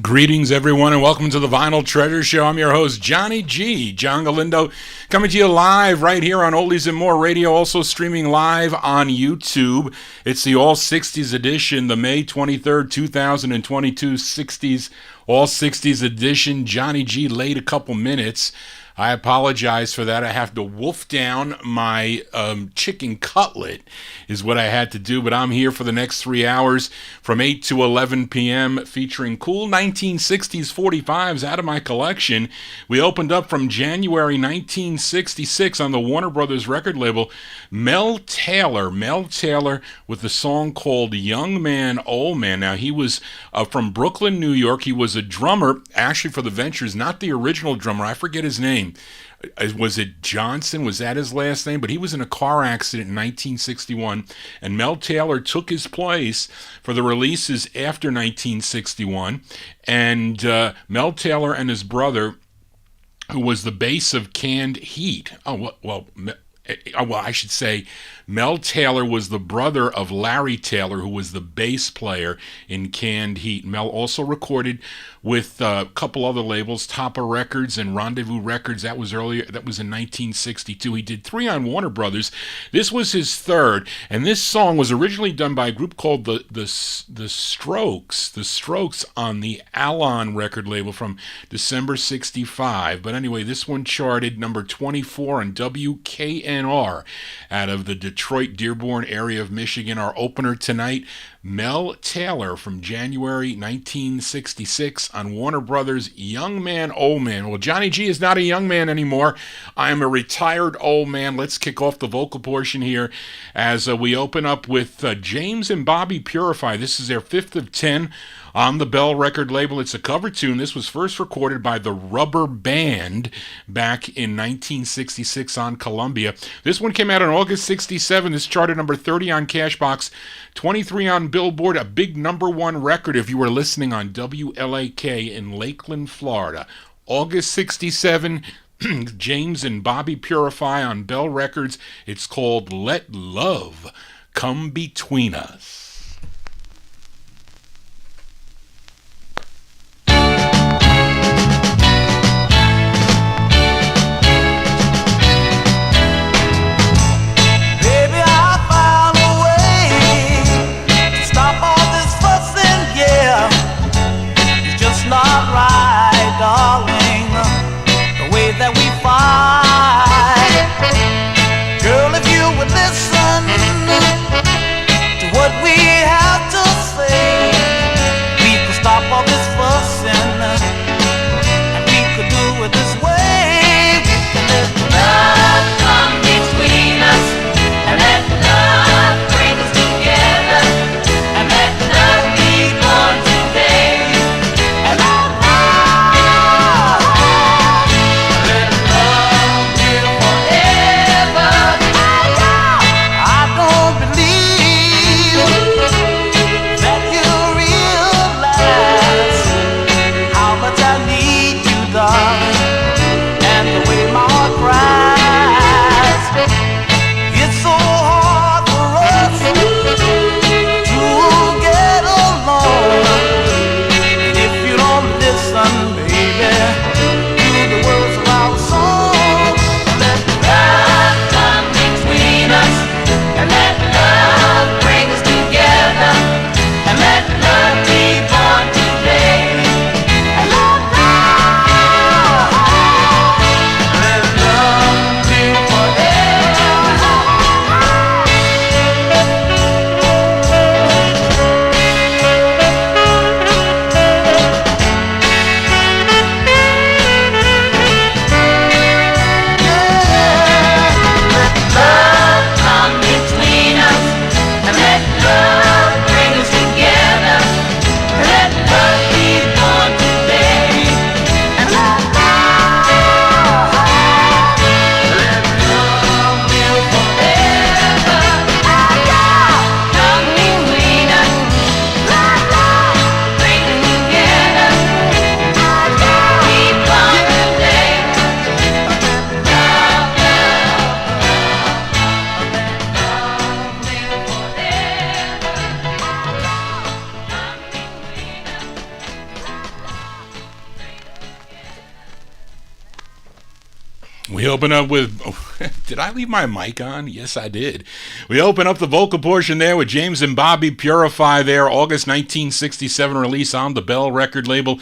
Greetings, everyone, and welcome to the Vinyltreasure Show. I'm your host, Johnny G. John Galindo, coming to you live right here on Oldies and More Radio, also streaming live on YouTube. It's the All 60's edition, the May 23rd, 2022 60's, All 60's edition. Johnny G late a couple minutes. I apologize for that. I have to wolf down my chicken cutlet is what I had to do, but I'm here for the next 3 hours from 8 to 11 p.m. featuring cool 1960s 45s out of my collection. We opened up from January 1966 on the Warner Brothers record label, Mel Taylor with the song called Young Man, Old Man. Now, he was from Brooklyn, New York. He was a drummer, actually, for the Ventures, not the original drummer. I forget his name. Was it Johnson? Was that his last name? But he was in a car accident in 1961, and Mel Taylor took his place for the releases after 1961. And Mel Taylor and his brother, who was the bass of Canned Heat. Well, I should say Mel Taylor was the brother of Larry Taylor, who was the bass player in Canned Heat. Mel also recorded with a couple other labels, Tapa Records and Rendezvous Records. That was earlier. That was in 1962. He did 3 on Warner Brothers. This was his third, and this song was originally done by a group called the Strokes. The Strokes on the Alon record label from December 65. But anyway, this one charted number 24 on WKNR out of the Detroit Dearborn area of Michigan. Our opener tonight, Mel Taylor from January 1966 on Warner Brothers, Young Man, Old Man. Well, Johnny G is not a young man anymore. I am a retired old man. Let's kick off the vocal portion here as we open up with James and Bobby Purify. This is their 5th of 10 on the Bell record label. It's a cover tune. This was first recorded by the Rubber Band back in 1966 on Columbia. This one came out on August 67. This charted number 30 on Cashbox, 23 on Billboard, a big number 1 record if you were listening on WLAK in Lakeland, Florida. August 67, James and Bobby Purify on Bell Records. It's called Let Love Come Between Us. Darling, the way that we fight. Girl, if you would listen to what we We open up with, did I leave my mic on? Yes, I did. We open up the vocal portion there with James and Bobby Purify there, August 1967 release on the Bell record label.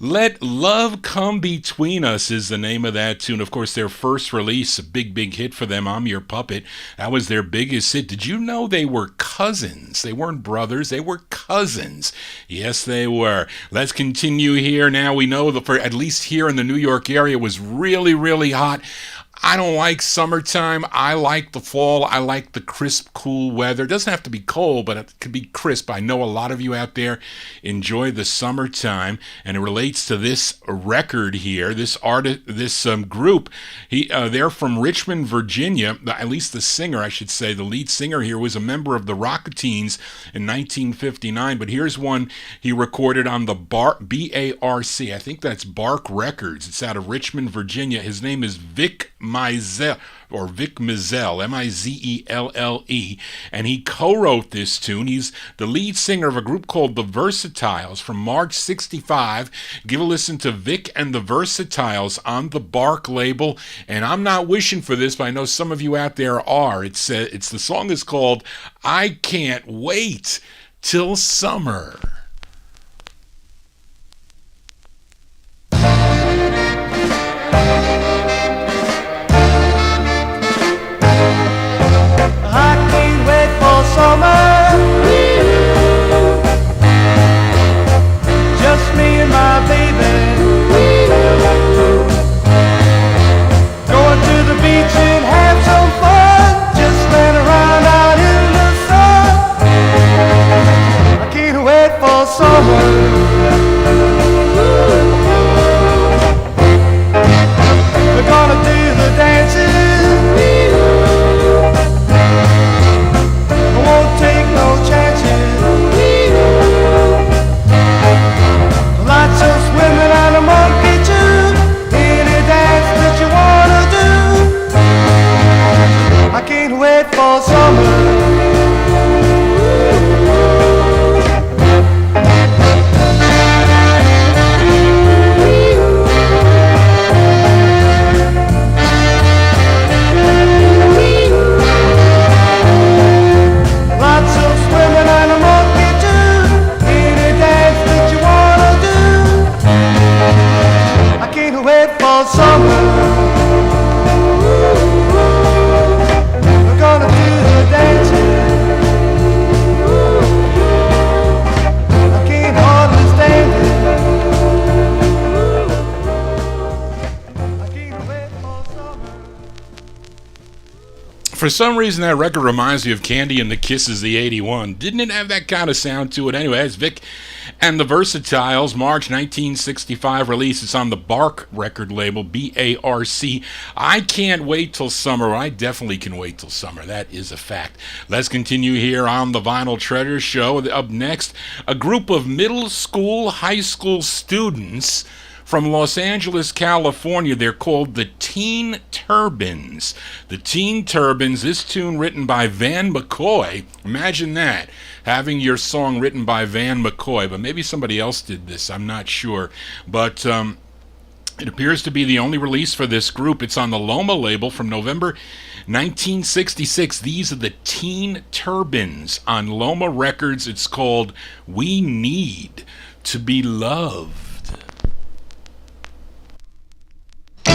Let Love Come Between Us is the name of that tune. Of course, their first release, a big, big hit for them, I'm Your Puppet. That was their biggest hit. Did you know they were cousins? They weren't brothers, they were cousins. Yes, they were. Let's continue here. Now we know that for at least here in the New York area, it was really, really hot. I don't like summertime. I like the fall. I like the crisp, cool weather. It doesn't have to be cold, but it could be crisp. I know a lot of you out there enjoy the summertime, and it relates to this record here. This group, they're from Richmond, Virginia. At least the singer, I should say, the lead singer here was a member of the Rocketeens in 1959. But here's one he recorded on the B-A-R-C. I think that's Bark Records. It's out of Richmond, Virginia. His name is Vic Mizell, M-I-Z-E-L-L-E, and he co-wrote this tune. He's the lead singer of a group called the Versatiles from March 65. Give a listen to Vic and the Versatiles on the Bark label, and I'm not wishing for this, but I know some of you out there are. It's the song is called I Can't Wait Till Summer. Summer, just me and my baby, going to the beach and have some fun, just laying around out in the sun. I can't wait for summer. We're gonna do the dances, take no chances. Lots of swimming and a monkey too. Any dance that you wanna do. I can't wait for summer. For some reason, that record reminds me of Candy and the Kisses, the 81. Didn't it have that kind of sound to it? Anyway, it's Vic and the Versatiles, March 1965 release. It's on the Bark record label, B-A-R-C. I can't wait till summer. I definitely can wait till summer. That is a fact. Let's continue here on the Vinyl Treasure Show. Up next, a group of middle school, high school students from Los Angeles, California. They're called the Teen Turbans. The Teen Turbans, this tune written by Van McCoy. Imagine that, having your song written by Van McCoy, but maybe somebody else did this, I'm not sure. But it appears to be the only release for this group. It's on the Loma label from November 1966. These are the Teen Turbans on Loma Records. It's called We Need to Be Loved. We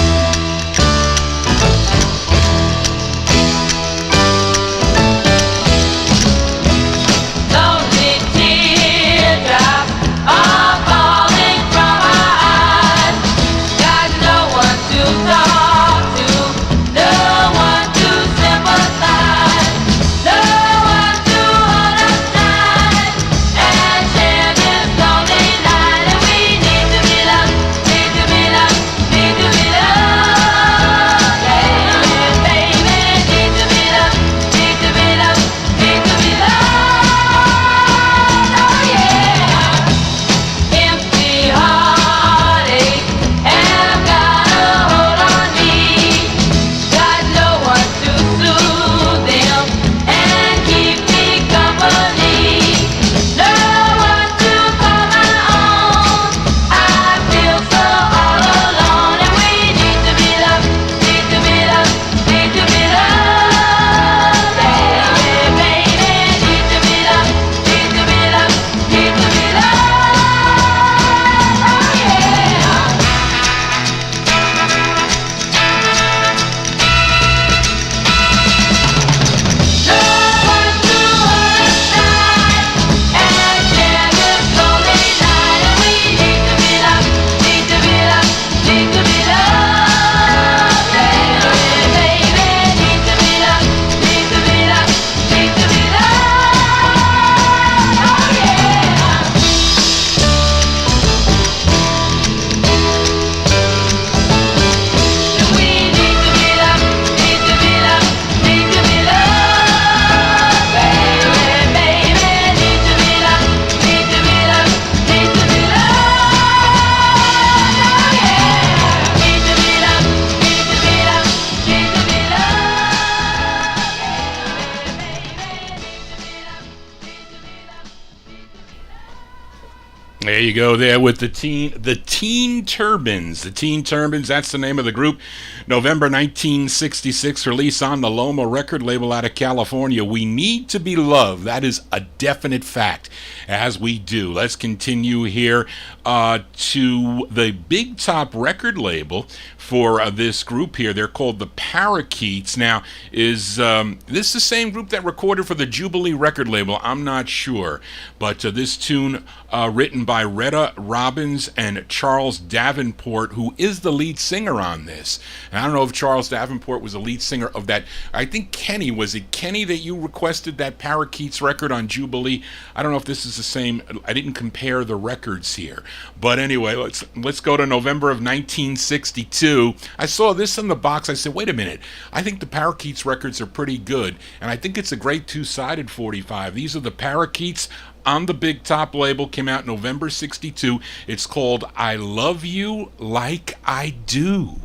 There you go there with the Teen Turbans. The Teen Turbans, that's the name of the group. November 1966 release on the Loma record label out of California. We Need to Be Loved. That is a definite fact, as we do. Let's continue here to the Big Top record label for this group here. They're called the Parakeets. Now, is this the same group that recorded for the Jubilee record label? I'm not sure. But this tune written by Retta Robbins and Charles Davenport, who is the lead singer on this. And I don't know if Charles Davenport was the lead singer of that. I think Kenny, was it Kenny that you requested that Parakeets record on Jubilee? I don't know if this is the same. I didn't compare the records here. But anyway, let's go to November of 1962. I saw this in the box. I said, wait a minute. I think the Parakeets records are pretty good. And I think it's a great two-sided 45. These are the Parakeets on the Big Top label. Came out November 62. It's called I Love You Like I Do.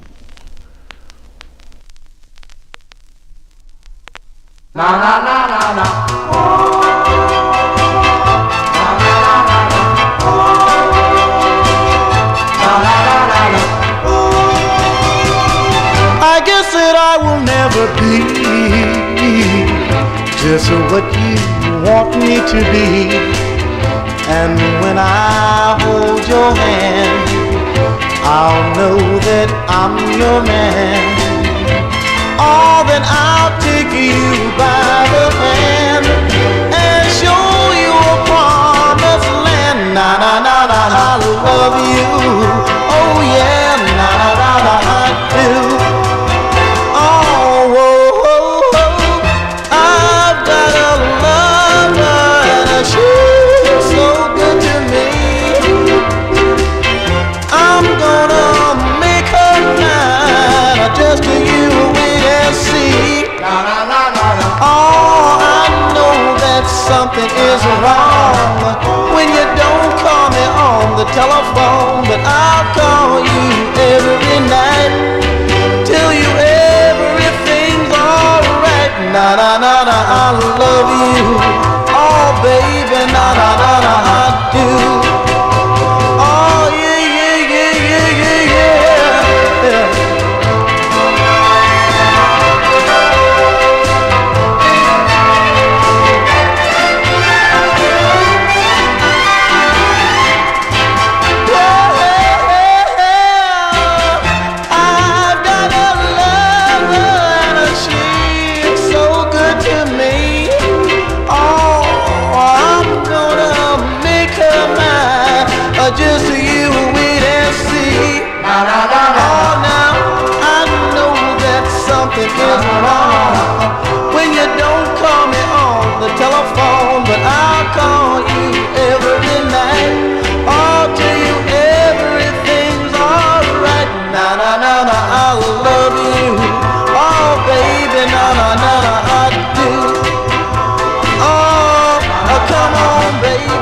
Na na na na na. I guess that I will never be just what you want me to be. And when I hold your hand, I'll know that I'm your man. Oh, then I'll take you by the hand and show you a promised land. Na na na na, I love you. Oh yeah, na na na na, I do. Oh, whoa, whoa, whoa. I've got a lover and she's so good to me. I'm gonna make her mine just to you. See, oh, I know that something is wrong when you don't call me on the telephone, but I'll call you every night, tell you everything's alright. Na na na na, I love you, oh baby, na na na na, I do. Oh yeah yeah yeah yeah yeah yeah. Just you wait and see. Oh, now I know that something is wrong when you don't call me on the telephone, but I'll call you every night. Oh, tell you everything's alright. Na na na na, I love you. Oh, baby, na na na na, I do. Oh, come on, baby.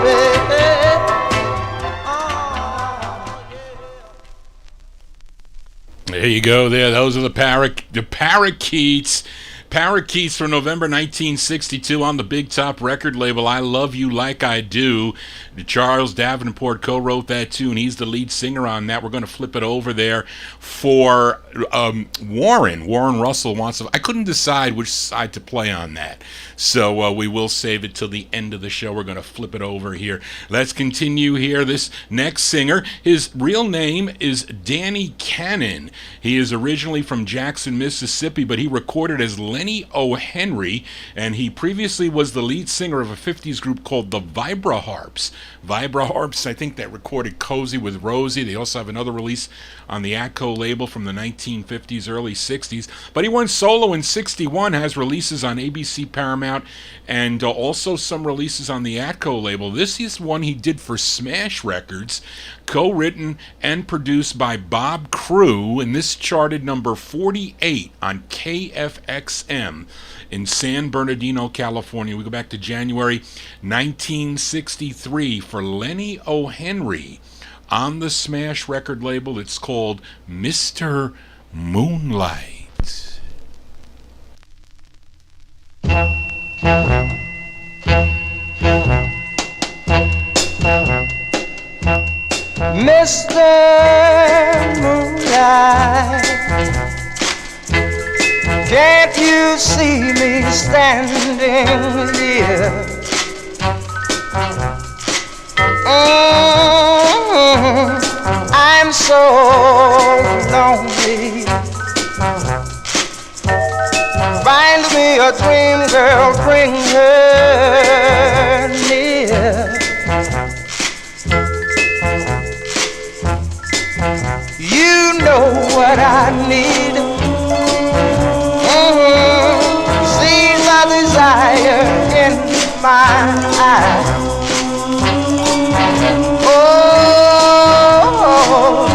There you go there. Those are the Parakeets. Parakeets from November 1962 on the Big Top record label. I Love You Like I Do. Charles Davenport co-wrote that tune. He's the lead singer on that. We're going to flip it over there for Warren. Warren Russell wants to... I couldn't decide which side to play on that. So we will save it till the end of the show. We're going to flip it over here. Let's continue here. This next singer, his real name is Danny Cannon. He is originally from Jackson, Mississippi, but he recorded as Lenny O'Henry, and he previously was the lead singer of a 50s group called the Vibra Harps. Vibra Harps, I think, that recorded Cozy with Rosie. They also have another release on the Atco label from the 1950s, early 60s. But he went solo in 61, has releases on ABC, Paramount, and also some releases on the Atco label. This is one he did for Smash Records, co-written and produced by Bob Crew, and this charted number 48 on KFXM in San Bernardino, California. We go back to January 1963 for Lenny O'Henry on the Smash record label. It's called Mr. Moonlight. Mr. Moonlight, can't you see me standing here? I'm so lonely. Find me a dream girl, bring her near. You know what I need. See the desire in my eyes. Oh,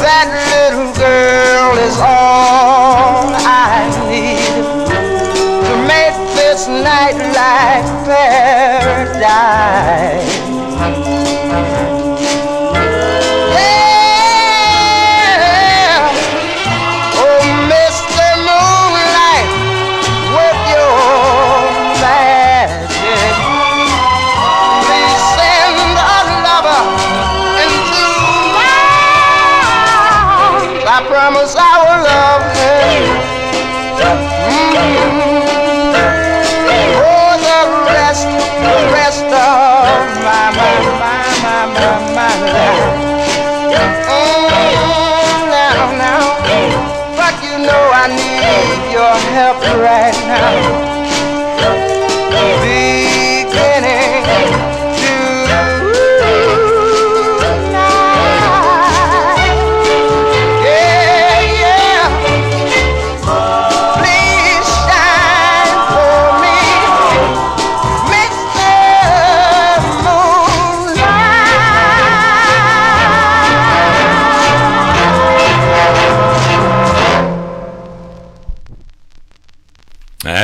that little girl is all I need to make this night like paradise. Promise I will love her. Oh, the rest of my life. Now, but you know I need your help right now. Beginning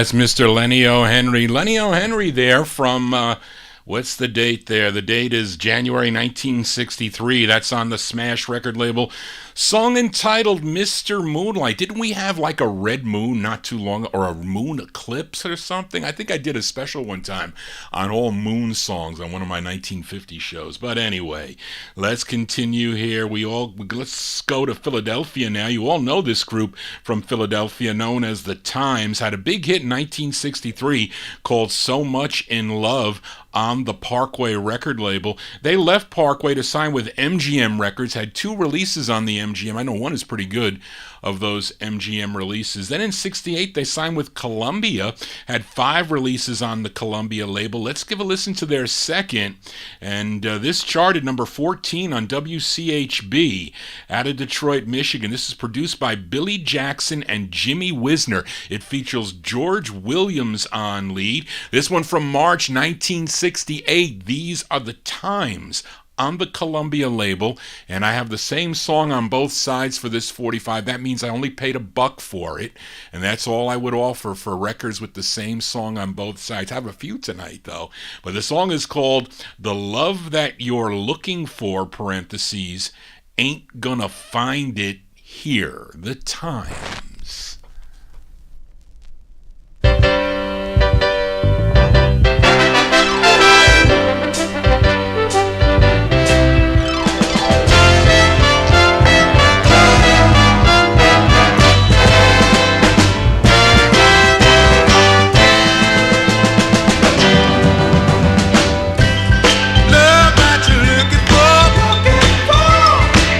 That's Mr. Lenny O'Henry. Lenny O'Henry there from, what's the date there? The date is January 1963. That's on the Smash record label. Song entitled Mr. Moonlight. Didn't we have like a red moon not too long, or a moon eclipse or something? I think I did a special one time on all moon songs on one of my 1950 shows. But anyway, let's continue here. Let's go to Philadelphia now. You all know this group from Philadelphia known as The Times. Had a big hit in 1963 called So Much in Love on the Parkway record label. They left Parkway to sign with MGM Records, had 2 releases on the MGM. I know one is pretty good of those MGM releases. Then in 68, they signed with Columbia, had 5 releases on the Columbia label. Let's give a listen to their second, and this charted number 14 on WCHB out of Detroit, Michigan. This is produced by Billy Jackson and Jimmy Wisner. It features George Williams on lead. This one from March 1968. These are The Times on the Columbia label, and I have the same song on both sides for this 45. That means I only paid $1 for it, and that's all I would offer for records with the same song on both sides. I have a few tonight, though. But the song is called The Love That You're Looking For, parentheses, Ain't Gonna Find It Here. The Times.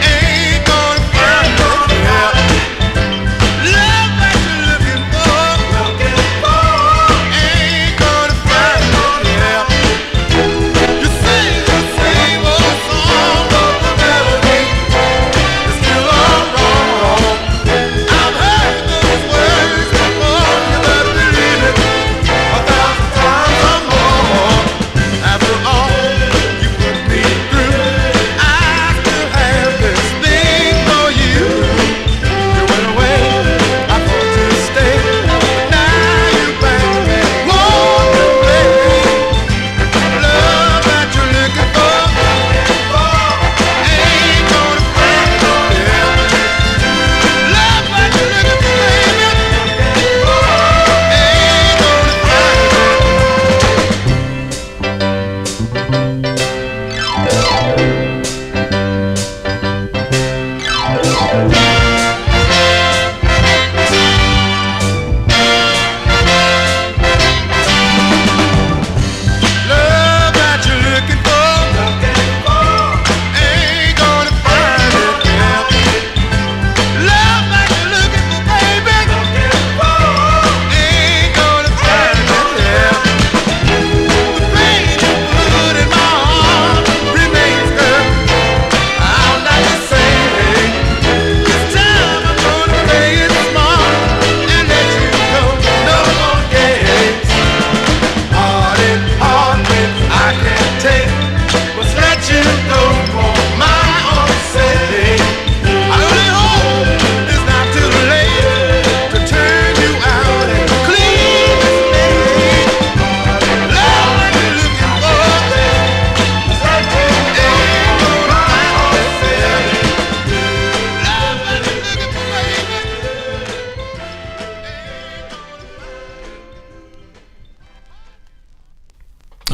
Ain't gonna find it here. Love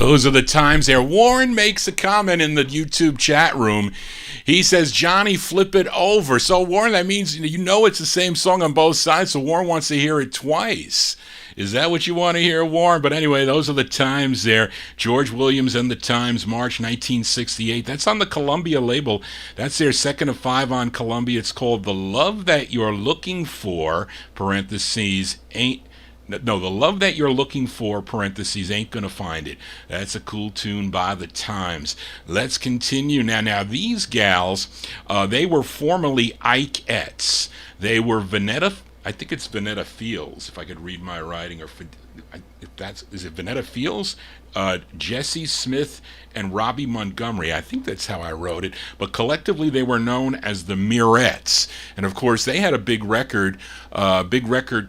Those are the times there. Warren makes a comment in the YouTube chat room. He says, Johnny, flip it over. So, Warren, that means you know it's the same song on both sides, so Warren wants to hear it twice. Is that what you want to hear, Warren? But anyway, those are the times there. George Williams and the Times, March 1968. That's on the Columbia label. That's their second of 5 on Columbia. It's called The Love That You're Looking For, parentheses, ain't. No, The Love That You're Looking For, parentheses, ain't gonna find it. That's a cool tune by the Times. Let's continue now. Now, these gals, they were formerly Ikeettes. They were Vanetta, I think it's Vanetta Fields, if I could read my writing, or if that's, is it Vanetta Fields? Jesse Smith and Robbie Montgomery. I think that's how I wrote it. But collectively, they were known as the Murettes. And of course, they had a big record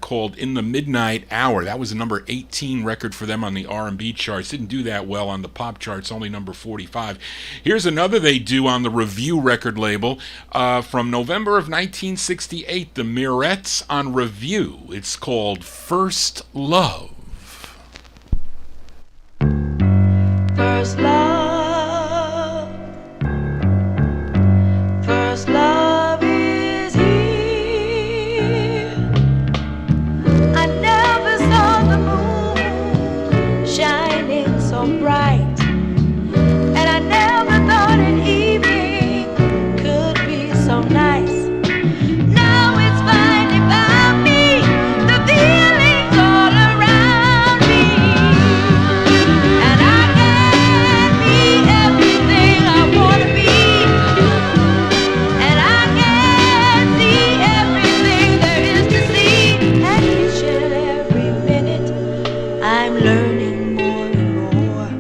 called In the Midnight Hour. That was a number 18 record for them on the R&B charts. Didn't do that well on the pop charts, only number 45. Here's another they do on the Review record label from November of 1968. The Murettes on Review. It's called First Love. First love, first love is here. I never saw the moon shining so bright, and I never thought an evening could be so nice. Now it's finally found me, the feeling's all around me, and I can be everything I want to be, and I can see everything there is to see, and each and every minute I'm learning more and more,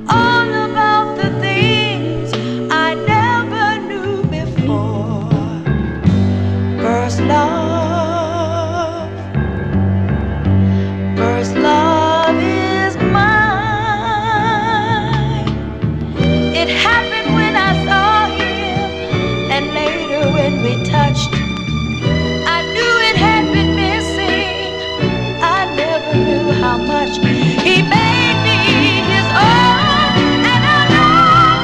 all about the things I never knew before. First love, first love is mine. It happened when I saw him, and later when we touched, I knew it had been missing. I never knew how much he made me his own, and I know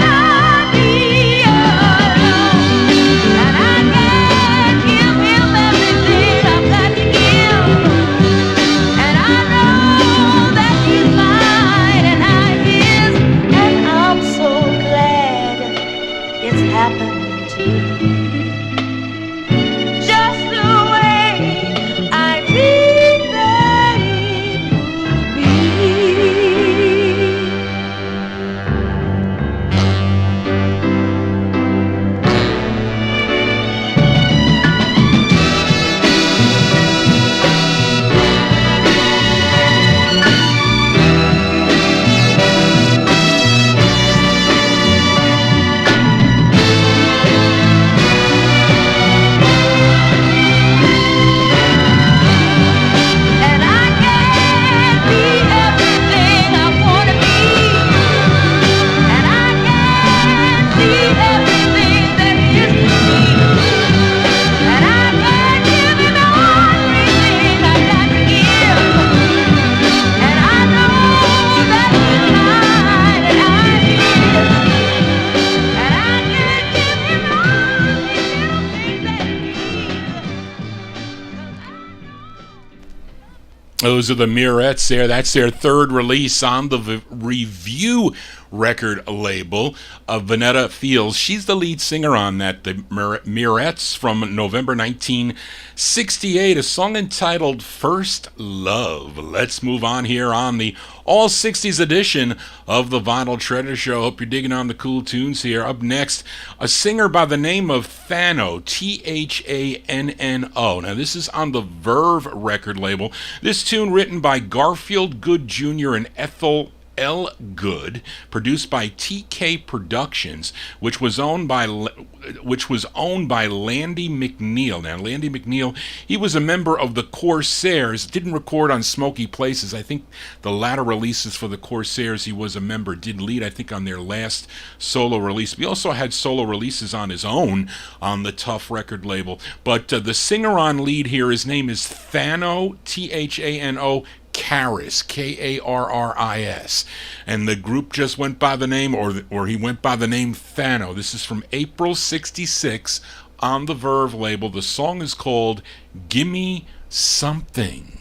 I'll be alone, and I can't give him everything I've got to give, and I know that he's mine and I'm his, and I'm so glad it's happened to me, just the way I dreamed that it would be. And I can be everything I want to be, and I can see everything there is to see, and I can give him everything I've got to give, and I know that he's mine and I'm his, and I can give him everything that he needs. Those are the Murettes there. That's their third release on the Review record label of Vanetta Fields. She's the lead singer on that. The Murettes from November 1968, a song entitled First Love. Let's move on here on the All 60s edition of the Vinyl Treasure Show. Hope you're digging on the cool tunes here. Up next, a singer by the name of Thano, T-H-A-N-N-O. Now, this is on the Verve record label. This tune written by Garfield Good Jr. and Ethel L. Good, produced by TK Productions, which was owned by Landy McNeil. Now, Landy McNeil, he was a member of the Corsairs, didn't record on Smoky Places. I think the latter releases for the Corsairs, he was a member, did lead, I think, on their last solo release. He also had solo releases on his own on the Tough record label. But the singer on lead here, his name is Thano, Thano, Karris, Karris. And the group just went by the name, or he went by the name Thano. This is from April 66 on the Verve label. The song is called Gimme Something.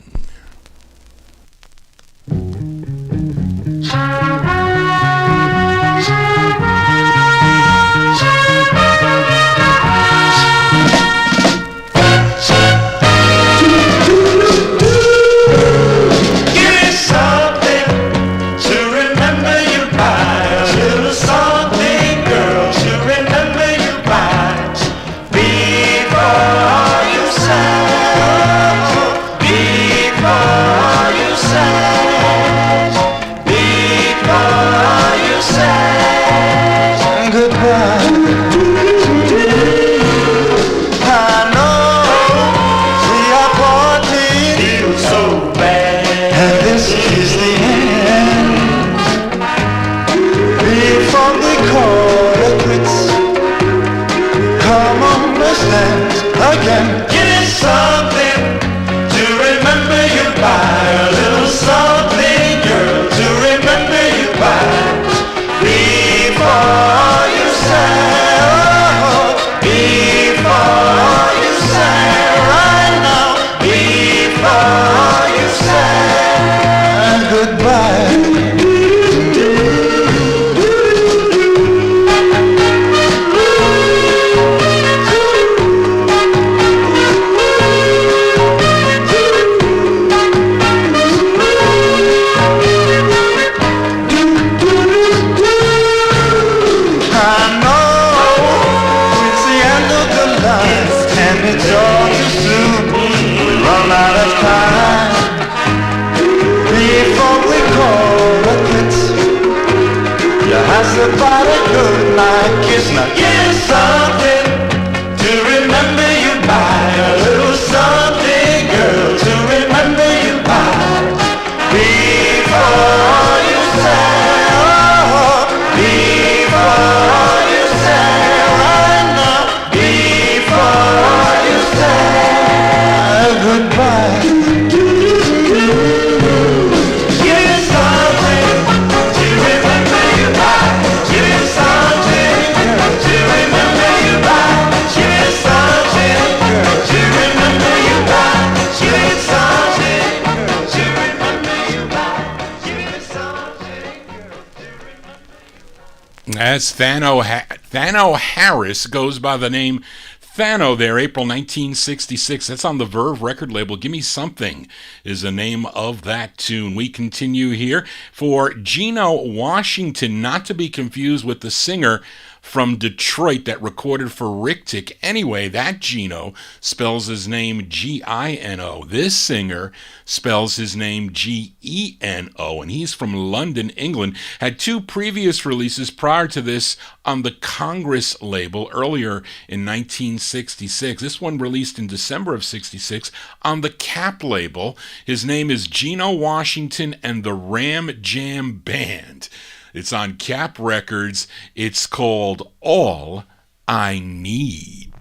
As Thano Harris goes by the name Thano there, April 1966. That's on the Verve record label. Gimme Something is the name of that tune. We continue here for Gino Washington, not to be confused with the singer from Detroit that recorded for Rick-Tick. Anyway, that Gino spells his name Gino. This singer spells his name Geno, and he's from London, England. Had two previous releases prior to this on the Congress label earlier in 1966. This one released in December of 66 on the Cap label. His name is Gino Washington and the Ram Jam Band. It's on Cap Records. It's called All I Need.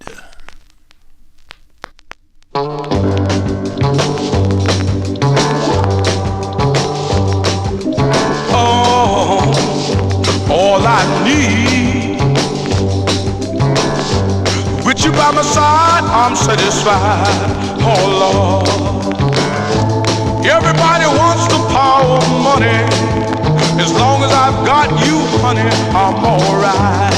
Oh, all I need. With you by my side, I'm satisfied. Oh, Lord. Everybody wants the power of money. As long as I've got you, honey, I'm alright.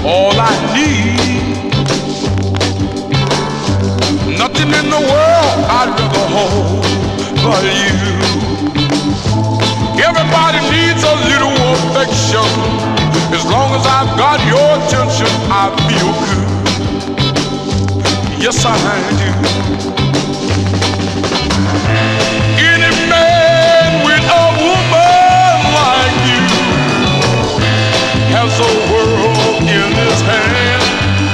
All I need, nothing in the world I'd rather hold but you. Everybody needs a little affection. As long as I've got your attention, I feel good. Yes, I do. Any man with a woman like you has a world in his hand.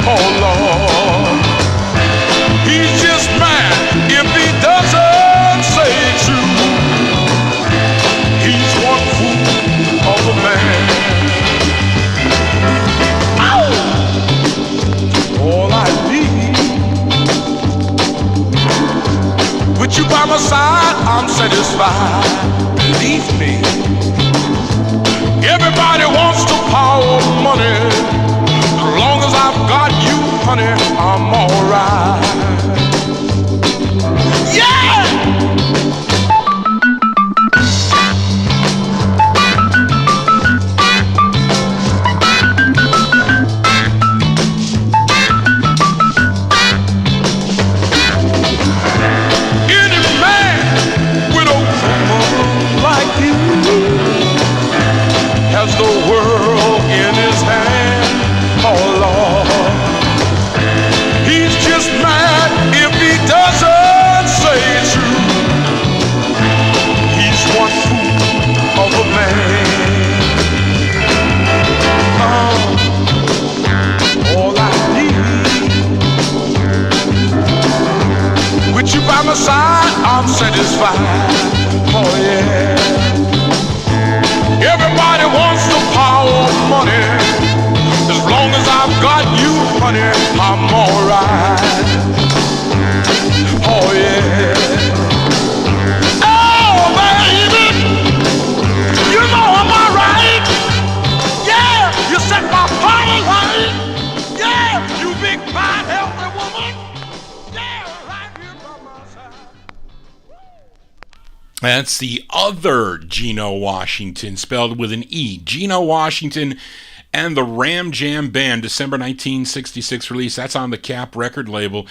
Oh Lord, he's just mad if he doesn't say true. He's one fool of a man. Ow! All I need satisfied. Believe me, everybody wants the power of money. As long as I've got you, honey, I'm alright. Yeah! Has the world in his hand, oh Lord. He's just mad if he doesn't say true. He's one fool of a man. All I need, with you by my side, I'm satisfied. Oh yeah. Everybody wants the power of money. As long as I've got you, honey, I'm alright. Oh yeah. Oh baby, you know I'm alright. Yeah, you set my heart alight. Yeah, you big fine healthy woman. Yeah, right here by my side. That's the other Geno Washington, spelled with an E. Geno Washington and the Ram Jam Band, December 1966 release. That's on the Cap record label.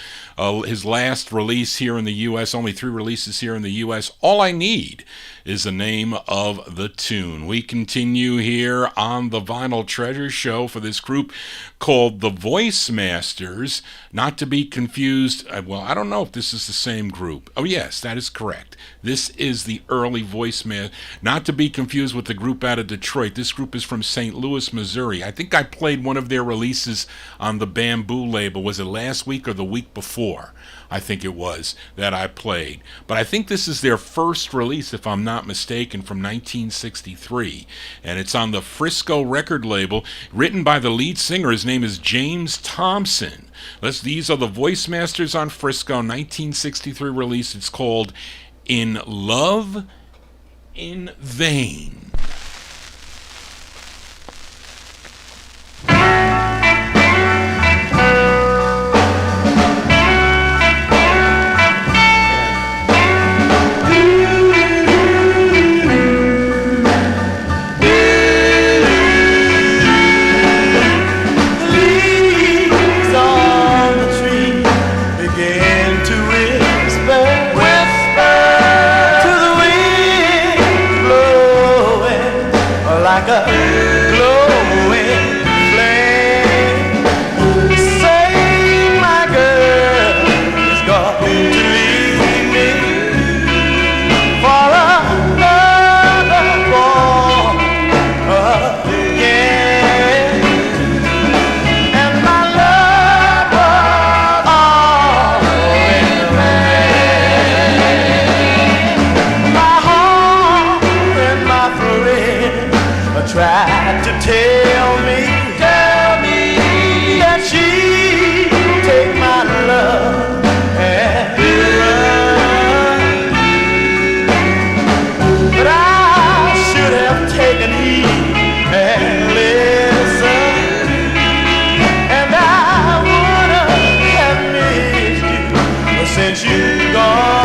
His last release here in the U.S., only 3 releases here in the U.S. All I Need is the name of the tune. We continue here on the Vinyl Treasure Show for this group called the Voice Masters, not to be confused. Well, I don't know if this is the same group. Oh, yes, that is correct. This is the early Voice Man, not to be confused with the group out of Detroit. This group is from St. Louis, Missouri. I think I played one of their releases on the Bamboo label. Was it last week or the week before? I think it was that I played. But I think this is their first release, if I'm not mistaken, from 1963. And it's on the Frisco record label, written by the lead singer. His name is James Thompson. These are the Voice Masters on Frisco, 1963 release. It's called In Love in Vain. Tried to tell me that she'd take my love and run, but I should have taken heed and listened, and I would have missed you since you've gone.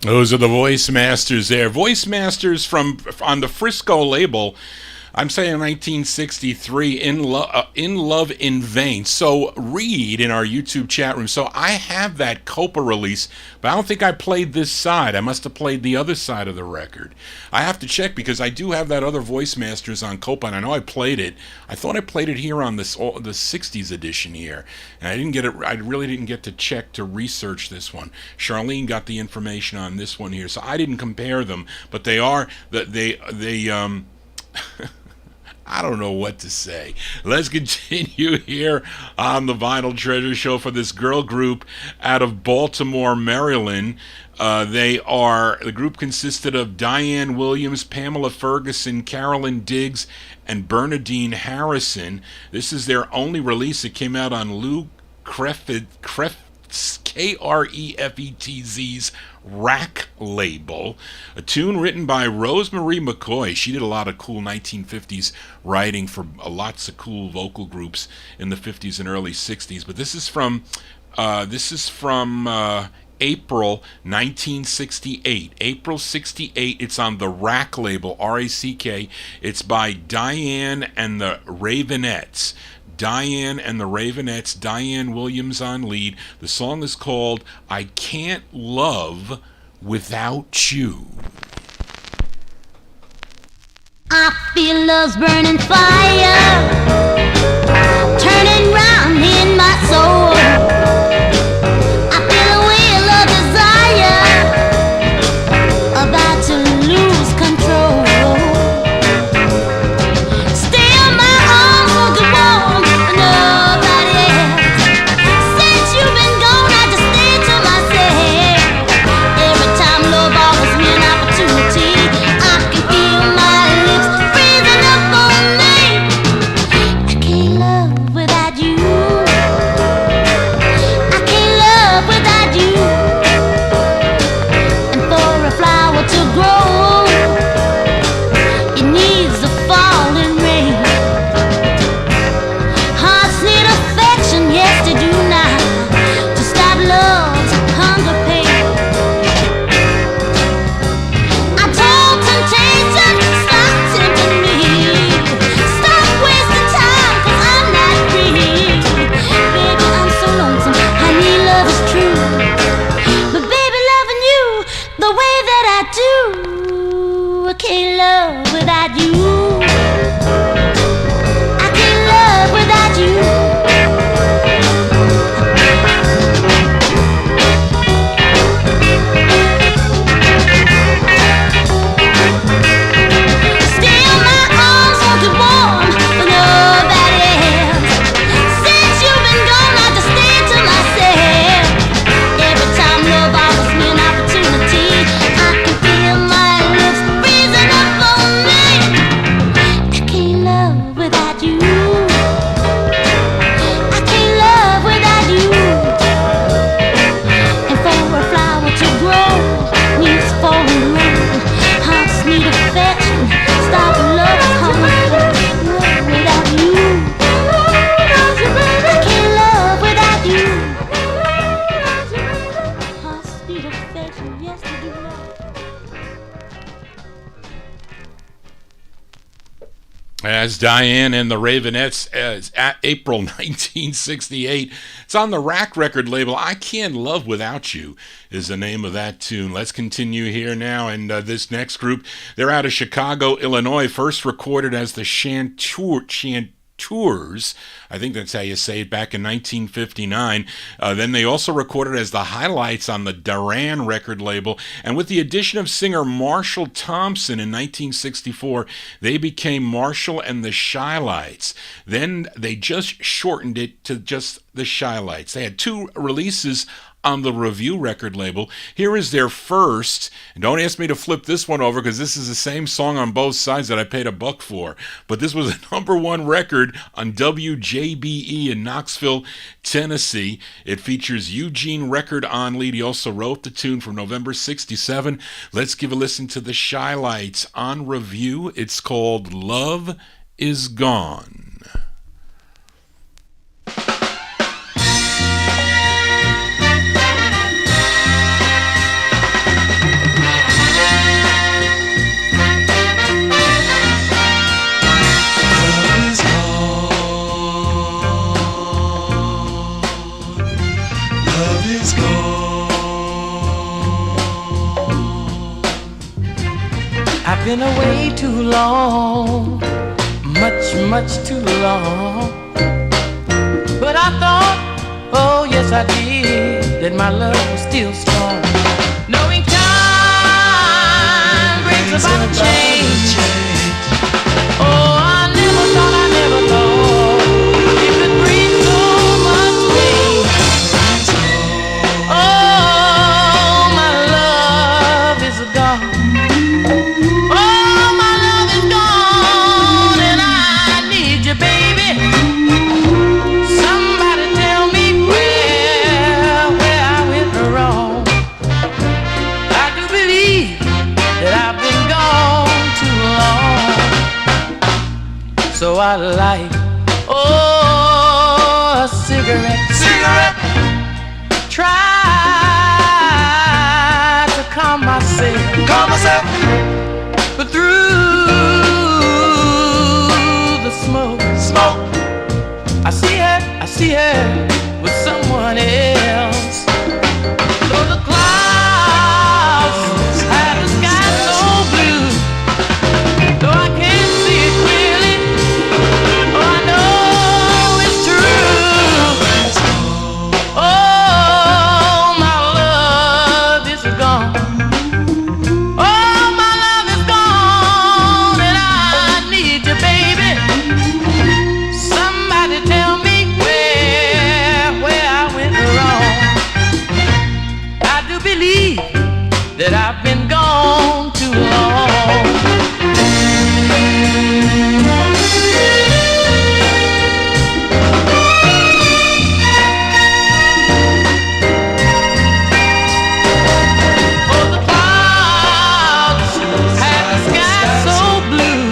Those are the Voice Masters there. Voice Masters from on the Frisco label. I'm saying 1963, in Love in Vain. So read in our YouTube chat room. So I have that Copa release, but I don't think I played this side. I must have played the other side of the record. I have to check because I do have that other Voice Masters on Copa, and I know I played it. I thought I played it here on the 60s edition here, and I didn't get it. I really didn't get to check to research this one. Charlene got the information on this one here, so I didn't compare them. But they are they I don't know what to say. Let's continue here on the Vinyl Treasure Show for this girl group out of Baltimore, Maryland. The group consisted of Diane Williams, Pamela Ferguson, Carolyn Diggs, and Bernadine Harrison. This is their only release. It came out on Lou Krefetz's Rack label. A tune written by Rosemarie McCoy. She did a lot of cool 1950s writing for lots of cool vocal groups in the 50s and early 60s. But this is from April 1968. April 68. It's on the Rack label, R-A-C-K. It's by Diane and the Ravenettes. Diane and the Ravenettes, Diane Williams on lead. The song is called I Can't Love Without You. I feel love's burning fire, turning round in my soul. I feel a wheel of desire, about to lose control. Still my arms won't go warm for nobody else. Since you've been gone, I just stay to myself. Every time love offers me an opportunity, I can feel my lips freezing up on me. I can't love without you. I can't love without you. And for a flower to grow, it needs the falling rain. Hearts need affection, yes they do now, to stop love's hunger pain. I told temptation, stop tempting me. Stop wasting time, cause I'm not free. Baby, I'm so lonesome, I need love is true. But baby, loving you the way that I do, I can't love without you. I can't love without you. Still my arms won't get warm for nobody else. Since you've been gone, I just stay to myself. Every time love offers me an opportunity, I can feel my lips freezing up on me. I can't love without you. I can't love without you. And for a flower to grow, needs falling rain. Hearts need affection, stop love's hunger without you. I can't love without you. Hearts need affection, yes they do. As Diane and the Ravenettes, as at April 1968. It's on the Rack record label. I Can't Love Without You is the name of that tune. Let's continue here now. And this next group, they're out of Chicago, Illinois, first recorded as the Chanteurs. I think that's how you say it, back in 1959. Then they also recorded as the Highlights on the Duran record label. And with the addition of singer Marshall Thompson in 1964, they became Marshall and the Shylights. Then they just shortened it to just the Shylights. They had two releases on the Review record label. Here is their first, and don't ask me to flip this one over because this is the same song on both sides that I paid $1 for, but this was a #1 record on WJBE in Knoxville, Tennessee. It features Eugene Record on lead. He also wrote the tune from November 67. Let's give a listen to the Shylights on Review. It's called Love Is Gone. been away too long, much too long. But I thought, oh yes I did, that my love was still strong. Knowing time brings about change. Oh, I never thought it could bring so much pain. Oh, my love is gone. Oh, my love is gone, and I need you, baby. Somebody tell me where I went wrong. I do believe that I've been gone too long. So I light, oh, a cigarette. Try to calm myself. But through the smoke, I see her with someone else. Though the clouds have the sky so blue, though I can't see it clearly, oh, I know it's true. Oh, my love is gone. Oh, my love is gone, and I need you, baby. Somebody tell me where I went wrong. I do believe that I've been gone too long. Oh, the clouds have the sky so blue,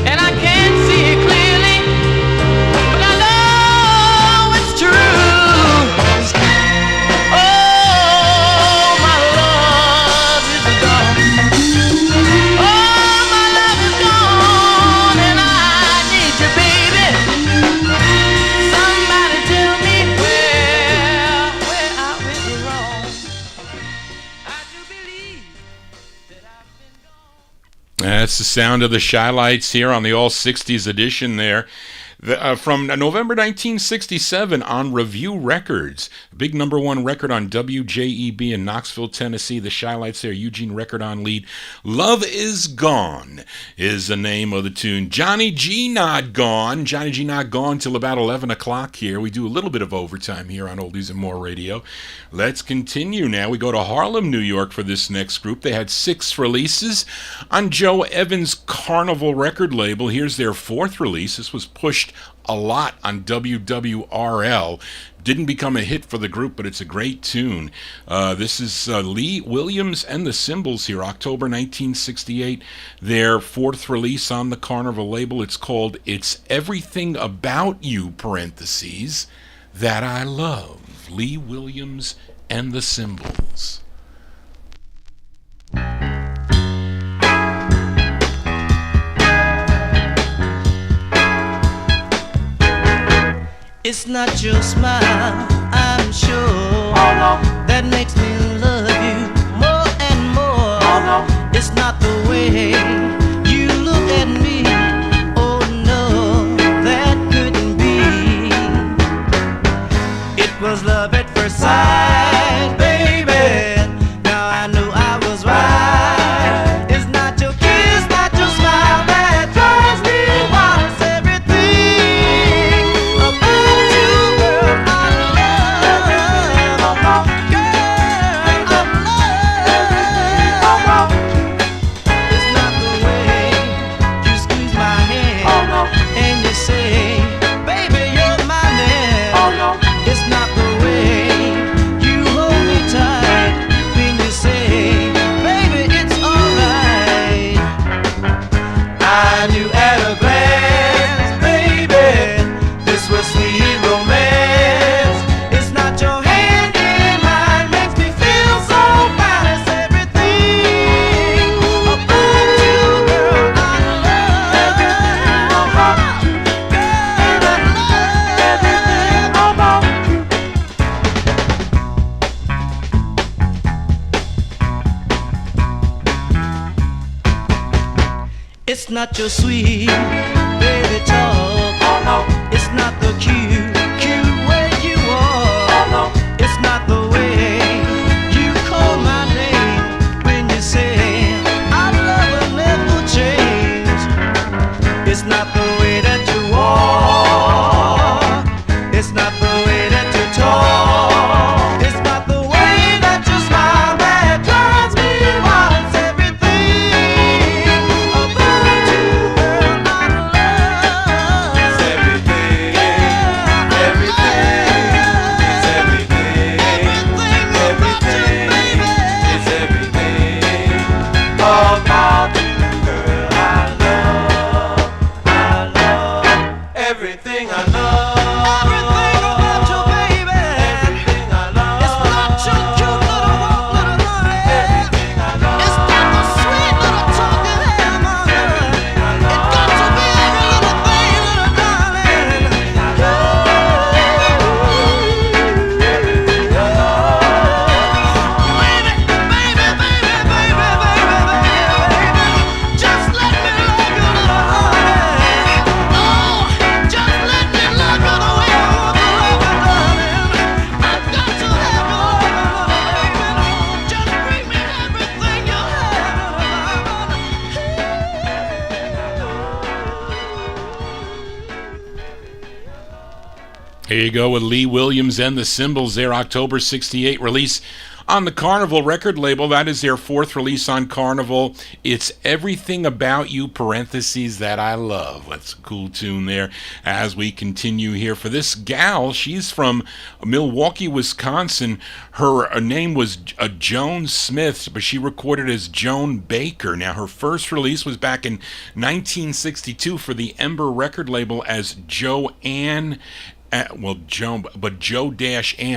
and I can't see it clearly, but I know it's true. Oh, my love is gone. Oh, my love is gone, and I need you, baby. Somebody tell me where I went wrong. I do believe that I've been gone. That's the sound of the Shy-Lights here on the All 60s edition there. From November 1967 on Review Records. Big #1 record on WJEB in Knoxville, Tennessee. The Shy-Lights there, Eugene record on lead. Love Is Gone is the name of the tune. Johnny G not gone. Johnny G not gone till about 11 o'clock here. We do a little bit of overtime here on Oldies and More Radio. Let's continue now. We go to Harlem, New York for this next group. They had 6 releases on Joe Evans' Carnival record label. Here's their 4th release. This was pushed a lot on WWRL. Didn't become a hit for the group, but it's a great tune. This is Lee Williams and the Cymbals here, October 1968. Their 4th release on the Carnival label. It's called It's Everything About You, parentheses, That I Love. Lee Williams and the Cymbals. It's not your smile, I'm sure, that makes me love you more and more. It's not the way you look at me, oh no, that couldn't be. It was love at first sight, baby. Now I knew I was right. It's not your kiss, not your smile that drives me wild. It's everything about you, girl. I love, girl. I love. It's not the way It's not your sweet baby talk. Oh no. It's not the cute way you are. Oh no. It's not the way you call my name when you say I love will never change. It's not the way that you walk. It's not the way that you talk. It's not the way that you smile that drives me wild. It's everything about you, girl, I love. It's everything, yeah, everything. It's everything, everything about you, baby. It's everything about you, girl, I love. Everything I love. Everything about you, baby. Everything I love. It's not your cute little walk, little honey. Everything I love. It's not the sweet little talk you have, mama. Everything I love. It got to be every little thing, little darling. Everything I love. Everything I love. Baby, baby, baby, baby, baby, baby. Just let me love you, little honey. Oh, just let me love you the way I want to love you, darling. I've got to have your love, baby. Just bring me everything you Here you go with Lee Williams and the Symbols, their October 68 release on the Carnival record label. That is their fourth release on Carnival. It's Everything About You, parentheses, That I Love. That's a cool tune there as we continue here. For this gal, she's from Milwaukee, Wisconsin. Her name was Joan Smith, but she recorded as Joan Baker. Now, her first release was back in 1962 for the Ember record label as Joanne. Joe-Ann.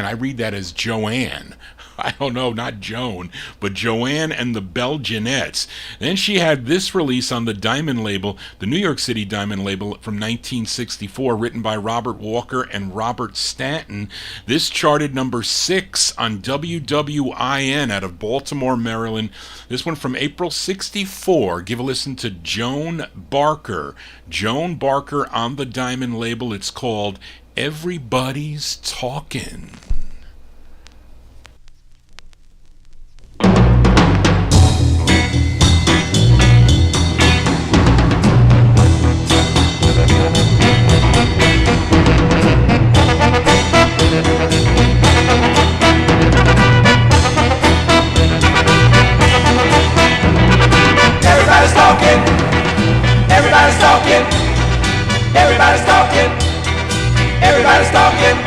I read that as Joanne. I don't know, not Joan, but Joanne and the Belgianettes. Then she had this release on the Diamond label, the New York City Diamond label from 1964, written by Robert Walker and Robert Stanton. This charted number 6 on WWIN out of Baltimore, Maryland. This one from April 64. Give a listen to Joan Barker. Joan Barker on the Diamond label. It's called Everybody's Talking. Everybody's talking. Everybody's talking. Everybody's talking. Everybody's talking.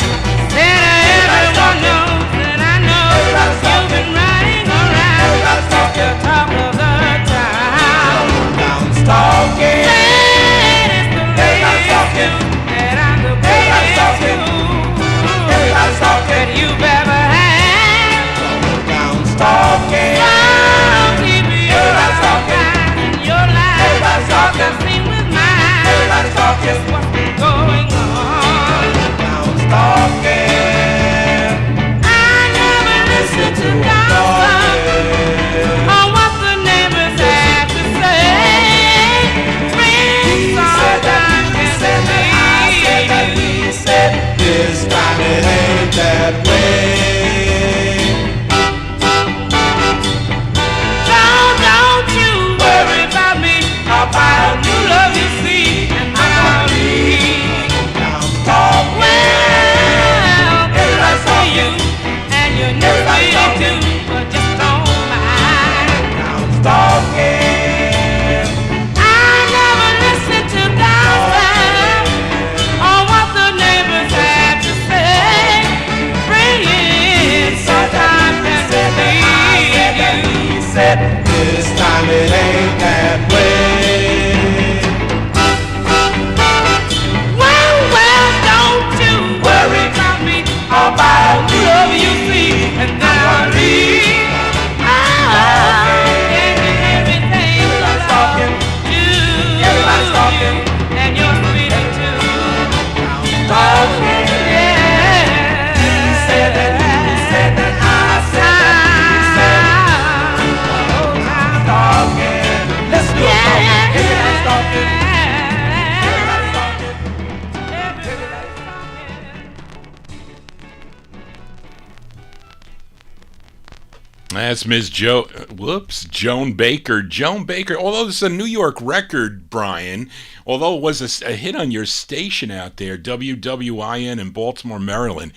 That's Miss Joan Baker. Joan Baker, although this is a New York record, Brian, although it was a hit on your station out there, WWIN in Baltimore, Maryland.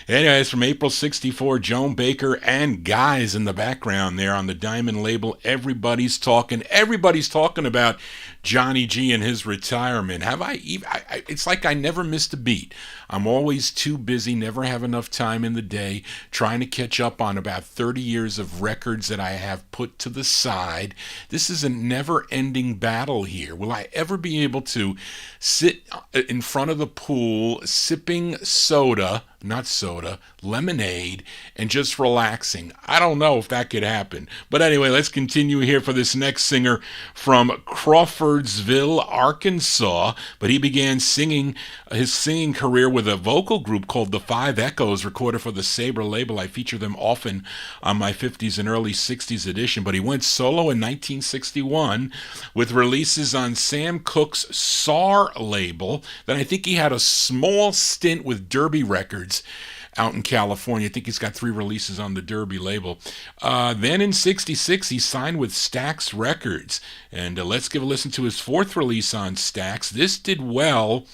Anyways, from April 64, Joan Baker and guys in the background there on the Diamond label. Everybody's talking about Johnny G and his retirement. It's like I never missed a beat. I'm always too busy, never have enough time in the day, trying to catch up on about 30 years of records that I have put to the side. This is a never-ending battle here. Will I ever be able to sit in front of the pool sipping lemonade, and just relaxing? I don't know if that could happen. But anyway, let's continue here for this next singer from Crawfordsville, Arkansas. But he began his singing career with a vocal group called the Five Echoes, recorded for the Sabre label. I feature them often on my 50s and early 60s edition. But he went solo in 1961 with releases on Sam Cooke's SAR label. Then I think he had a small stint with Derby Records out in California. I think he's got 3 releases on the Derby label. Then in 66, he signed with Stax Records. And let's give a listen to his 4th release on Stax. This did well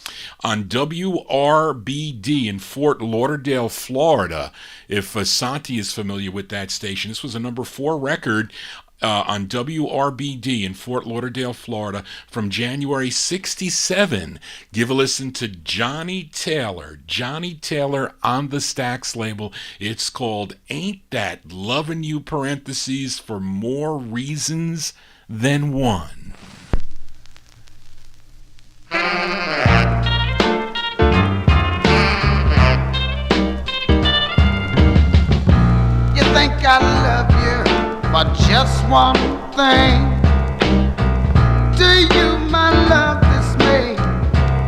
on WRBD in Fort Lauderdale, Florida. If Santi is familiar with that station, this was a number 4 record on WRBD in Fort Lauderdale, Florida from January 67. Give a listen to Johnny Taylor on the Stax label. It's called Ain't That Lovin' You, parentheses, for more reasons than one. You think I love you for just one thing? Do you, my love, this may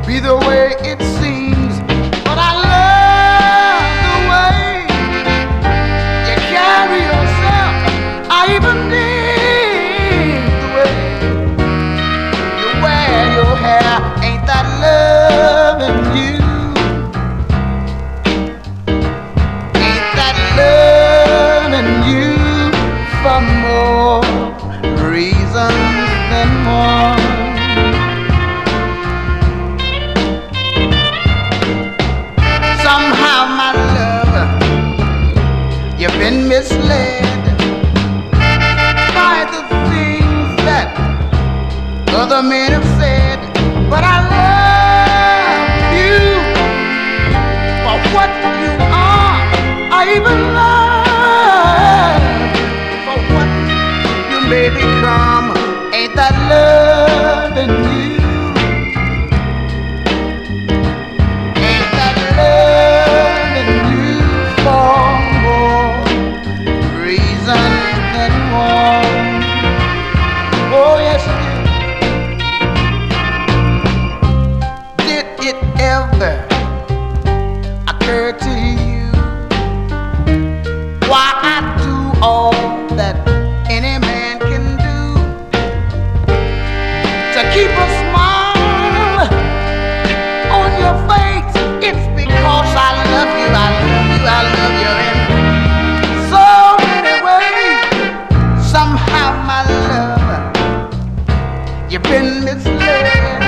be the way it seems, but I love the way you carry yourself. I even dig the way you wear your hair. Ain't that loving you? Ain't that loving you? For more reasons than one. Somehow, my love, you've been misled by the things that other men have said. But I love you for what you are. I even love baby, come, ain't that loving you? Ain't that loving you for more reasons than one? Oh, yes, it did. Did it ever occur to you why I do all that any man keep a smile on your face? It's because I love you, I love you, I love you in so many ways. Somehow, my love, you've been misled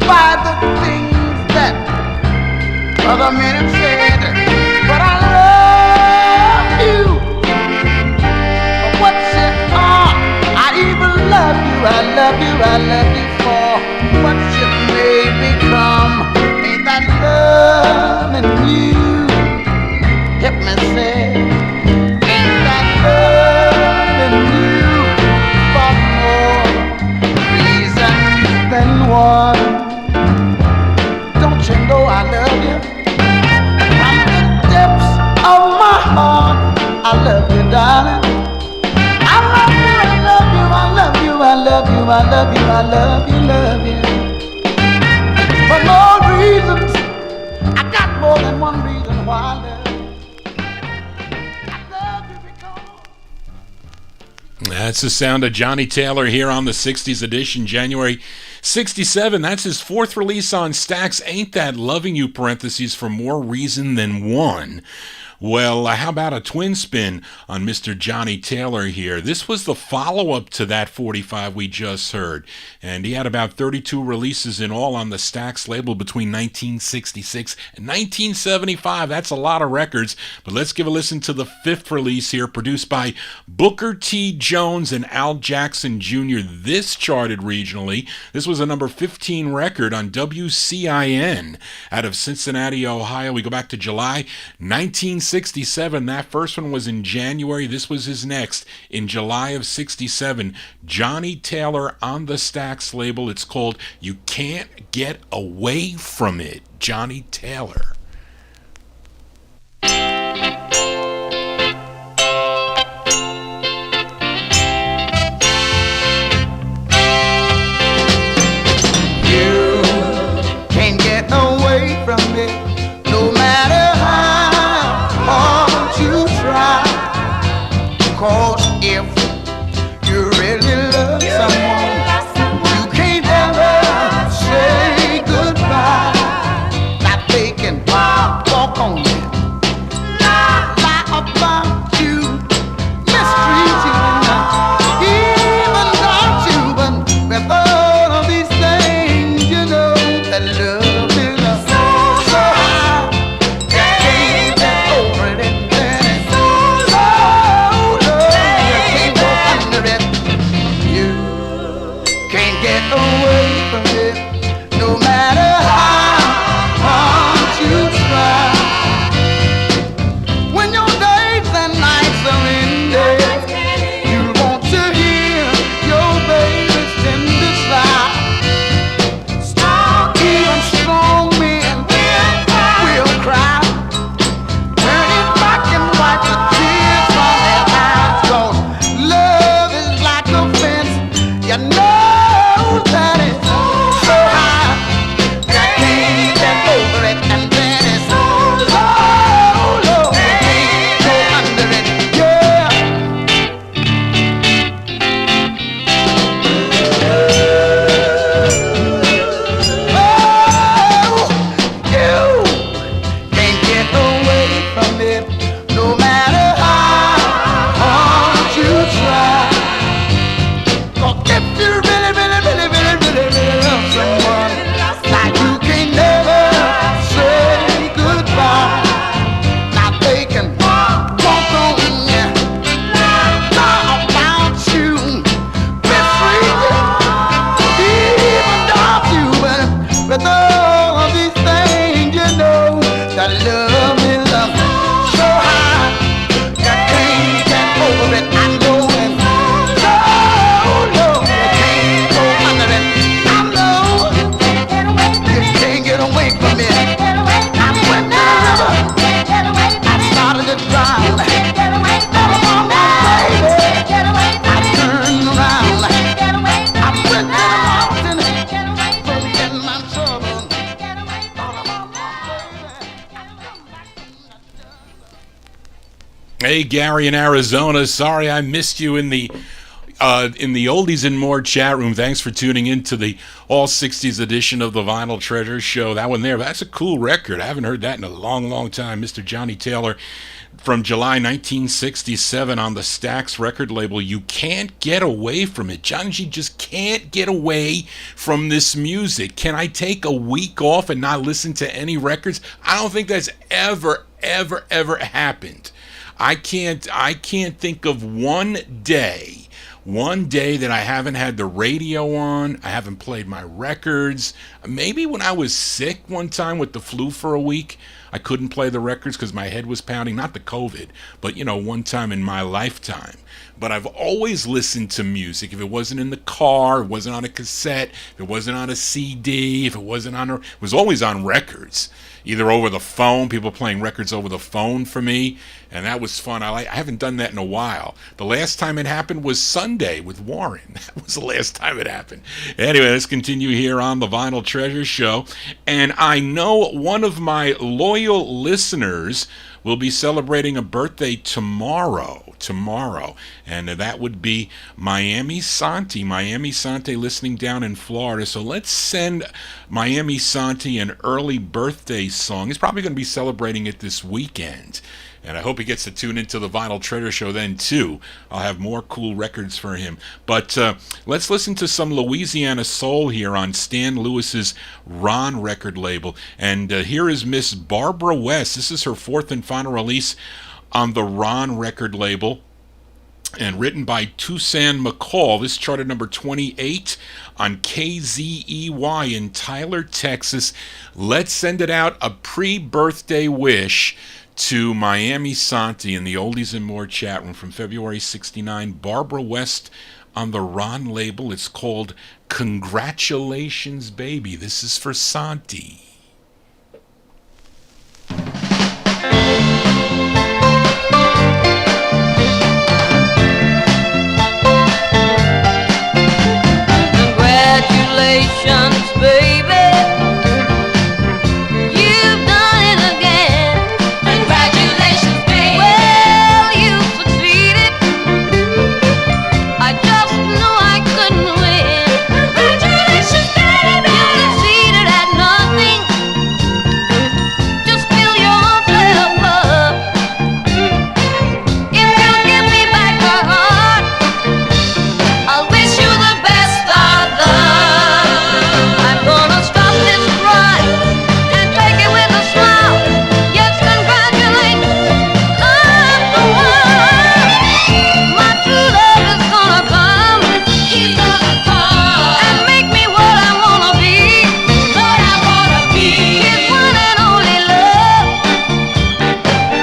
by the things that other men have said. But I love you for what you are. I even love you, I love you, I love you for what you may become. Ain't that loving you? Help me say, ain't that loving you for more reasons than one? Don't you know I love you? From the depths of my heart, I love you, darling. I love you, I love you, I love you, I love you, I love you, I love you, love you. For more reasons, I got more than one reason why I love you. I love you because... That's the sound of Johnny Taylor here on the 60s edition, January 67. That's his 4th release on Stax, Ain't That Loving You, parentheses, for more reason than one. Well, how about a twin spin on Mr. Johnny Taylor here? This was the follow-up to that 45 we just heard, and he had about 32 releases in all on the Stax label between 1966 and 1975. That's a lot of records, but let's give a listen to the fifth release here, produced by Booker T. Jones and Al Jackson Jr. This charted regionally. This was a number 15 record on WCIN out of Cincinnati, Ohio. We go back to July 1967. That first one was in January. This was his next in July of 67. Johnny Taylor on the Stax label. It's called You Can't Get Away From It. Johnny Taylor. You can't get away from it, no matter how hard you try. 'Cause if you really love someone, you can't ever say goodbye. Not they can walk on you, lie about you, mistreat you, even doubt you. But with all of these things, you know that love is so high, you can't get over it. And it's so low, you can't go under it. You can't get away from it, no matter how hard you try. When your days and nights are ended, you want to hear your baby's tender sigh. Even strong men will cry. Turn it back and wipe the tears from their eyes. 'Cause love is like a fence, you know that it's so high, you can't get over it. And then it's so low, you can't go under it. Yeah. Oh, you can't get away from it, no matter how hard you try. 'Cause if you really, really, really, really, really, really love someone, like you can never say goodbye. Now they can walk on you, lie about you, mistreat you, even doubt you. But with all of these things, you know that love is so high, you can't get over it. I know it. So low, you can't go under it. I know you can't get away from it. I went down the river, I started to drown. All along my baby, I turned around. I went to the mountain, forgetting my trouble. All along my baby. Hey, Gary in Arizona. Sorry I missed you in the Oldies and More chat room. Thanks for tuning in to the All 60s edition of the Vinyl Treasure Show. That one there, that's a cool record. I haven't heard that in a long, long time. Mr. Johnny Taylor from July 1967 on the Stax record label. You can't get away from it. Johnny G just can't get away from this music. Can I take a week off and not listen to any records? I don't think that's ever happened. I can't think of one day that I haven't had the radio on. I haven't played my records. Maybe when I was sick one time with the flu for a week, I couldn't play the records because my head was pounding. Not the COVID, but one time in my lifetime. But I've always listened to music. If it wasn't in the car, it wasn't on a cassette, if it wasn't on a CD, if it wasn't on it was always on records. Either over the phone, people playing records over the phone for me, and that was fun. I haven't done that in a while. The last time it happened was Sunday with Warren. That was the last time it happened. Anyway, let's continue here on the Vinyl Treasure Show. And I know one of my loyal listeners will be celebrating a birthday tomorrow, and that would be Miami Santi listening down in Florida. So let's send Miami Santi an early birthday song. He's probably going to be celebrating it this weekend. And I hope he gets to tune into the Vinyl Treasure Show then, too. I'll have more cool records for him. But let's listen to some Louisiana soul here on Stan Lewis's Ron record label. And here is Miss Barbara West. This is her fourth and final release on the Ron record label, and written by Toussaint McCall. This charted number 28 on KZEY in Tyler, Texas. Let's send it out a pre-birthday wish to Miami Santi in the Oldies and More chat room from February 69. Barbara West on the Ron label. It's called Congratulations, Baby. This is for Santi. Congratulations, baby. You've done it again. Congratulations, baby. Well, you succeeded. I just knew I couldn't win. Congratulations, baby. You succeeded at nothing. Just fill yourself up. If you give me back my heart, I'll wish you the best of luck. I'm gonna stop this cry and take it with a smile. Yes, congratulations, I'm the one. My true love is gonna come. He's gonna come and make me what I wanna be. What I wanna be. His one and only love.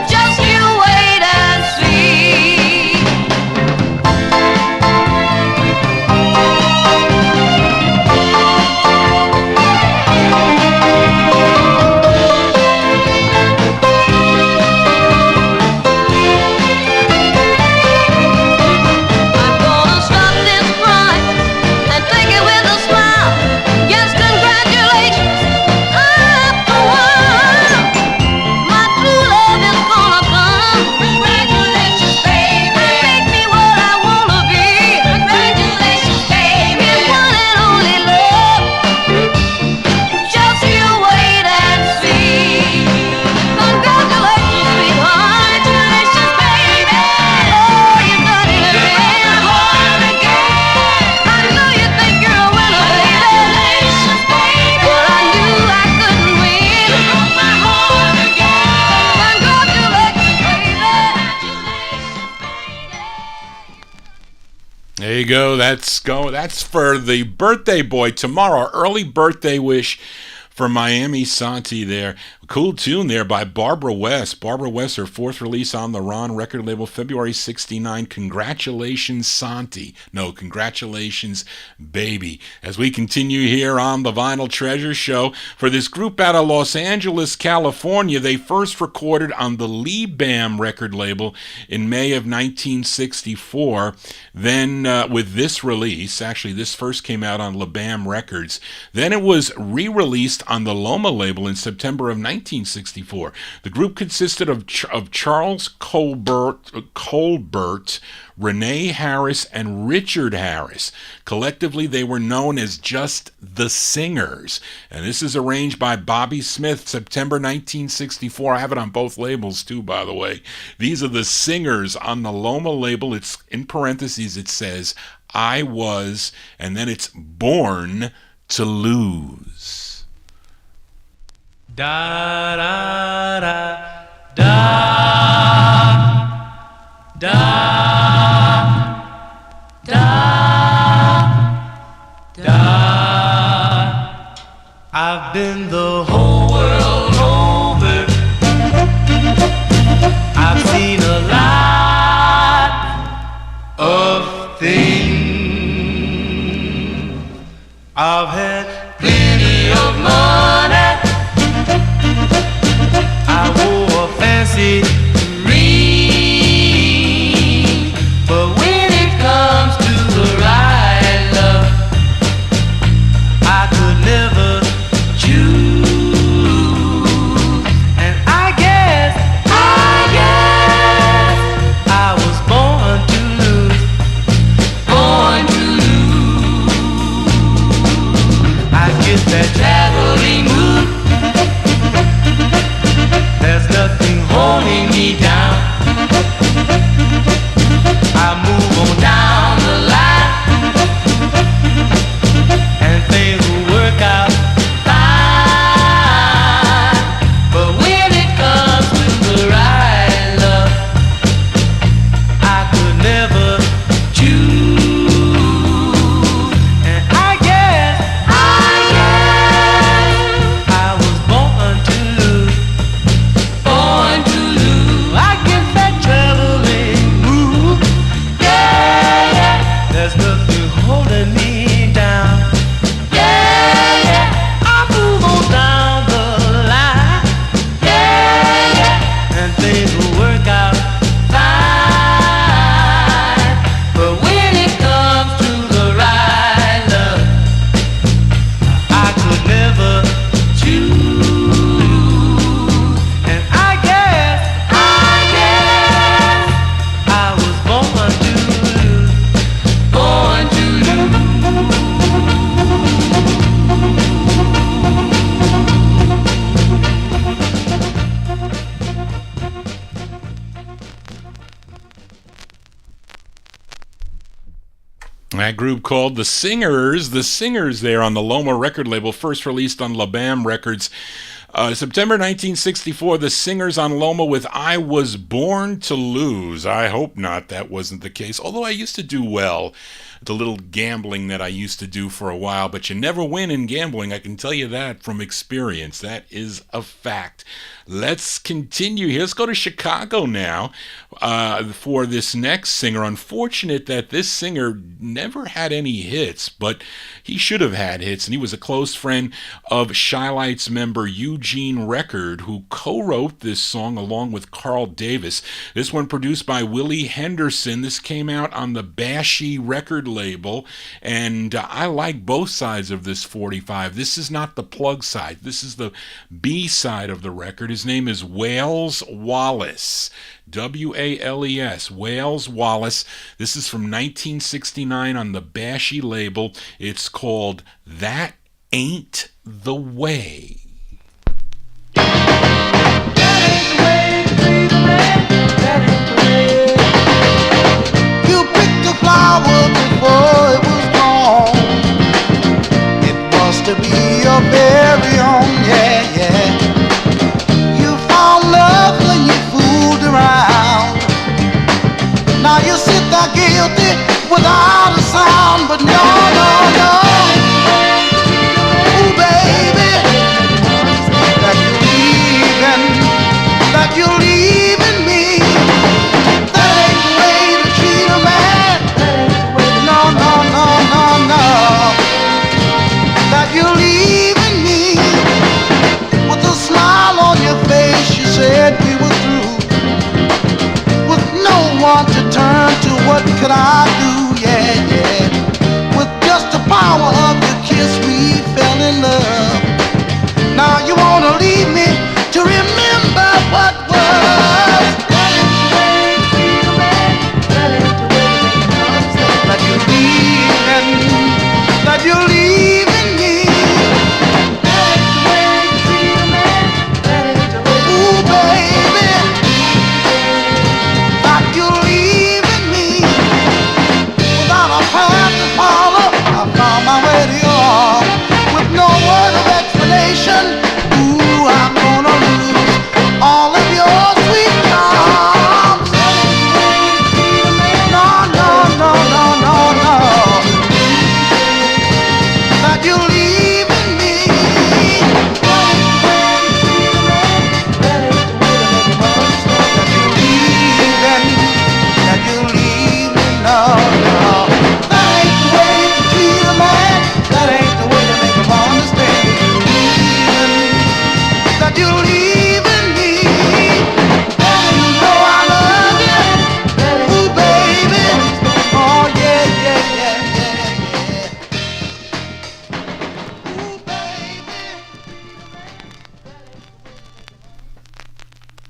Just you wait and see. I'm gonna stop this cry and take it with a smile. Yes, congratulations, I'm the one. My true love is gonna come. Congratulations, baby. And make me what I wanna be. Congratulations, baby. His one and only love. Just you wait and see. Congratulations, sweetheart. Congratulations, baby. Oh, you've done it again. I know you think you're a winner, baby. But I knew I couldn't win. Congratulations, baby. There you go. That's for the birthday boy tomorrow. Early birthday wish for Miami Santi there. Cool tune there by Barbara West. Barbara West, her fourth release on the Ron record label, February 69. Congratulations, Santi. No, congratulations, baby. As we continue here on the Vinyl Treasure Show, for this group out of Los Angeles, California, they first recorded on the Lee Bam record label in May of 1964. Then with this release, actually this first came out on La Bam Records. Then it was re-released on the Loma label in September of 1964. The group consisted of Charles Colbert, Renee Harris, and Richard Harris. Collectively, they were known as just the Singers. And this is arranged by Bobby Smith, September 1964. I have it on both labels, too, by the way. These are the Singers on the Loma label. It's in parentheses, it says, I was, and then it's Born to Lose. Da da da da da da da. I've been the whole world over. I've seen a lot of things. I've had plenty of money. I wore a fancy ring, but when it comes to the right love, I could never choose. And I guess I was born to lose, born to lose. That group called The Singers there on the Loma record label, first released on La Bam Records. September 1964, The Singers on Loma with I Was Born to Lose. I hope not, that wasn't the case, although I used to do well. The little gambling that I used to do for a while, but you never win in gambling, I can tell you that from experience. That is a fact. Let's continue here. Let's go to Chicago now for this next singer. Unfortunate that this singer never had any hits, but he should have had hits, and he was a close friend of Shy-Lights member Eugene Record, who co-wrote this song along with Carl Davis. This one produced by Willie Henderson. This came out on the Bashy record label, and I like both sides of this 45. This is not the plug side. This is the B side of the record. His name is Wales Wallace. W-A-L-E-S, Wales Wallace. This is from 1969 on the Bashy label. It's called That Ain't the Way. You picked the flower before it was gone. It was to be your very own, yeah, yeah. You found love when you fooled around. Now you sit there guilty without a sound, but no, no, no. Ooh, baby, that you're leaving me. That ain't the way to treat a man. No, no, no, no, no. That you're leaving me. With a smile on your face, you said we were through. With no one to turn to, what could I do? Yeah, yeah. With just the power of your kiss, we fell in love. Now you wanna leave me to remember what was. That you're leaving me. Ooh, baby, that you're leaving me. Without a path to follow, I found my way to your arms. With no word of explanation, ooh, I'm gonna lose all of your sweet charms. No, no, no, no, no, no. That you're leaving me. That you're leaving, no, no. That ain't the way to treat a man. That ain't the way to make him understand. That you're leaving me. You know I love you. Ooh, baby. Oh, yeah, yeah, yeah, yeah, yeah. Ooh, baby.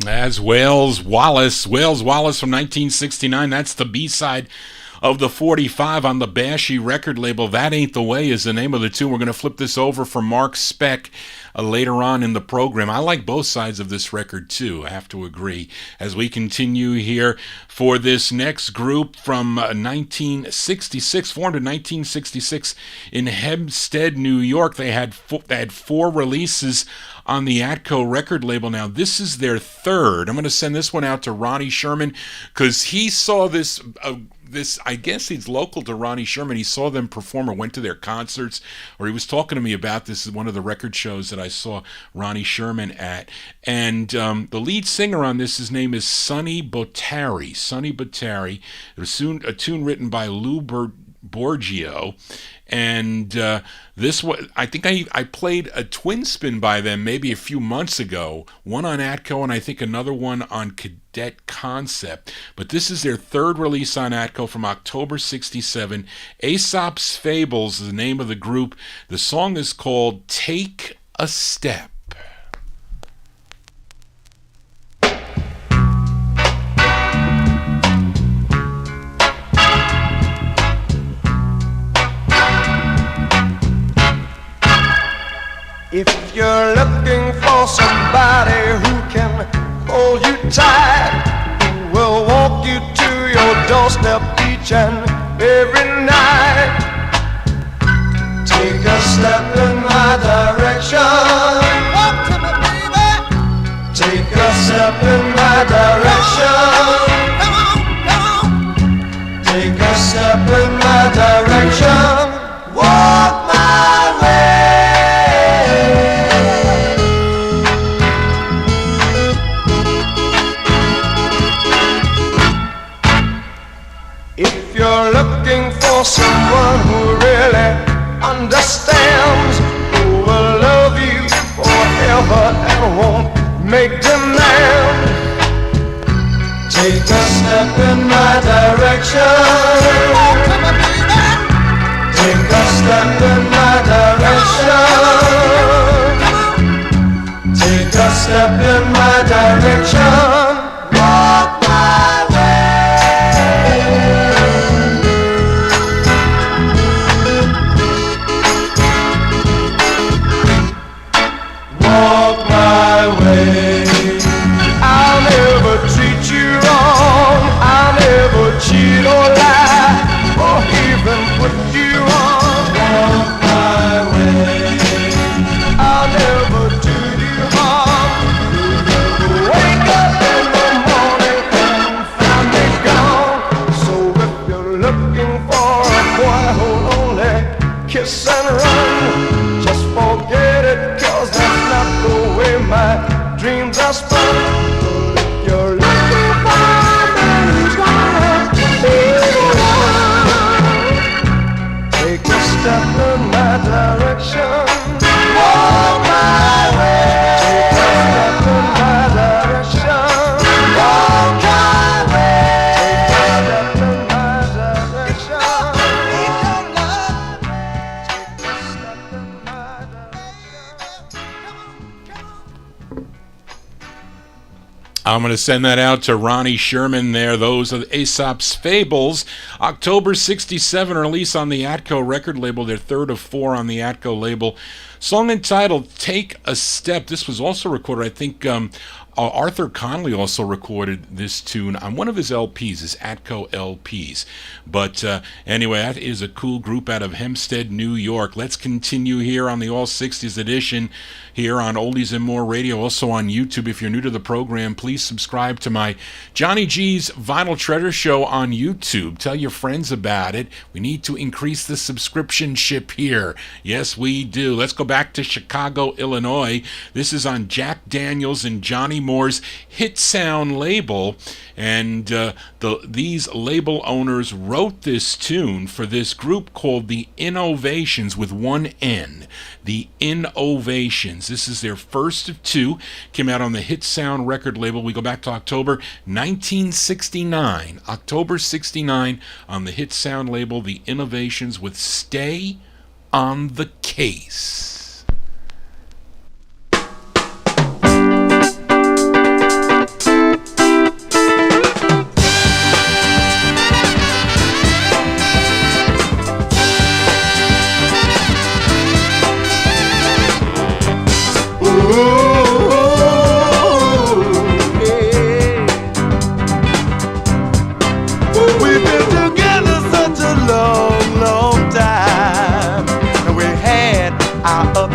That's Wales Wallace from 1969. That's the B-side of the 45 on the Bashy record label. That Ain't the Way is the name of the tune. We're going to flip this over for Mark Speck later on in the program. I like both sides of this record too, I have to agree. As we continue here for this next group from 1966, formed in 1966 in Hempstead, New York. They had four releases on the Atco record label. Now, this is their third. I'm going to send this one out to Ronnie Sherman because he saw this, I guess he's local to Ronnie Sherman. He saw them perform or went to their concerts, or he was talking to me about this at one of the record shows that I saw Ronnie Sherman at. And the lead singer on this, his name is Sonny Bottari. Sonny Bottari. It was a tune written by Lou Borgio. And this was, I think I played a twin spin by them maybe a few months ago, one on Atco and I think another one on Cadet Concept. But this is their third release on Atco from October 67. Aesop's Fables is the name of the group. The song is called Take a Step. If you're looking for somebody who can hold you tight, who will walk you to your doorstep each and every night, step in my direction. Walk to me, baby. Take a step in my direction. Come on, come on. Take a step in my direction. Walk my way. If you're looking for someone who really understands, who will love you forever and won't make demands, take a step in my direction. Walk to me, baby. Take a step in my direction. Take a step in my direction. Walk my way. Walk my way. I'll never treat you wrong. I'll never cheat or lie or even put you on. Walk my way. I'll never do you harm. Wake up in the morning and find me gone. So if you're looking for a boy who'll only kiss and run, just forget it, 'cause that's not the way my dreams are spun. But if you're looking for a man who's gonna be the one, take a step in my direction. Walk my way. Take a step in my direction. Walk my way. Take a step in my direction. Need your love. Take a step in my direction. I'm going to send that out to Ronnie Sherman there. Those are Aesop's Fables. October 67 release on the Atco record label, their third of four on the Atco label. Song entitled Take a Step. This was also recorded, I think, Arthur Conley also recorded this tune on one of his LPs, his Atco LPs. But anyway, that is a cool group out of Hempstead, New York. Let's continue here on the All 60s edition here on Oldies and More Radio, also on YouTube. If you're new to the program, please subscribe to my Johnny G's Vinyl Treasure Show on YouTube. Tell your friends about it. We need to increase the subscription ship here. Yes, we do. Let's go back to Chicago, Illinois. This is on Jack Daniels and Johnny Moore's Hit Sound label, and these label owners wrote this tune for this group called the Innovations with one N. The Innovations. This is their first of two. Came out on the Hit Sound record label. We go back to October 1969. October 69 on the Hit Sound label, the Innovations with Stay on the Case. We've been together such a long, long time, and we had our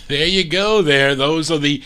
There you go there. Those are the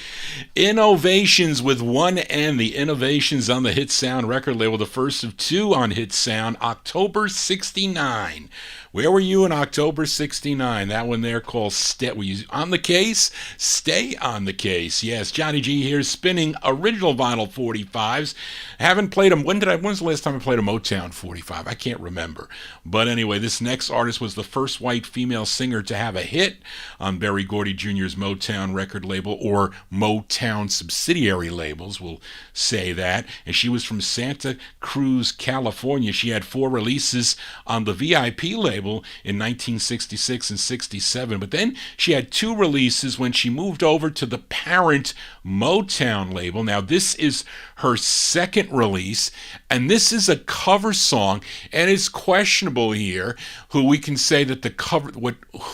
innovations with one N, the innovations on the Hit Sound record label, the first of two on Hit Sound, October 69. Where were you in October 69? That one there called were you on the case? Stay on the case. Yes, Johnny G here spinning original vinyl 45s. Haven't played them. When's the last time I played a Motown 45? I can't remember. But anyway, this next artist was the first white female singer to have a hit on Berry Gordy Jr.'s Motown record label, or Motown subsidiary labels, we'll say that. And she was from Santa Cruz, California. She had 4 releases on the VIP label in 1966 and 67, but then she had 2 releases when she moved over to the parent Motown label. Now this is her second release, and this is a cover song, and it's questionable here who we can say that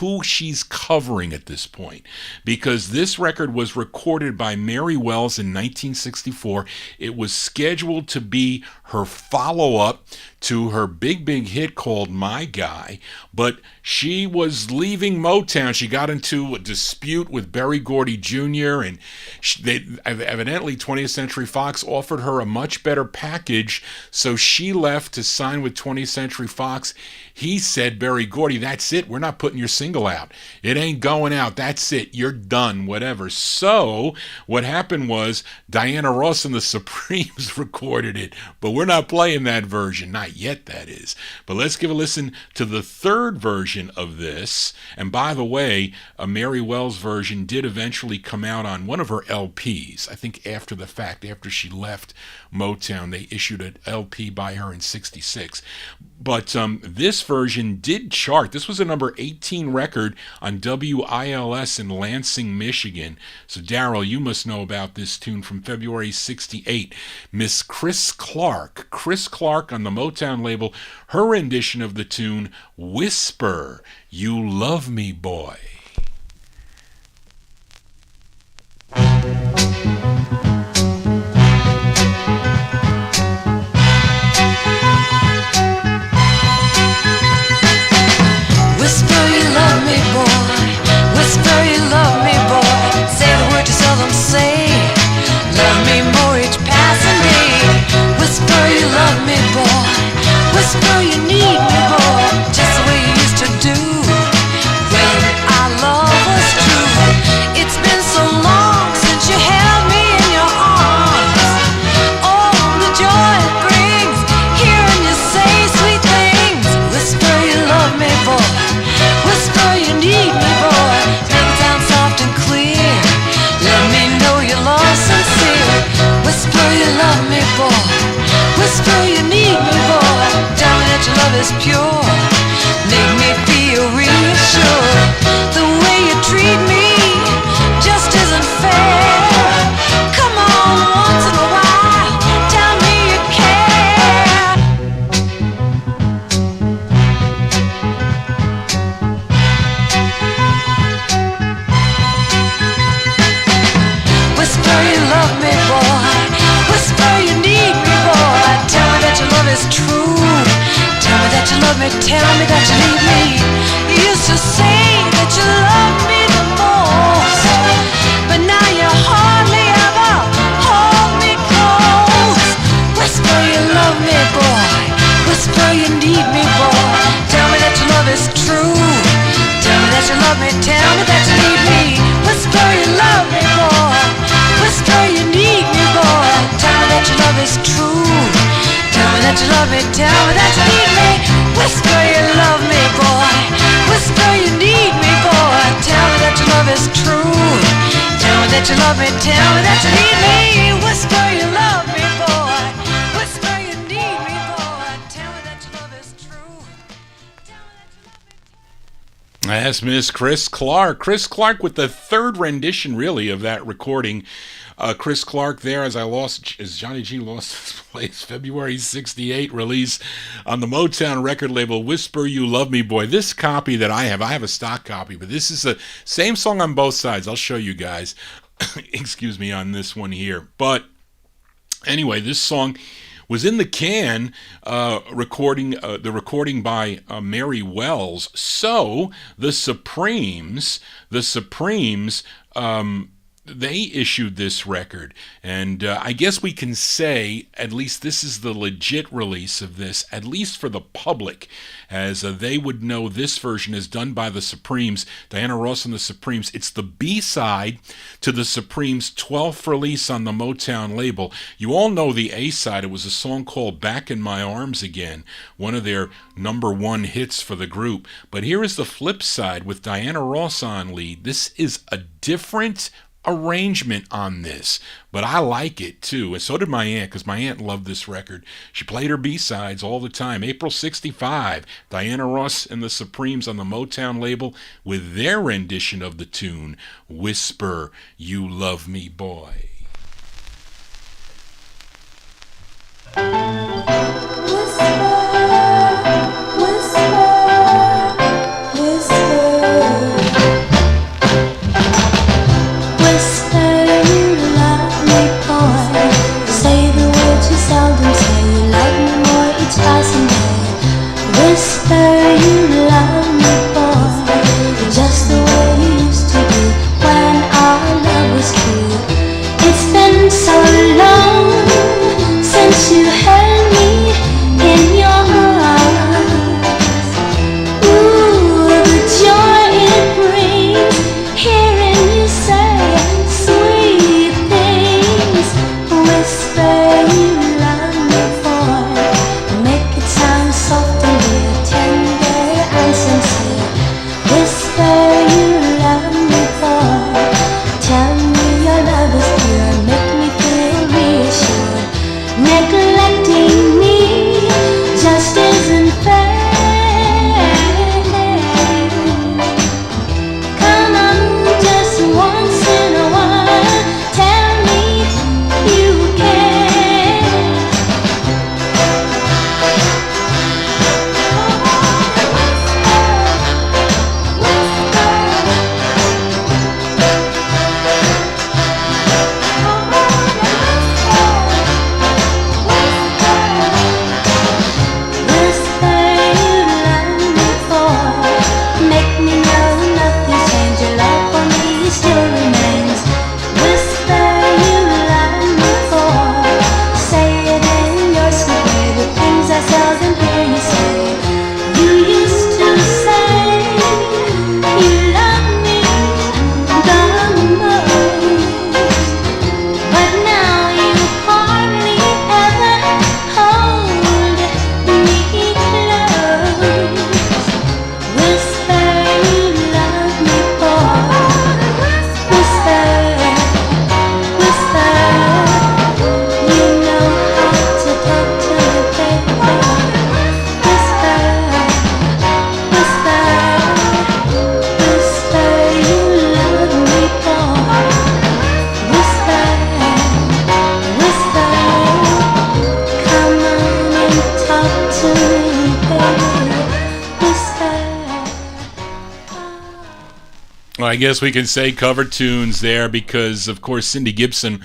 who she's covering at this point, because this record was recorded by Mary Wells in 1964. It was scheduled to be her follow-up to her big hit called My Guy, but she was leaving Motown. She got into a dispute with Berry Gordy Jr., and evidently 20th Century Fox offered her a much better package, so she left to sign with 20th Century Fox. He said, Berry Gordy, that's it. We're not putting your single out. It ain't going out. That's it. You're done, whatever. So what happened was Diana Ross and the Supremes recorded it, but we're not playing that version. Not yet, that is. But let's give a listen to the third version of this. And by the way, a Mary Wells version did eventually come out on one of her LPs. I think after the fact, after she left Motown, they issued an LP by her in 66. But this version did chart. This was a number 18 record on WILS in Lansing, Michigan. So Daryl, you must know about this tune from February 68. Miss Chris Clark on the Motown label, her rendition of the tune, Whisper, You Love Me Boy. Whisper you love me, boy. Whisper you love me, boy. Say the word you seldom say. Love me more each passing day. Whisper you love me, boy. Whisper you need me, boy. Just the way you used to do when our love was true. It's been so long since you held me in your arms. Oh, the joy it brings hearing you say sweet things. Whisper you love me, boy. Whisper you need me, boy. Make it sound soft and clear. Let me know your love sincere. Whisper you love me, boy. Whisper you need me, boy. Tell me that your love is pure. Make me feel reassured. The way you treat me just isn't fair. Come on, once in a while, tell me you care. Whisper you love me, boy. Whisper you need me, boy. Tell me that your love is true. Tell me that you love me. Tell me that you need me. You used to say that you loved me the most, but now you hardly ever hold me close. Whisper you love me, boy. Whisper you need me, boy. Tell me that your love is true. Tell me that you love me. Tell me that you need me. Whisper you love me, boy. Whisper you need me, boy. Tell me that your love is true. Tell me that you love me. Tell me that you need me. Whisper you love me, boy. Whisper you need me, boy. Tell me that your love is true. Tell me that you love me. Tell me that you need me. Whisper you love me, boy. Whisper you need me, boy. Tell me that your love is true. Tell me that you love me. That's Miss Chris Clark. Chris Clark with the third rendition, really, of that recording. Chris Clark there, as Johnny G lost his place, February 68 release on the Motown record label, Whisper You Love Me Boy. This copy that I have a stock copy, but this is the same song on both sides. I'll show you guys, excuse me, on this one here. But anyway, this song was in the can, recording the recording by Mary Wells. So the Supremes, they issued this record, and I guess we can say at least this is the legit release of this, at least for the public, as they would know this version is done by the Supremes, Diana Ross and the Supremes. It's the B-side to the Supremes' 12th release on the Motown label. You all know the A-side. It was a song called Back in My Arms Again, one of their number one hits for the group. But here is the flip side with Diana Ross on lead. This is a different arrangement on this, but I like it too, and so did my aunt, because my aunt loved this record. She played her B-sides all the time. April 65, Diana Ross and the Supremes on the Motown label with their rendition of the tune, Whisper You Love Me Boy. I guess we can say cover tunes there because, of course, Cindy Gibson.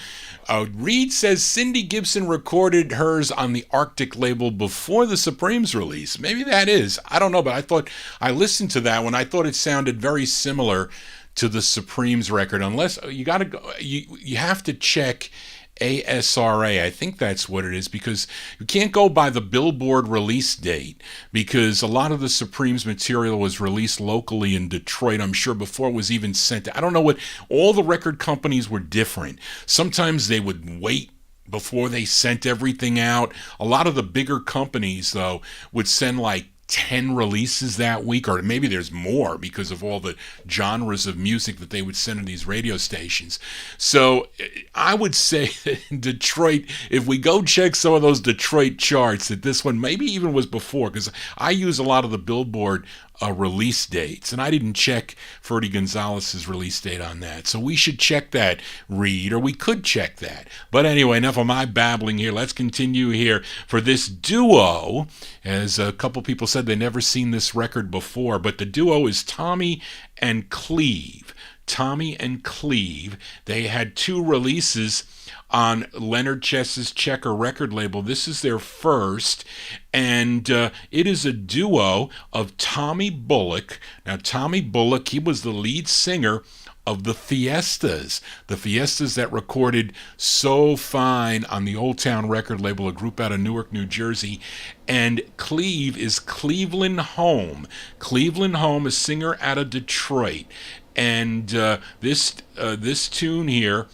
Reed says Cindy Gibson recorded hers on the Arctic label before the Supremes release. Maybe that is. I don't know, but I listened to that one. I thought it sounded very similar to the Supremes record. Unless you got to go, you have to check ASRA. I think that's what it is, because you can't go by the Billboard release date, because a lot of the Supremes material was released locally in Detroit, I'm sure, before it was even sent. I don't know what, all the record companies were different. Sometimes they would wait before they sent everything out. A lot of the bigger companies, though, would send like 10 releases that week, or maybe there's more because of all the genres of music that they would send to these radio stations. So I would say that in Detroit, if we go check some of those Detroit charts, that this one maybe even was before, because I use a lot of the Billboard release dates, and I didn't check Ferdy Gonzalez's release date on that. So we should check that, Reed, or we could check that. But anyway, enough of my babbling here. Let's continue here for this duo. As a couple people said, they never seen this record before, but the duo is Tommy and Cleve. Tommy and Cleve. They had two releases on Leonard Chess's Checker record label. This is their first, and it is a duo of Tommy Bullock. Now, Tommy Bullock, he was the lead singer of the Fiestas that recorded So Fine on the Old Town record label, a group out of Newark, New Jersey. And Cleve is Cleveland Home. Cleveland Home, a singer out of Detroit. And this tune here,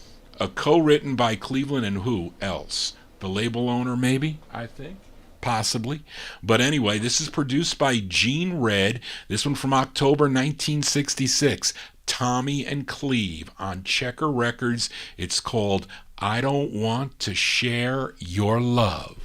co-written by Cleveland and who else? The label owner, maybe, I think. Possibly. But anyway, this is produced by Gene Red. This one from October 1966. Tommy and Cleve on Checker Records. It's called I Don't Want to Share Your Love.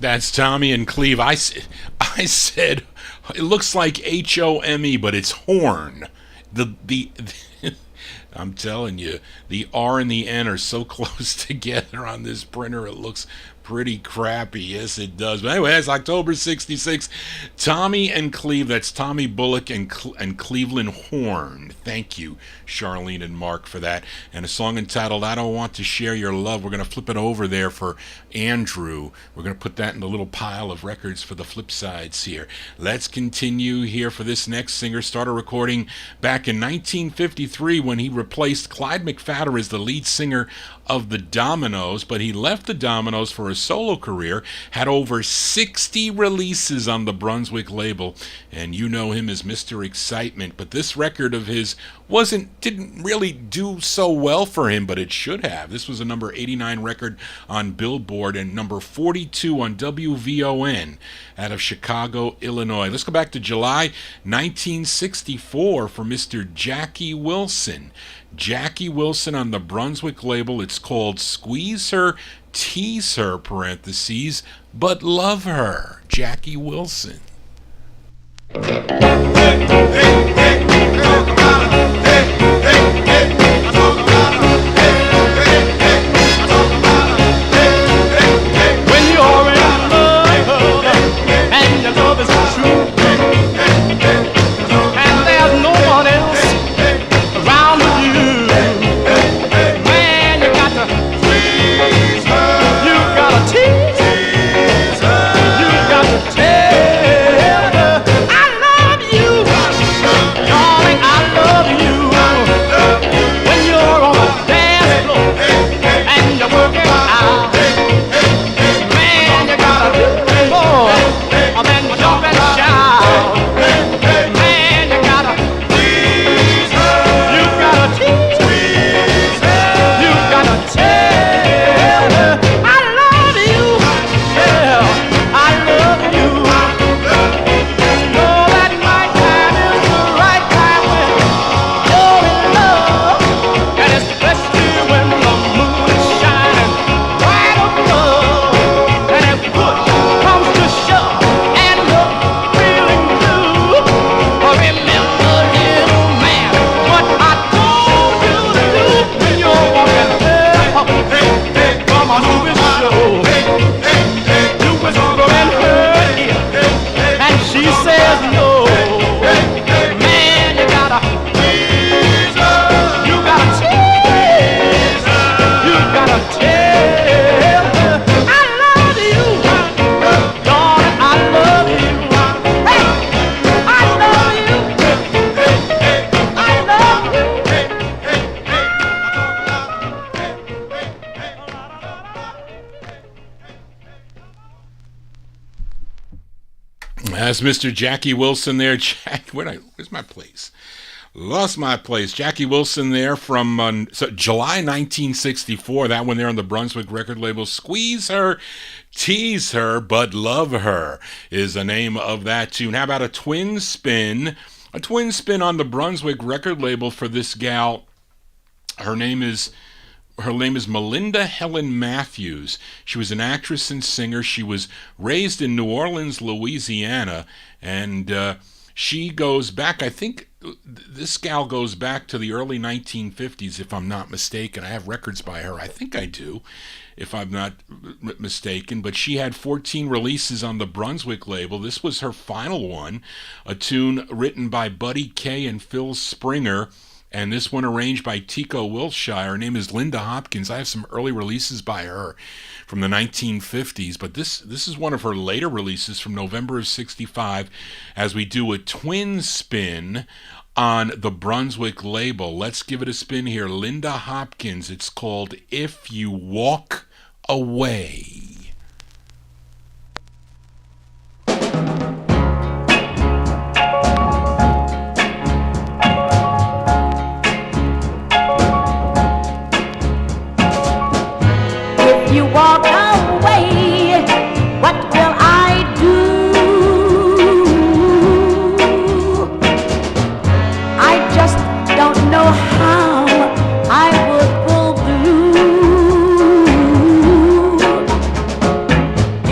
That's Tommy and Cleve. I said it looks like H-O-M-E, but it's horn. The I'm telling you, the R and the N are so close together on this printer, it looks pretty crappy. Yes, it does. But anyway, that's October 66. Tommy and Cleve. That's Tommy Bullock and Cleveland Horn. Thank you, Charlene and Mark, for that. And a song entitled I Don't Want to Share Your Love. We're going to flip it over there for Andrew. We're going to put that in the little pile of records for the flip sides here. Let's continue here for this next singer. Started recording back in 1953 when he replaced Clyde McPhatter as the lead singer of the Dominoes, but he left the Dominoes for a solo career, had over 60 releases on the Brunswick label, and you know him as Mr. Excitement. But this record of his didn't really do so well for him, but it should have. This was a number 89 record on Billboard and number 42 on WVON out of Chicago, Illinois. Let's go back to July 1964 for Mr. Jackie Wilson. Jackie Wilson on the Brunswick label. It's called Squeeze Her, Tease Her, parentheses, but Love Her. Jackie Wilson. That's Mr. Jackie Wilson there. Where's my place? Lost my place. Jackie Wilson there from July 1964. That one there on the Brunswick record label. Squeeze Her, Tease Her, but Love Her is the name of that tune. How about a twin spin? A twin spin on the Brunswick record label for this gal. Her name is Melinda Helen Matthews. She was an actress and singer. She was raised in New Orleans, Louisiana, and she goes back, I think this gal goes back to the early 1950s, if I'm not mistaken. I have records by her. I think I do, if I'm not mistaken. But she had 14 releases on the Brunswick label. This was her final one, a tune written by Buddy Kaye and Phil Springer, and this one arranged by Tico Wilshire. Her name is Linda Hopkins. I have some early releases by her from the 1950s, but this is one of her later releases from November of 65 as we do a twin spin on the Brunswick label. Let's give it a spin here. Linda Hopkins. It's called If You Walk Away. You walk away, what will I do? I just don't know how I would pull through.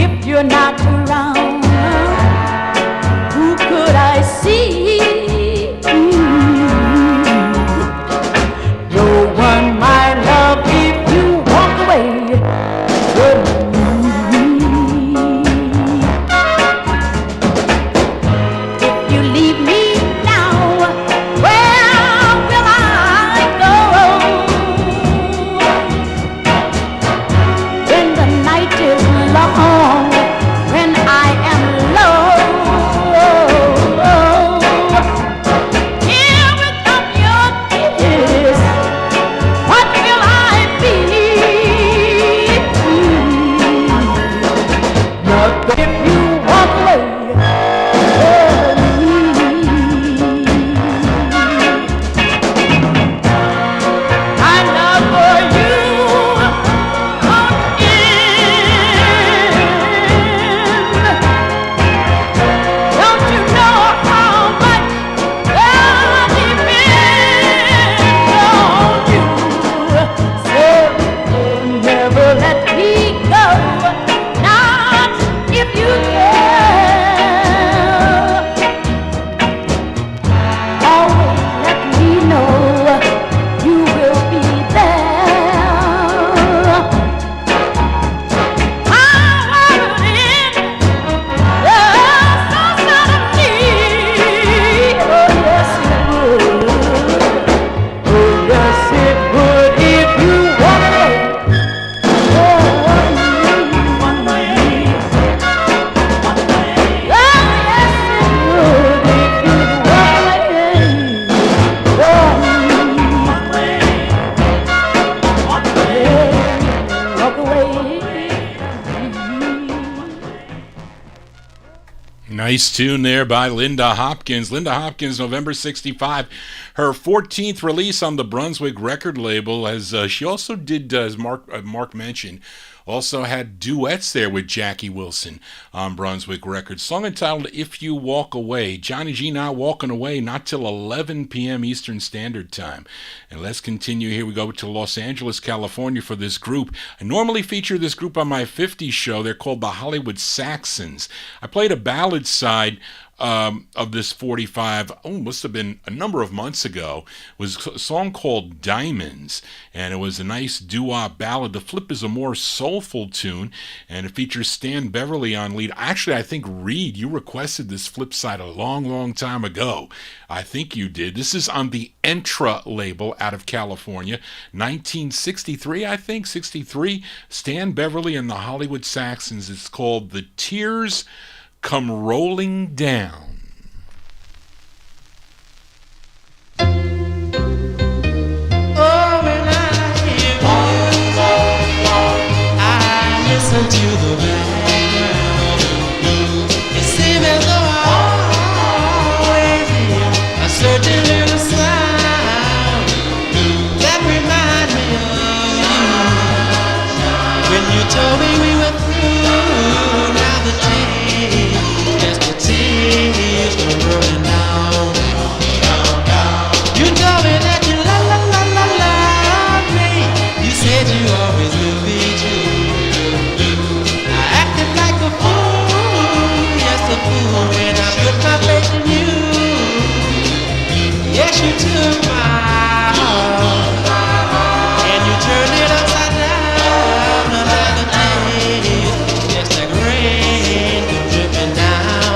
If you're not around, who could I see? No one, my love, if you walk away. Nice tune there by Linda Hopkins. Linda Hopkins, November 65. Her 14th release on the Brunswick record label. As she also did, as Mark mentioned, also had duets there with Jackie Wilson on Brunswick Records. Song entitled If You Walk Away. Johnny G not walking away, not till 11 p.m. Eastern Standard Time. And let's continue. Here we go to Los Angeles, California for this group. I normally feature this group on my 50s show. They're called the Hollywood Saxons. I played a ballad side of this 45, must have been a number of months ago. It was a song called Diamonds, and it was a nice doo-wop ballad. The flip is a more soulful tune, and it features Stan Beverly on lead. Actually, I think, Reed, you requested this flip side a long, long time ago. I think you did. This is on the Entra label out of California, 1963, I think, 63. Stan Beverly and the Hollywood Saxons. It's called The Tears Come Rolling Down. Oh, when I listen to the background blues, it seems as though I always hear a certain little sound that reminds me of you. When you told me we were through, now the tears were rolling down. You told me that you love me. You said you always will be true. I acted like a fool, yes a fool, when I put my faith in you. Yes, you took my heart and you turned it upside down. Another tears, just like rain dripping down.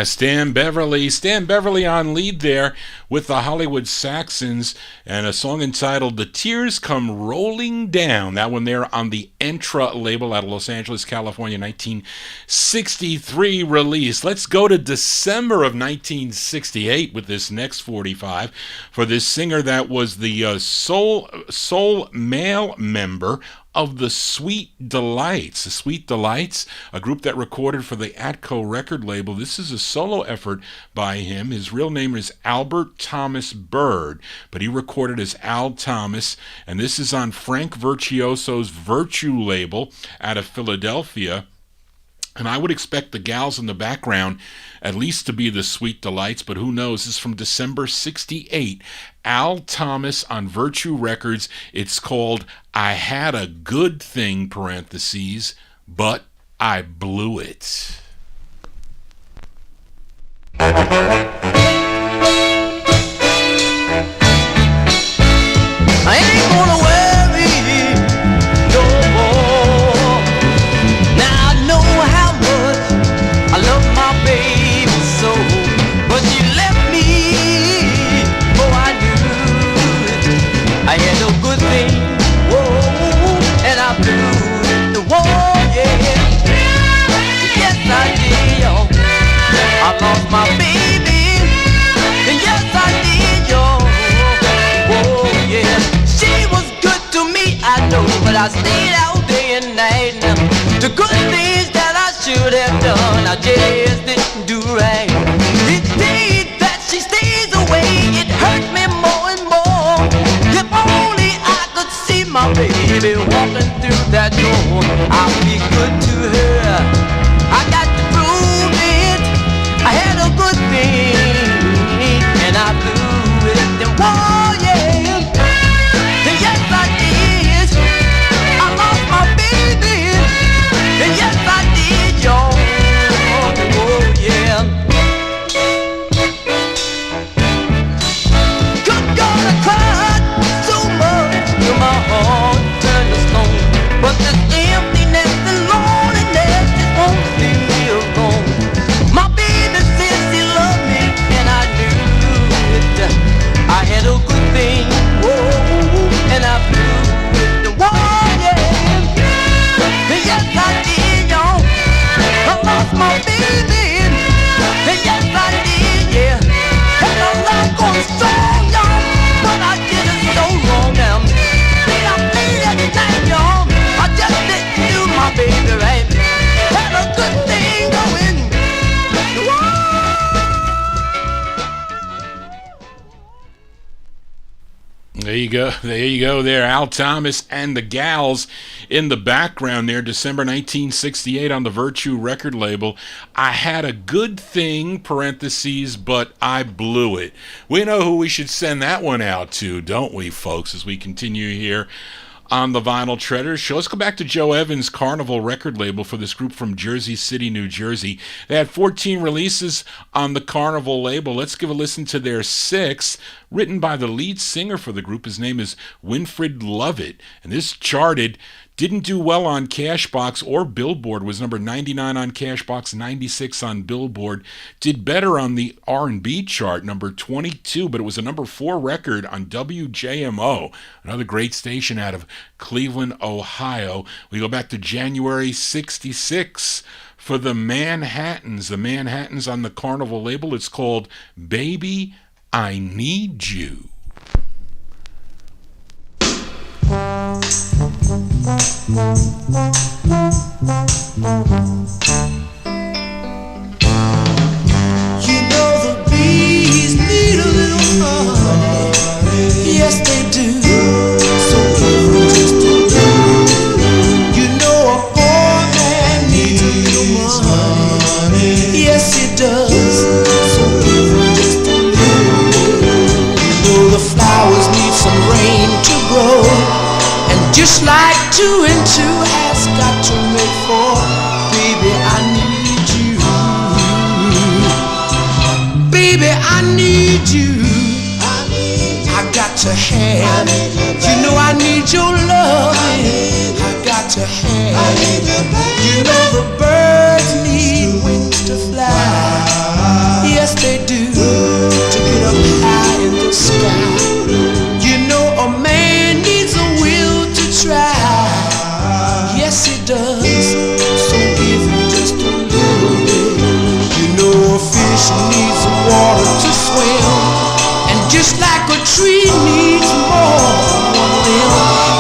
Stan Beverly on lead there with the Hollywood Saxons, and a song entitled The Tears Come Rolling Down. That one there on the Entra label out of Los Angeles, California, 1963 release. Let's go to December of 1968 with this next 45 for this singer that was the soul male member of the Sweet Delights. The Sweet Delights, a group that recorded for the Atco record label. This is a solo effort by him. His real name is Albert Thomas Bird, but he recorded as Al Thomas, and this is on Frank Virtuoso's Virtue label out of Philadelphia. And I would expect the gals in the background at least to be the Sweet Delights, but who knows? This is from December 68. Al Thomas on Virtue Records. It's called I Had a Good Thing, parentheses, but I Blew It. I ain't gonna worry no more. Now I know how much I love my baby so, but she left me before I knew it. I had a good thing, whoa, and I blew the whoa, yeah. Yes I did, yo. I lost my baby, and yes I did, yo. Whoa, yeah. She was good to me, I know, but I stayed out day and night. Now, the good things that I should have done, I just didn't do right. It paid that she stays away, it hurts. my baby walking through that door. I'll be good to her. I got to prove it. I had a good thing and I blew it. And whoa, yeah. And yes, I did. I lost my baby. And yes, I did, y'all. Oh, yeah. Good God, I cried so much till my heart turned to stone. But this emptiness and loneliness just won't leave me alone. My baby said she loved me and I knew it. I had a good thing, whoa, and I blew it. Whoa, yeah. And yes, I did, y'all. I lost my baby. And yes, I did, yeah. And I'm not going strong, y'all. But I did it so wrong now. See, I played that time, y'all. I just didn't do my baby right. Had a good thing going. There you go. There you go there. Al Thomas and the Gals in the background there. December 1968 on the Virtue record label. I had a good thing, parentheses, but I blew it. We know who we should send that one out to, don't we, folks, as we continue here on the Vinyl Treasure Show. Let's go back to Joe Evans' Carnival record label for this group from Jersey City, New Jersey. They had 14 releases on the Carnival label. Let's give a listen to their 6th, written by the lead singer for the group. His name is Winfred Lovett, and this charted. Didn't do well on Cashbox or Billboard. Was number 99 on Cashbox, 96 on Billboard. Did better on the R&B chart, number 22, but it was a number 4 record on WJMO, another great station out of Cleveland, Ohio. We go back to January 66 for the Manhattans. The Manhattans on the Carnival label. It's called Baby, I Need You. You know the bees need a little honey. Yes, they do. So give them just a little. You know a poor man needs a little money. Yes, he does. So give them just a little. You know the flowers need some rain to grow. And just like 2 and 2 has got to make 4, baby, I need you. Baby, I need you. I got to have. You know I need your love. I got to have. You know the birds need wings to fly. Yes, they do. To get up high in the sky. You know a man needs a will to try. Yes, he does. So give him just a little bit. You know a fish needs water to swim. And just like a tree needs more than one limb,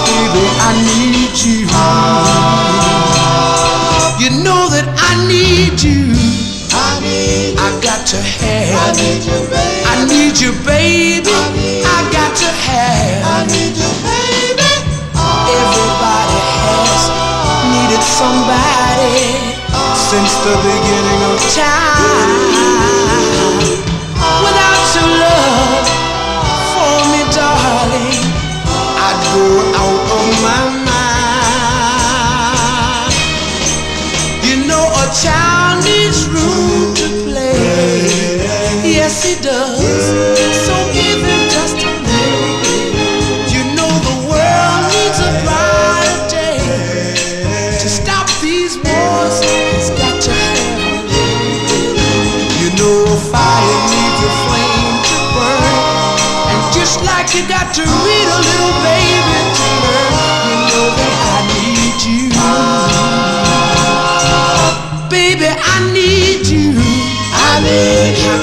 baby, I need you. You know that I need you. I got to have. I need you, baby. I got to have. Everybody has needed somebody since the beginning of time. Without your love for me, darling, I'd go out of my mind. You know a child needs room to play. Yes, he does. So give him just a little bit. You know the world needs a brighter day. To stop these wars, it's got to have a little bit. You know a fire needs a flame to burn. And just like you got to read a little baby to learn, you know that I need you. Baby, I need you. I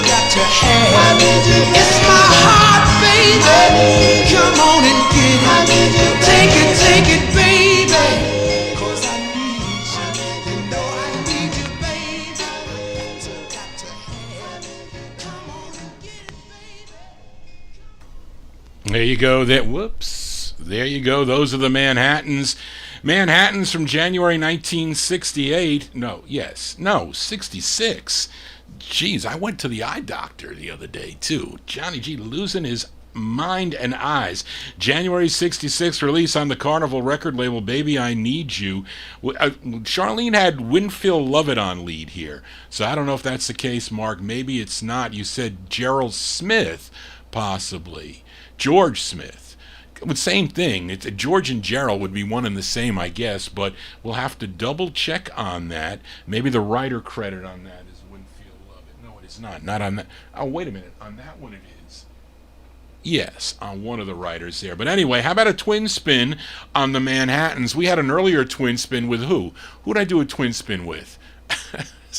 got to have. It's my heart, baby. Come on and get it. Take it, baby. 'Cause I need you. You know I need you, baby. So got to have it. Come on and get it, baby. There you go. That whoops. There you go. Those are the Manhattans. Manhattans from January 1968. No, 66. Jeez, I went to the eye doctor the other day, too. Johnny G losing his mind and eyes. January 66 release on the Carnival record label, Baby I Need You. Charlene had Winfield Lovett on lead here, so I don't know if that's the case, Mark. Maybe it's not. You said Gerald Smith, possibly. George Smith. Same thing. George and Gerald would be one and the same, I guess, but we'll have to double check on that. Maybe the writer credit on that is Winfield Lovett. No, it is not. Not on that. Oh, wait a minute. On that one it is. Yes, on one of the writers there. But anyway, how about a twin spin on the Manhattans? We had an earlier twin spin with who? Who did I do a twin spin with?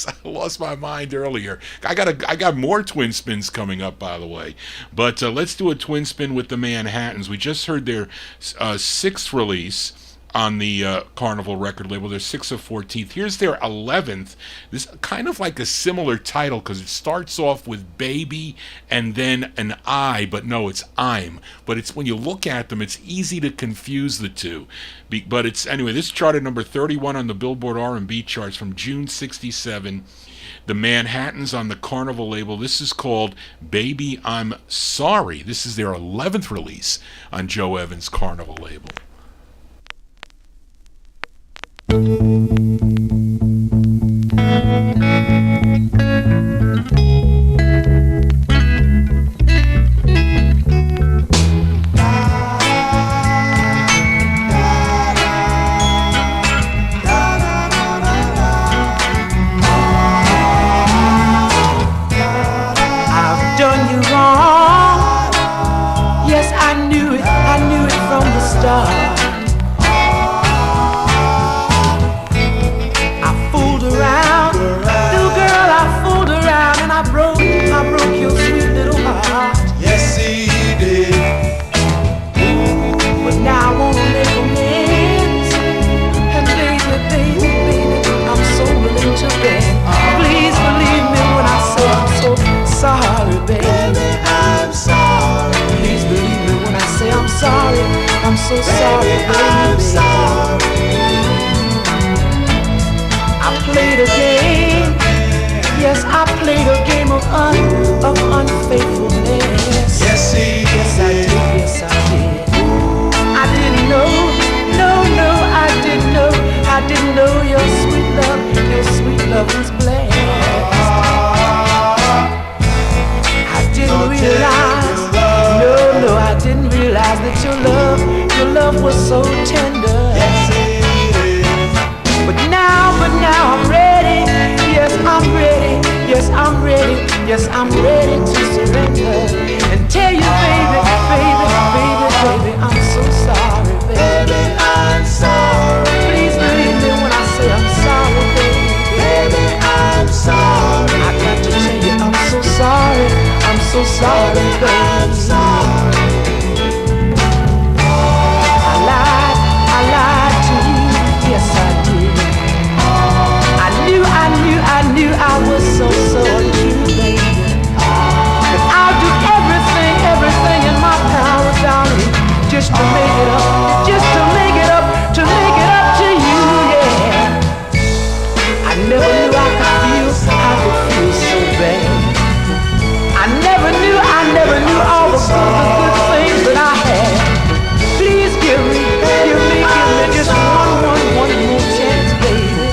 I lost my mind earlier. I got more twin spins coming up, by the way. But let's do a twin spin with the Manhattans. We just heard their sixth release on the Carnival record label. They're 6 of 14th. Here's their 11th. This is kind of like a similar title because it starts off with baby and then an I, but no, it's I'm. But it's when you look at them, it's easy to confuse the two. But it's anyway. This charted number 31 on the Billboard R&B charts from June 67. The Manhattans on the Carnival label. This is called Baby I'm Sorry. This is their 11th release on Joe Evans' Carnival label. I've done you wrong. Yes, I knew it from the start. Sorry, baby, I'm sorry. Please believe me when I say I'm sorry. I'm so sorry, baby. I'm sorry. I played a game. Yes, I played a game of unfaithfulness. Yes, I did. Yes, I did. I didn't know. No, I didn't know. I didn't know your sweet love was blessed. Realize, no, I didn't realize that your love was so tender. But now I'm ready. Yes, I'm ready. Yes, I'm ready. Yes, I'm ready to surrender and tell you, baby, I'm so sorry, baby. I'm sorry. Please believe me when I say I'm sorry, baby. I'm sorry. I got to tell you, I'm so sorry. I'm so sorry, baby. I'm sorry. I lied to you. Yes, I did. I knew I was so untrue, baby. But I'll do everything in my power, darling, just to make it up, to make it up to you, yeah. I never knew I could feel so bad. I never knew all the good things that I had. Please give me just one more chance, baby.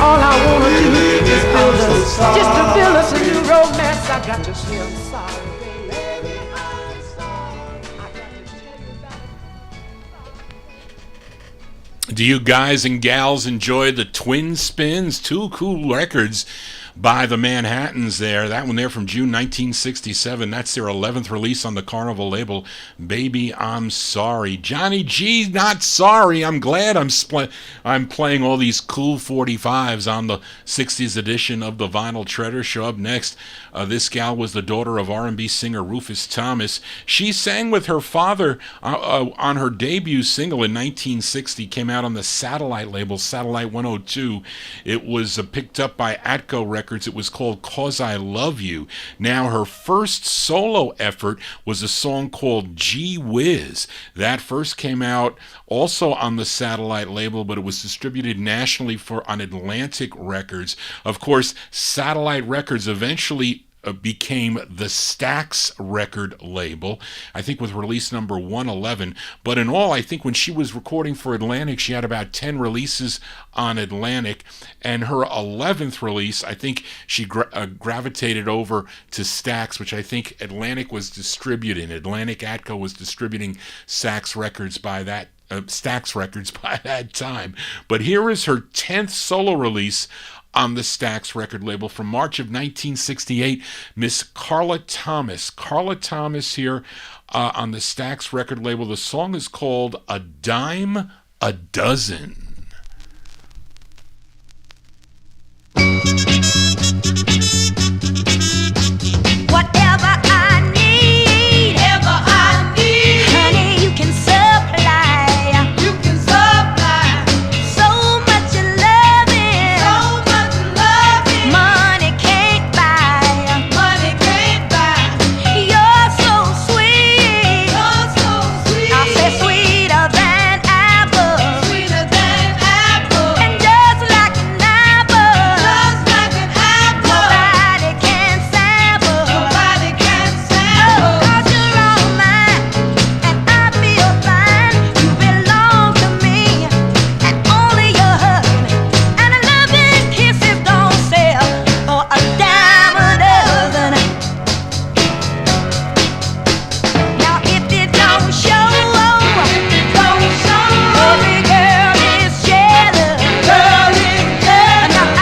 All I wanna do is build us a new romance. I got to say I'm sorry, baby. I'm sorry. I got to tell you about it. Do you guys and gals enjoy the twin spins? Two cool records by the Manhattans there. That one there from June 1967. That's their 11th release on the Carnival label, Baby I'm Sorry. Johnny G, not sorry. I'm glad I'm playing all these cool 45s on the 60s edition of the Vinyltreasure show. Up next, this gal was the daughter of R&B singer Rufus Thomas. She sang with her father on her debut single in 1960. Came out on the Satellite label, Satellite 102. It was picked up by Atco Records Records. It was called "'Cause I Love You." Now, her first solo effort was a song called "Gee Whiz." That first came out also on the Satellite label, but it was distributed nationally on Atlantic Records. Of course, Satellite Records eventually became the Stax record label, I think with release number 111. But in all, I think when she was recording for Atlantic, she had about 10 releases on Atlantic. And her 11th release, I think she gravitated over to Stax, which I think Atlantic was distributing. Atlantic Atco was distributing Stax Records by that time. But here is her 10th solo release on the Stax record label from March of 1968, Miss Carla Thomas. Carla Thomas here on the Stax record label. The song is called "A Dime a Dozen." Whatever I need, honey, you can supply. You can supply so much loving, money can't buy. Money can't buy. You're so sweet. I say sweeter than apple, and just like an apple, nobody can sample. 'Cause you're all mine, and I feel fine. You belong to me, and only your hugging and a loving kisses don't sell for a dime a dozen. Now if it don't show, every girl is jealous. Now I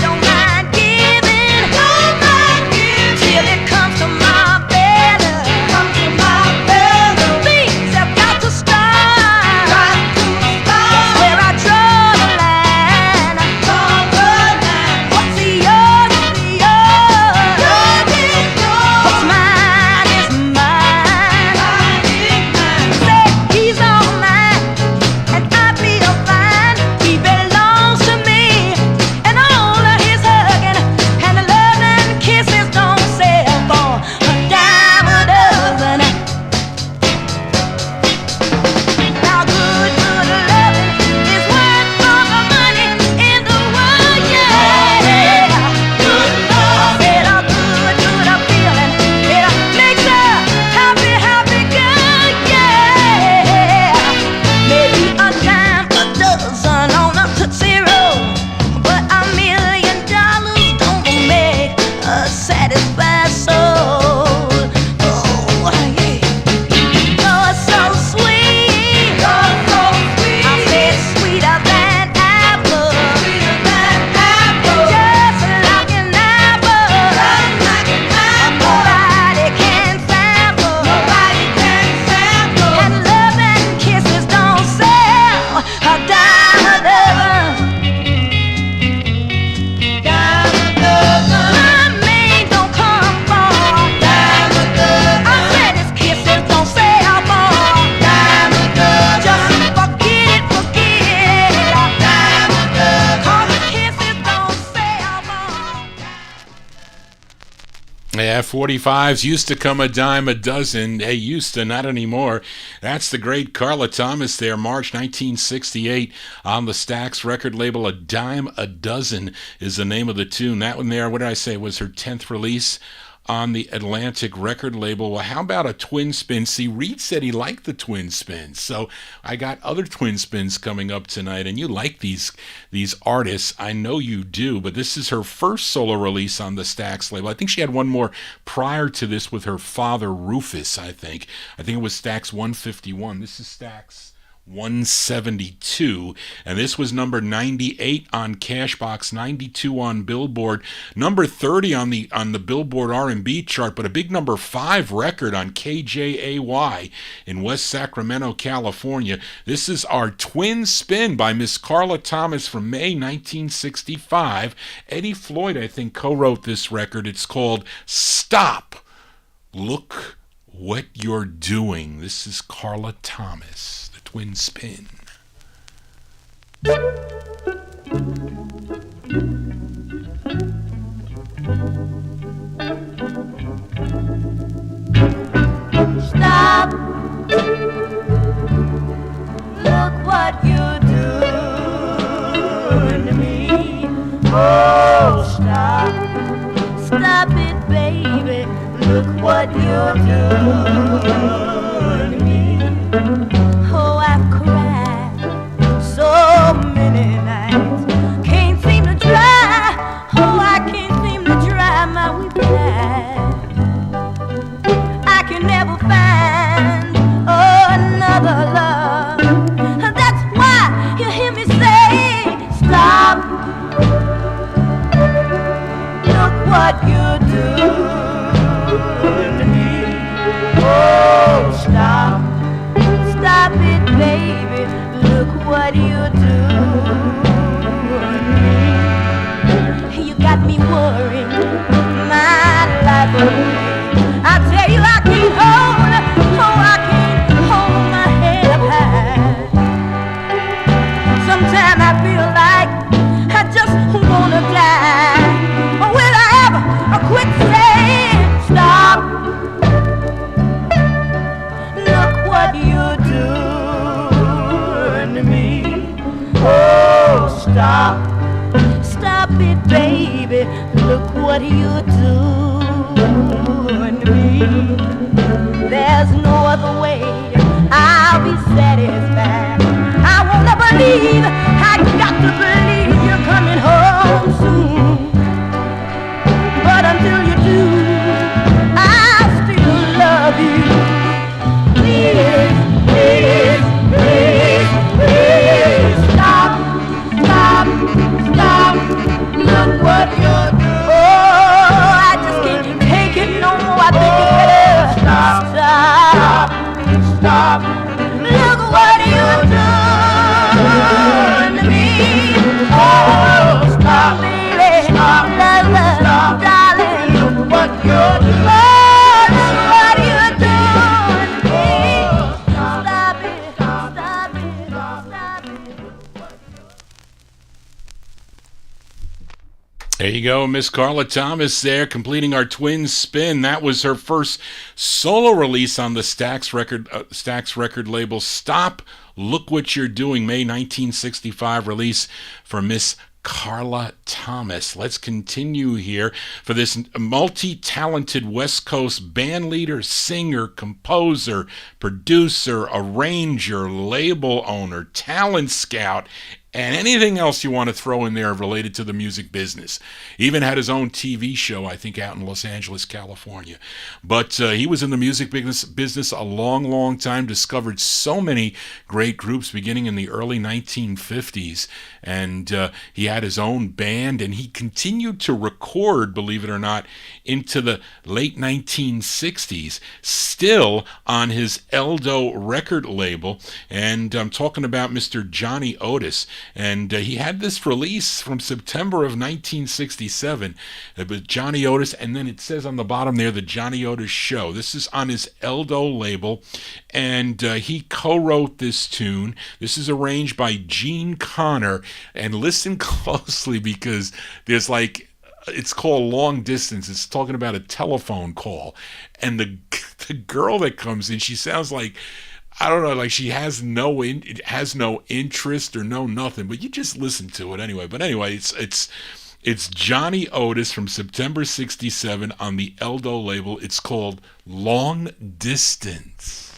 don't mind giving till it comes to my belly. Things have got to stop. That's where I draw the line. What's yours is yours. What's mine is mine. Say he's all mine, and I feel fine. He belongs to me, and all of his hugging and the love and kisses don't sell for a dime a dozen. Now good loving is worth all the money in the world, yeah. Good love, it a good feeling. It makes a happy girl, yeah. Maybe a dime a dozen on a Tootsie Roll, but $1,000,000 don't make a satisfied soul. Oh, yeah. You're so sweet. I said sweeter than apple. Just like an apple. Nobody can sample. And love and kisses don't sell a dime a dozen. My man don't come for I said his kisses don't sell for just forget it. 'Cause the kisses don't sell for. Yeah, 45s used to come a dime a dozen. Hey, used to, not anymore. That's the great Carla Thomas there, March 1968 on the Stax record label. "A Dime a Dozen" is the name of the tune. That one there, what did I say, was her 10th release on the Atlantic record label. Well, how about a twin spin? See, Reed said he liked the twin spins, so I got other twin spins coming up tonight, and you like these artists. I know you do, but this is her first solo release on the Stax label. I think she had one more prior to this with her father, Rufus, I think. I think it was Stax 151. This is Stax 172, and this was number 98 on Cashbox, 92 on Billboard, number 30 on the Billboard R&B chart, but a big number 5 record on KJAY in West Sacramento, California. This is our twin spin by Miss Carla Thomas from May 1965. Eddie Floyd, I think, co-wrote this record. It's called "Stop, Look What You're Doing." This is Carla Thomas. Twin spin. Stop. Look what you're doing to me. Oh, stop. Stop it, baby. Look what you're doing to me. Oh, I've cried so many nights. Can't seem to dry. Oh, I can't seem to dry my weeping eyes. I can never find another love. That's why you hear me say, stop. Look what you're doing to me. Oh, stop. Stop it, baby. Look what you're doing to me. You got me worrying my life away. I tell you, I can't hold, oh, I can't hold my head up high. Sometimes I feel like I just wanna die. Will I ever quit saying stop? Look what you're doing to me. Oh, stop. Stop it, baby. Look what you're doing to me. There's no other way I'll be satisfied. I wanna believe, I got to believe you're coming home soon. But until you do, I'll still love you. Please, please, please, please, stop, stop, stop. Look what you're doing. Oh, I just can't take it no more. I think you better stop, stop, stop. Look what you're doing to me. Oh, stop, baby, stop, stop, darling. Look what you're doing. Oh, look what you're doing to me. Stop it, stop it, stop it. There you go, Miss Carla Thomas there, completing our twin spin. That was her first solo release on the Stax record label. Stop, Look What You're Doing, May 1965 release for Miss Carla Thomas. Let's continue here for this multi-talented West Coast band leader, singer, composer, producer, arranger, label owner, talent scout, and anything else you want to throw in there related to the music business. Even had his own TV show, I think, out in Los Angeles, California. But he was in the music business a long, long time, discovered so many great groups beginning in the early 1950s. And he had his own band, and he continued to record, believe it or not, into the late 1960s, still on his Eldo record label. And I'm talking about Mr. Johnny Otis. And he had this release from September of 1967. It was Johnny Otis, and then it says on the bottom there, The Johnny Otis Show. This is on his Eldo label, and he co-wrote this tune. This is arranged by Gene Connor, and listen closely because there's like, it's called Long Distance. It's talking about a telephone call, and the girl that comes in, she sounds like, I don't know, like she has no interest or no nothing, but you just listen to it anyway. But anyway, it's Johnny Otis from September 67 on the Eldo label. It's called Long Distance.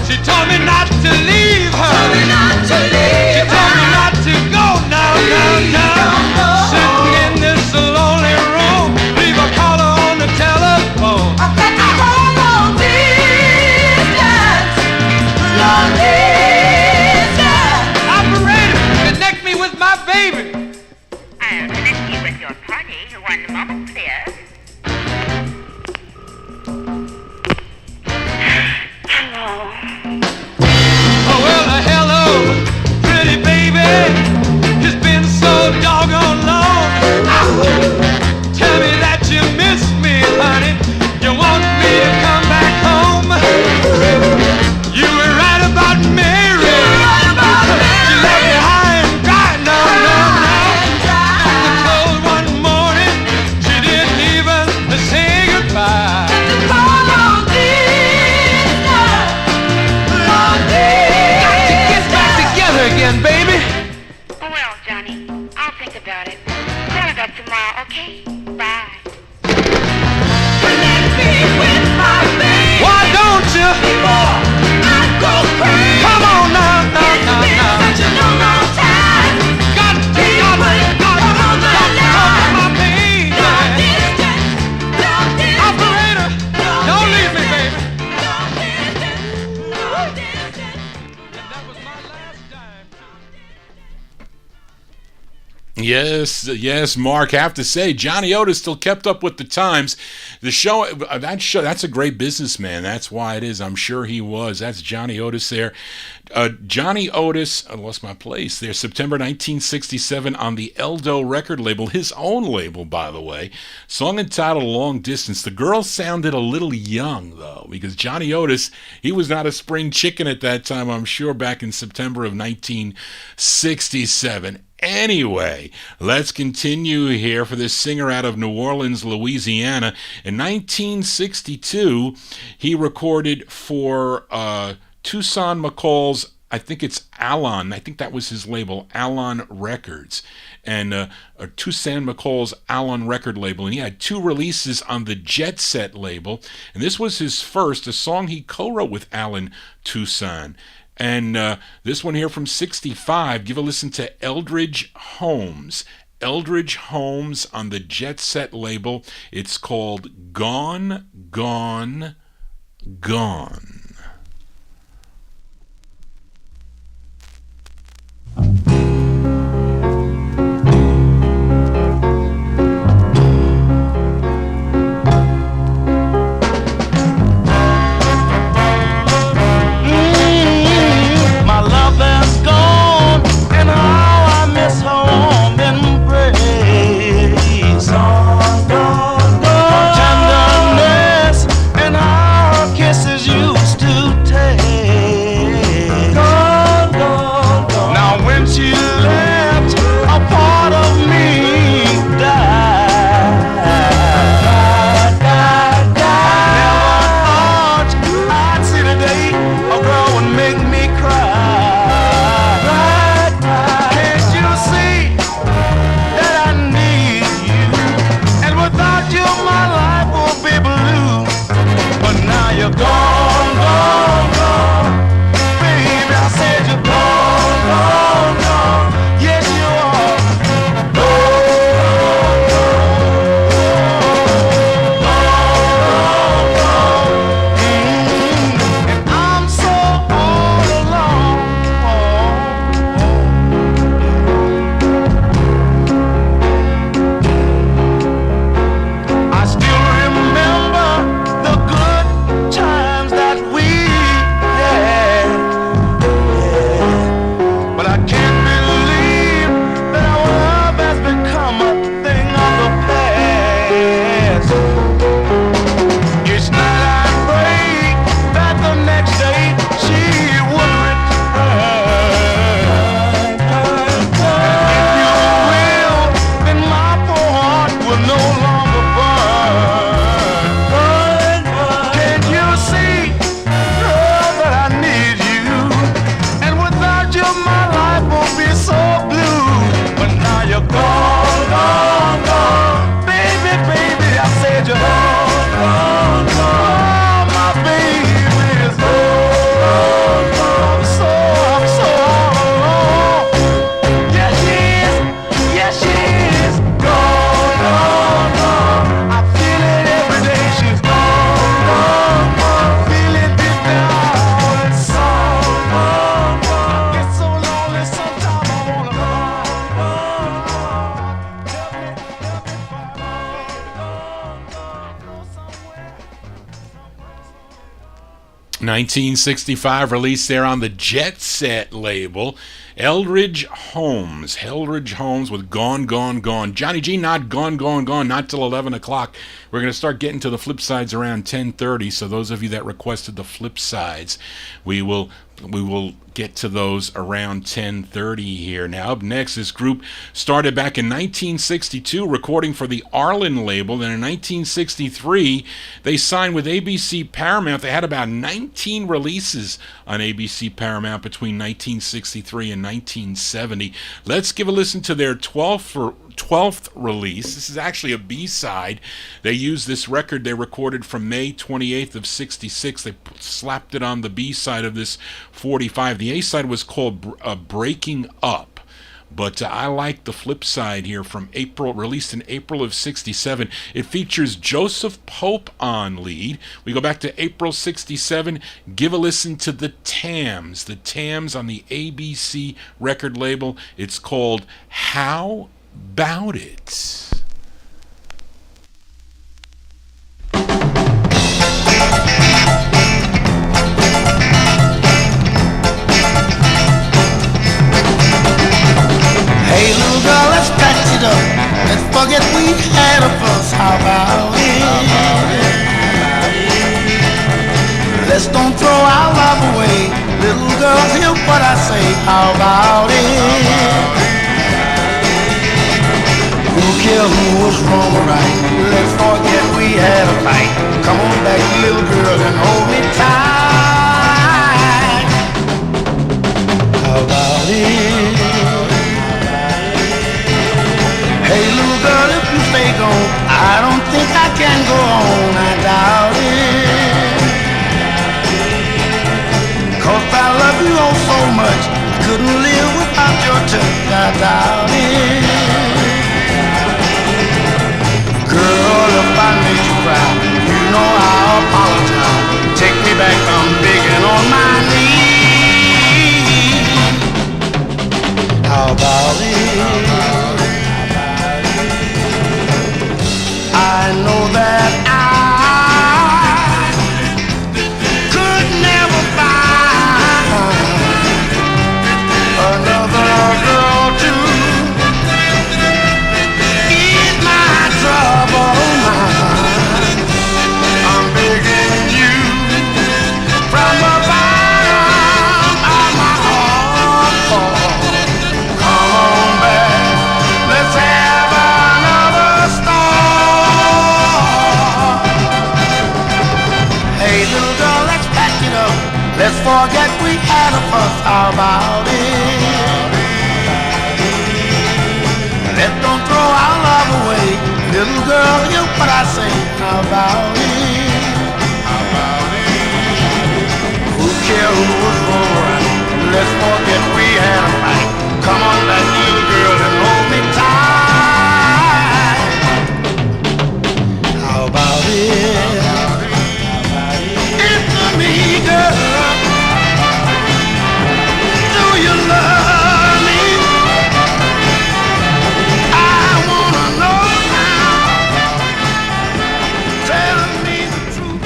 She told me not to leave her. She told me not to go now. Yes, Mark. Have to say, Johnny Otis still kept up with the times. The show, that's a great businessman. That's why it is. I'm sure he was. That's Johnny Otis there. Johnny Otis, I lost my place there, September 1967 on the Eldo record label, his own label, by the way. Song entitled Long Distance. The girl sounded a little young, though, because Johnny Otis, he was not a spring chicken at that time, I'm sure, back in September of 1967. Anyway, let's continue here for this singer out of New Orleans, Louisiana. In 1962, he recorded for Tucson McCall's, I think it's Alon, I think that was his label, Alon Records, and Tucson McCall's Alon record label, and he had 2 releases on the Jet Set label, and this was his first, a song he co-wrote with Alan Tucson. And this one here from 65, give a listen to Eldridge Holmes. Eldridge Holmes on the Jet Set label. It's called Gone, Gone, Gone. Tenderness and our kisses used to ...1965, released there on the Jet Set label. Eldridge Holmes with Gone, Gone, Gone. Johnny G, not Gone, Gone, Gone, not till 11 o'clock. We're going to start getting to the flip sides around 10:30, so those of you that requested the flip sides, we will get to those around 10:30 here. Now, up next, this group started back in 1962, recording for the Arlen label. Then in 1963, they signed with ABC Paramount. They had about 19 releases on ABC Paramount between 1963 and 1970. Let's give a listen to their 12th release. This is actually a B-side. They used this record they recorded from May 28th of 66. They slapped it on the B-side of this 45. The A-side was called Breaking Up. But I like the flip side here from April, released in April of 67. It features Joseph Pope on lead. We go back to April 67. Give a listen to the Tams. The Tams on the ABC record label. It's called How Bout It? Hey little girl, let's patch it up. Let's forget we had a fuss. How about it? Let's don't throw our love away. Little girl, hear what I say. How about it? Who cares who was wrong or right? Let's forget we had a fight. Come on back, little girl, and hold me tight. How about it? Hey little girl, if you stay gone, I don't think I can go on. I doubt it. 'Cause I love you oh so much, couldn't live without your touch. I doubt it. Girl, if I made you cry, you know I'll apologize. Take me back, I'm begging on my knees. How about it? I know that I could never find another girl to ease my troubled mind. I'm begging you from the bottom of my heart. Come on back, let's have another start. Hey little girl, let's pack it up. Let's forget we had a fuss. How about it? Let's don't throw our love away. Little girl, hear what I say. How about it? How about it? Who cares who was wrong or right? Let's forget we had a fight. Come on back, little girl, and hold me tight. How about it? It's me, girl. Do you love me? I wanna know now. Tell me the truth.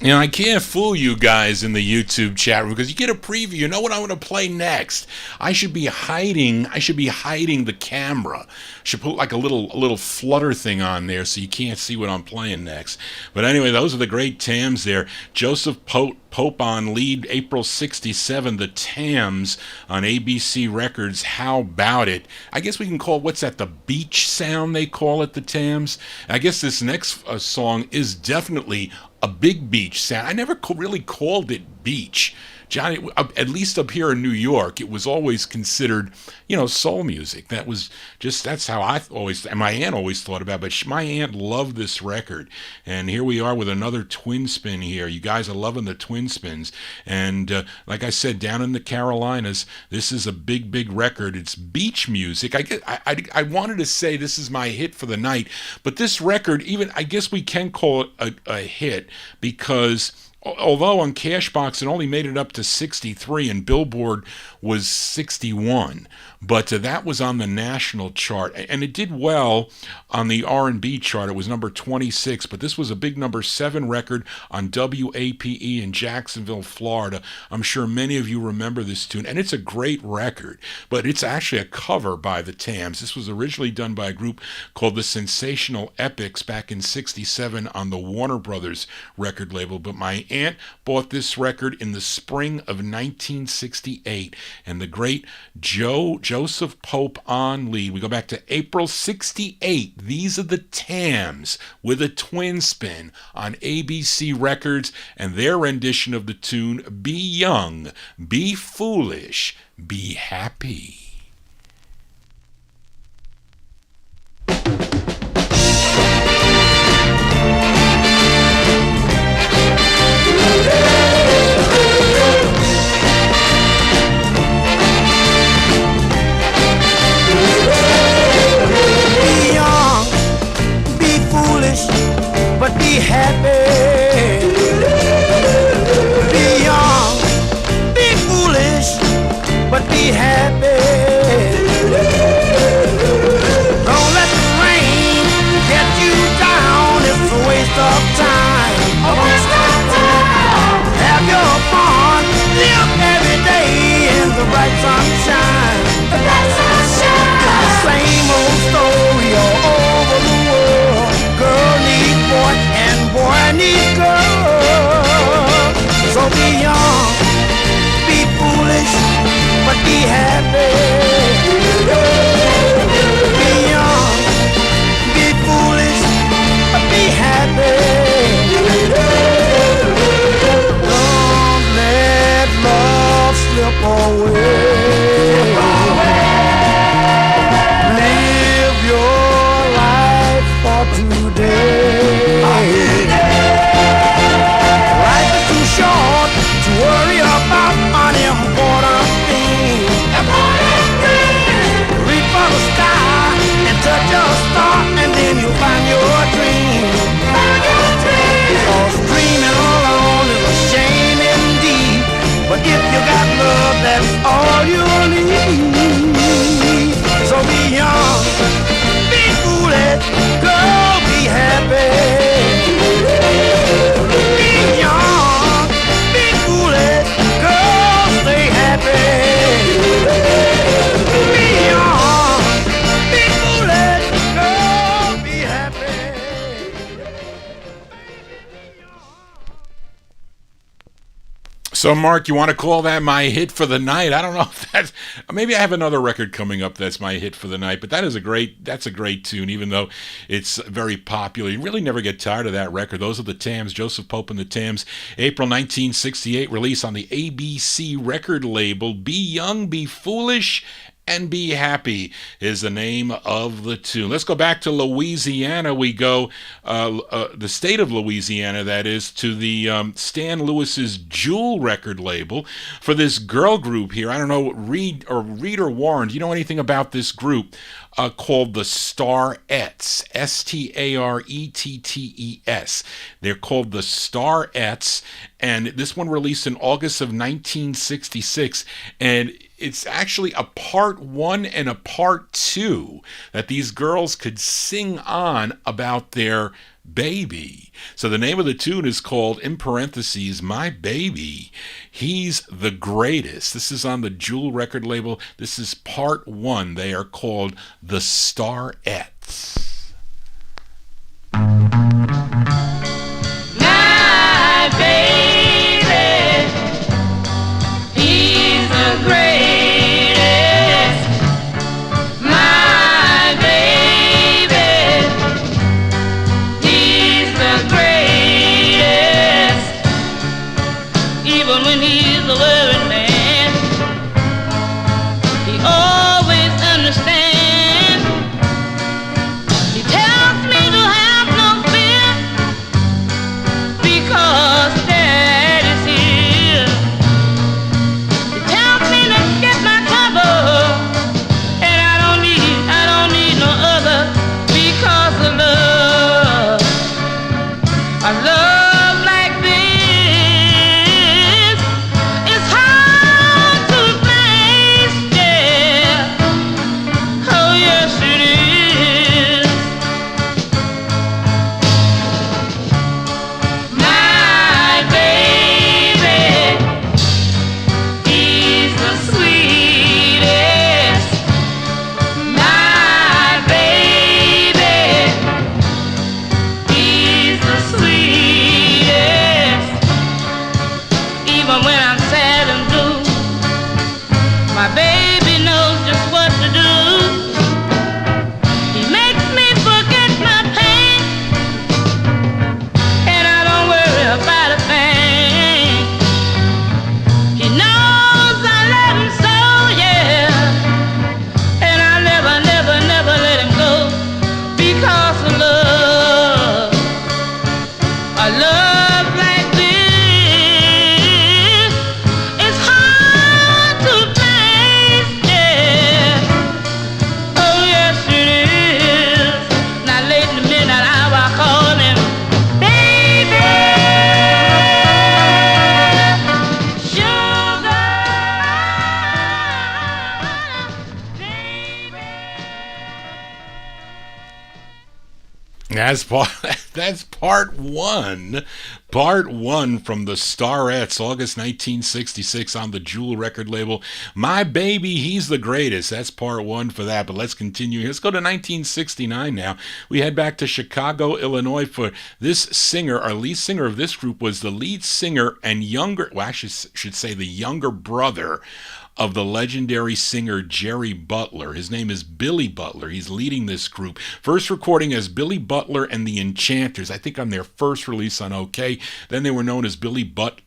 You know, I can't fool you guys in the YouTube chat room because you get a preview. You know what I'm going to play next. I should be hiding the camera. Should put like a little flutter thing on there so you can't see what I'm playing next. But anyway, those are the great Tams there. Joseph Pope on lead, April 67, the Tams on ABC Records. How About It? I guess we can call, what's that, the beach sound they call it, the Tams? I guess this next song is definitely a big beach sound. I never really called it beach. Johnny, at least up here in New York, it was always considered, soul music. That's how and my aunt always thought about it, but my aunt loved this record. And here we are with another twin spin here. You guys are loving the twin spins. And like I said, down in the Carolinas, this is a big, big record. It's beach music. I wanted to say this is my hit for the night, but this record, I guess we can call it a hit because although on Cashbox it only made it up to 63 and Billboard was 61, but that was on the national chart, and it did well on the R&B chart. It was number 26, but this was a big number 7 record on WAPE in Jacksonville, Florida. I'm sure many of you remember this tune, and it's a great record, but it's actually a cover by the Tams. This was originally done by a group called the Sensational Epics back in 67 on the Warner Brothers record label, but my aunt bought this record in the spring of 1968, and the great Joseph Pope on lead. We go back to April 68. These are the Tams with a twin spin on ABC Records and their rendition of the tune Be Young, Be Foolish, Be Happy. But be happy. Be young, be foolish, but be So, Mark, you want to call that my hit for the night? I don't know if that's... Maybe I have another record coming up that's my hit for the night, but that's a great tune, even though it's very popular. You really never get tired of that record. Those are the Tams, Joseph Pope and the Tams. April 1968 release on the ABC record label. Be Young, Be Foolish, and Be Happy is the name of the tune. Let's go back to Louisiana. We go, the state of Louisiana, that is, to the Stan Lewis's Jewel record label for this girl group here. I don't know, Reed or Warren, do you know anything about this group? Called the Starettes, Starettees. They're called the Starettes, and this one released in August of 1966, and it's actually a part 1 and a part 2 that these girls could sing on about their baby. So the name of the tune is called, in parentheses, My Baby, He's the Greatest. This is on the Jewel record label. This is part 1. They are called the Starettes. My baby, he's the greatest. My baby, he's the greatest. Even when he's a worried man, he always understands. He tells me to have no fear because Dad is here. He tells me to get my cover, and I don't need no other because of love. A love like this is hard to place, yeah. Oh yes it is. My baby, he's the sweetest. My baby, he's the sweetest. Even when I'm sad and blue, my baby knows just what to do. He makes me forget my pain, and I don't worry about a thing. He knows I love him so, yeah, and I never, never, never let him go because of love. A love like this is hard to place, yeah. Oh yes it is. Now late in the midnight hour I call him baby, sugar, baby. That's part 1. Part 1 from the Starettes, August 1966 on the Jewel record label. My Baby, He's the Greatest. That's part 1 for that, but let's continue. Let's go to 1969 now. We head back to Chicago, Illinois for this singer. Our lead singer of this group was the lead singer and younger, well, I should say the younger brother of the legendary singer Jerry Butler. His name is Billy Butler. He's leading this group. First recording as Billy Butler and the Enchanters, I think on their first release on OK. Then they were known as Billy Butler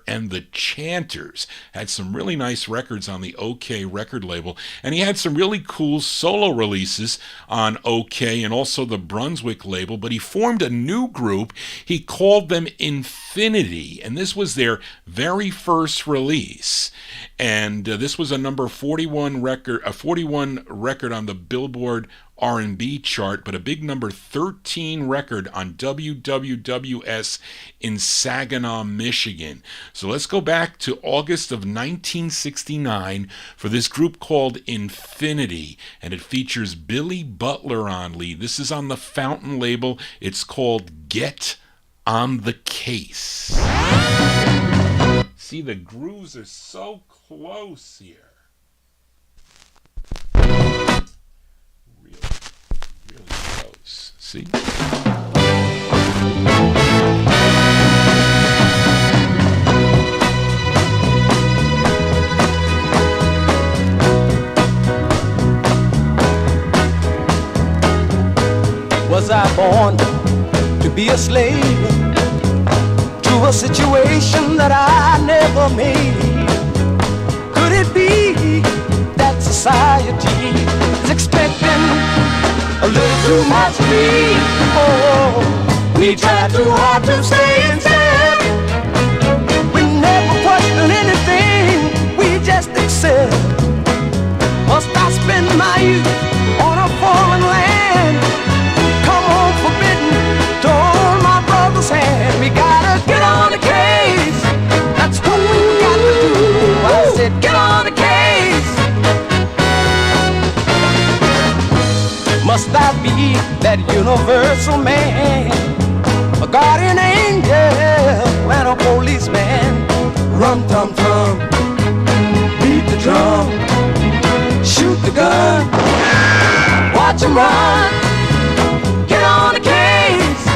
and the Chanters. Had some really nice records on the OK record label. And he had some really cool solo releases on OK and also the Brunswick label. But he formed a new group. He called them Infinity. And this was their very first release. And this was a number 41 record, a 41 record on the Billboard R&B chart, but a big number 13 record on WWWS in Saginaw, Michigan. So let's go back to August of 1969 for this group called Infinity, and it features Billy Butler on lead. This is on the Fountain label. It's called Get on the Case. See, the grooves are so close here. Really close. See? Was I born to be a slave to a situation that I never made? Could it be that society is expecting a little too much of me? Oh, we try too hard to stay in step. We never question anything, we just accept. Must I spend my youth on a foreign land? Come home forbidden to hold my brother's hand. We gotta get on the case, that's what we got to do. I said get on the case. Must I be that universal man, a guardian angel and a policeman? Rum tum tum, beat the drum, shoot the gun, watch 'em run. Get on the case.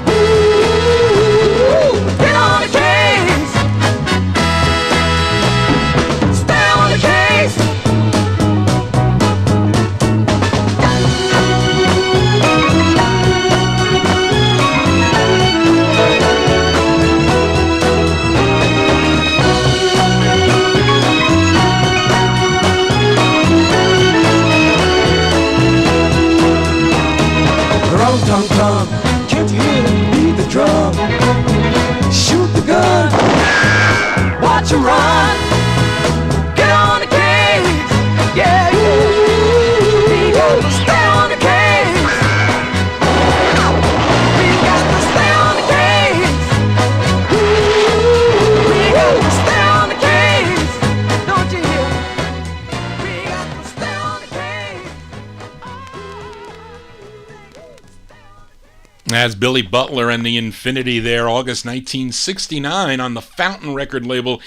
Ooh, get on the case. Stay on the case. Tum tum, can't you hear it? Beat the drum, shoot the gun, watch 'em run. Get on the case, yeah, yeah. We got to stay on the case. We got to stay on the case. We got to stay on the case. Don't you hear? We got to stay on the case. As Billy Butler and the Infinity there, August 1969 on the Fountain record label.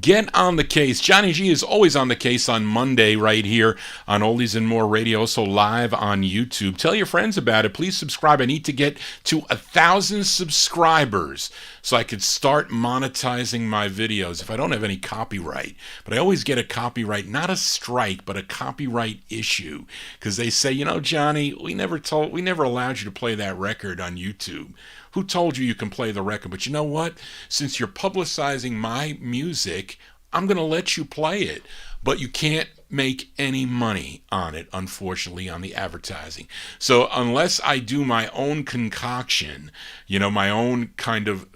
Get on the case. Johnny G is always on the case on Monday right here on Oldies and More Radio, also live on YouTube. Tell your friends about it. Please subscribe. I need to get to 1,000 subscribers so I could start monetizing my videos if I don't have any copyright. But I always get a copyright, not a strike, but a copyright issue, because they say, you know, Johnny, we never allowed you to play that record on YouTube. Who told you you can play the record? But you know what? Since you're publicizing my music, I'm going to let you play it. But you can't make any money on it, unfortunately, on the advertising. So unless I do my own concoction, you know, my own kind of,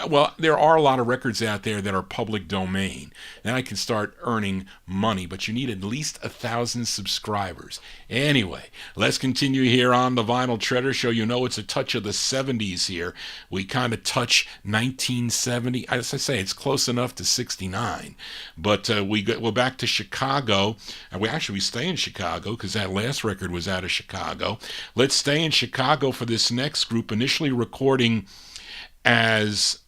well, there are a lot of records out there that are public domain. Then I can start earning money, but you need at least 1,000 subscribers. Anyway, let's continue here on the Vinyl Treasure Show. You know, it's a touch of the 70s here. We kind of touch 1970. As I say, it's close enough to 69. But we're back to Chicago. And we stay in Chicago because that last record was out of Chicago. Let's stay in Chicago for this next group, initially recording as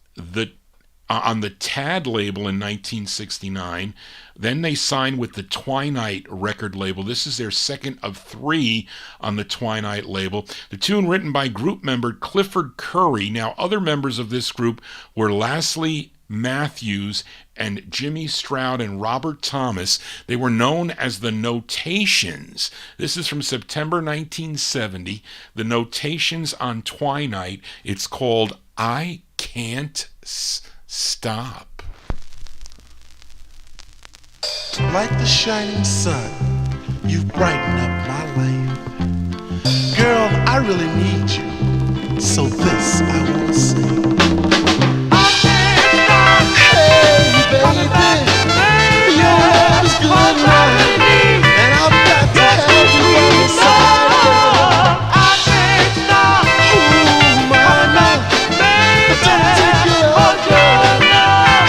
on the Tad label in 1969. Then they signed with the Twinite record label. This is their second of 3 on the Twinite label. The tune written by group member Clifford Curry. Now, other members of this group were Lastly Matthews and Jimmy Stroud and Robert Thomas. They were known as the Notations. This is from September 1970. The Notations on Twinite. It's called I Can't Stop. Like the shining sun, you've brightened up my life. Girl, I really need you, so this I want to say. Hey, baby, your love is good enough, and I've got to have you on the side. I can't stop. Ooh, mama, don't take your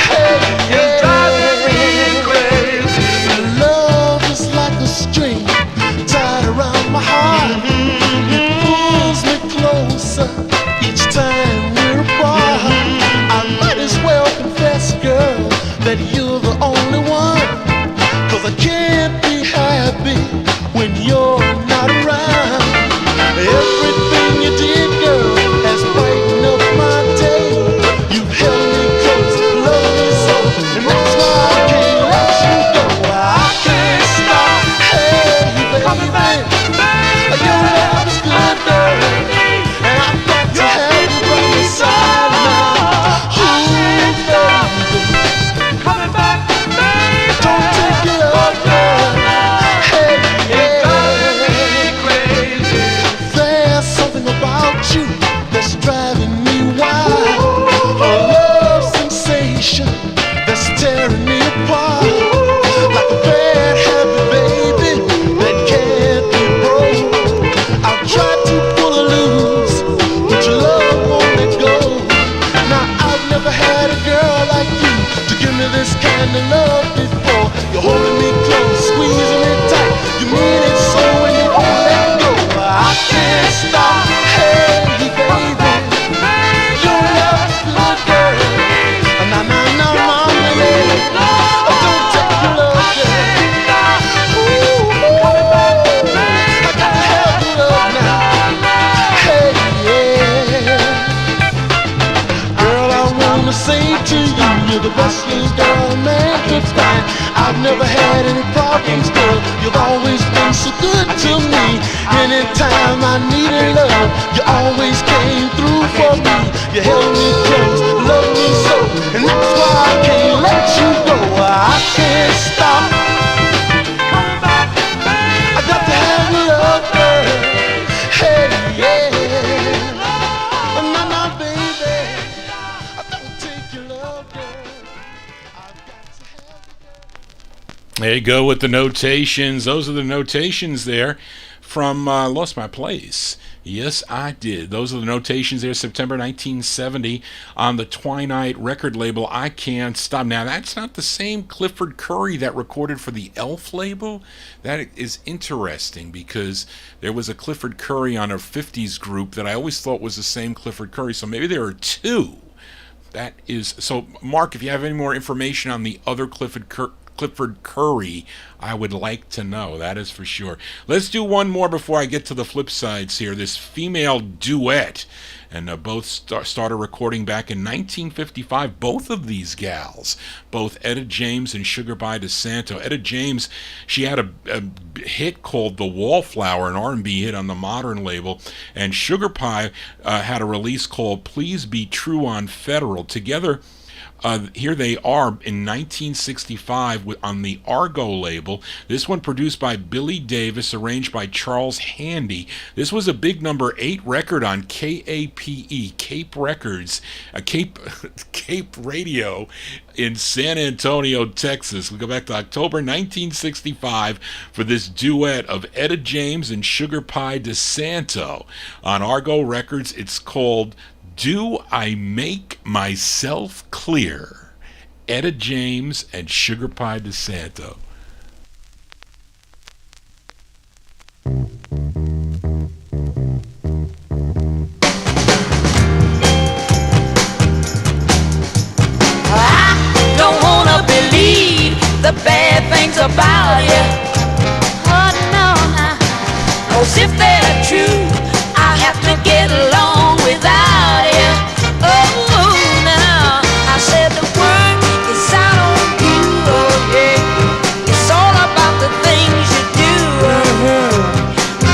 hey, you're driving me crazy. Your love is like a string tied around my heart. It pulls me kind of love before. You're holding me close, squeezing me tight. You mean it so when you won't let go. I can't stop. Hey, baby, your love's good, girl. Na na na, mama, yeah. Don't take your love, girl. Ooh, I got to have your love now. Hey, yeah. Girl, I wanna say to you, you're the best little girl a man could find. I've never had any problems, girl. You've always been so good to me. Anytime I needed love, you always came through for me. You held me close, loved me so, and that's why I can't let you go. I can't stop. I got to have your love, girl. Hey, yeah. No, no, baby, I don't take your love, girl. I've got to have your love. There you go with the notations. Those are the notations there from Lost My Place. Yes, I did. Those are the notations there, September 1970, on the Twilight record label, I Can't Stop. Now, that's not the same Clifford Curry that recorded for the Elf label. That is interesting because there was a Clifford Curry on a 50s group that I always thought was the same Clifford Curry, so maybe there are two. That is, so Mark, if you have any more information on the other Clifford Curry, I would like to know. That is for sure. Let's do one more before I get to the flip sides here. This female duet, and both started recording back in 1955. Both of these gals, both Etta James and Sugar Pie DeSanto. Etta James, she had a hit called "The Wallflower," an R&B hit on the Modern label, and Sugar Pie had a release called "Please Be True" on Federal. Together, here they are in 1965 on the Argo label. This one produced by Billy Davis, arranged by Charles Handy. This was a big number 8 record on KAPE, Cape Records, Cape Radio in San Antonio, Texas. We go back to October 1965 for this duet of Etta James and Sugar Pie DeSanto. On Argo Records, it's called "Do I Make Myself Clear?" Etta James and Sugar Pie DeSanto. I don't wanna believe the bad things about you. Oh no, no. 'Cause if they're true, I have to get along without you. Oh no, I said the word is out on you. Oh yeah, it's all about the things you do.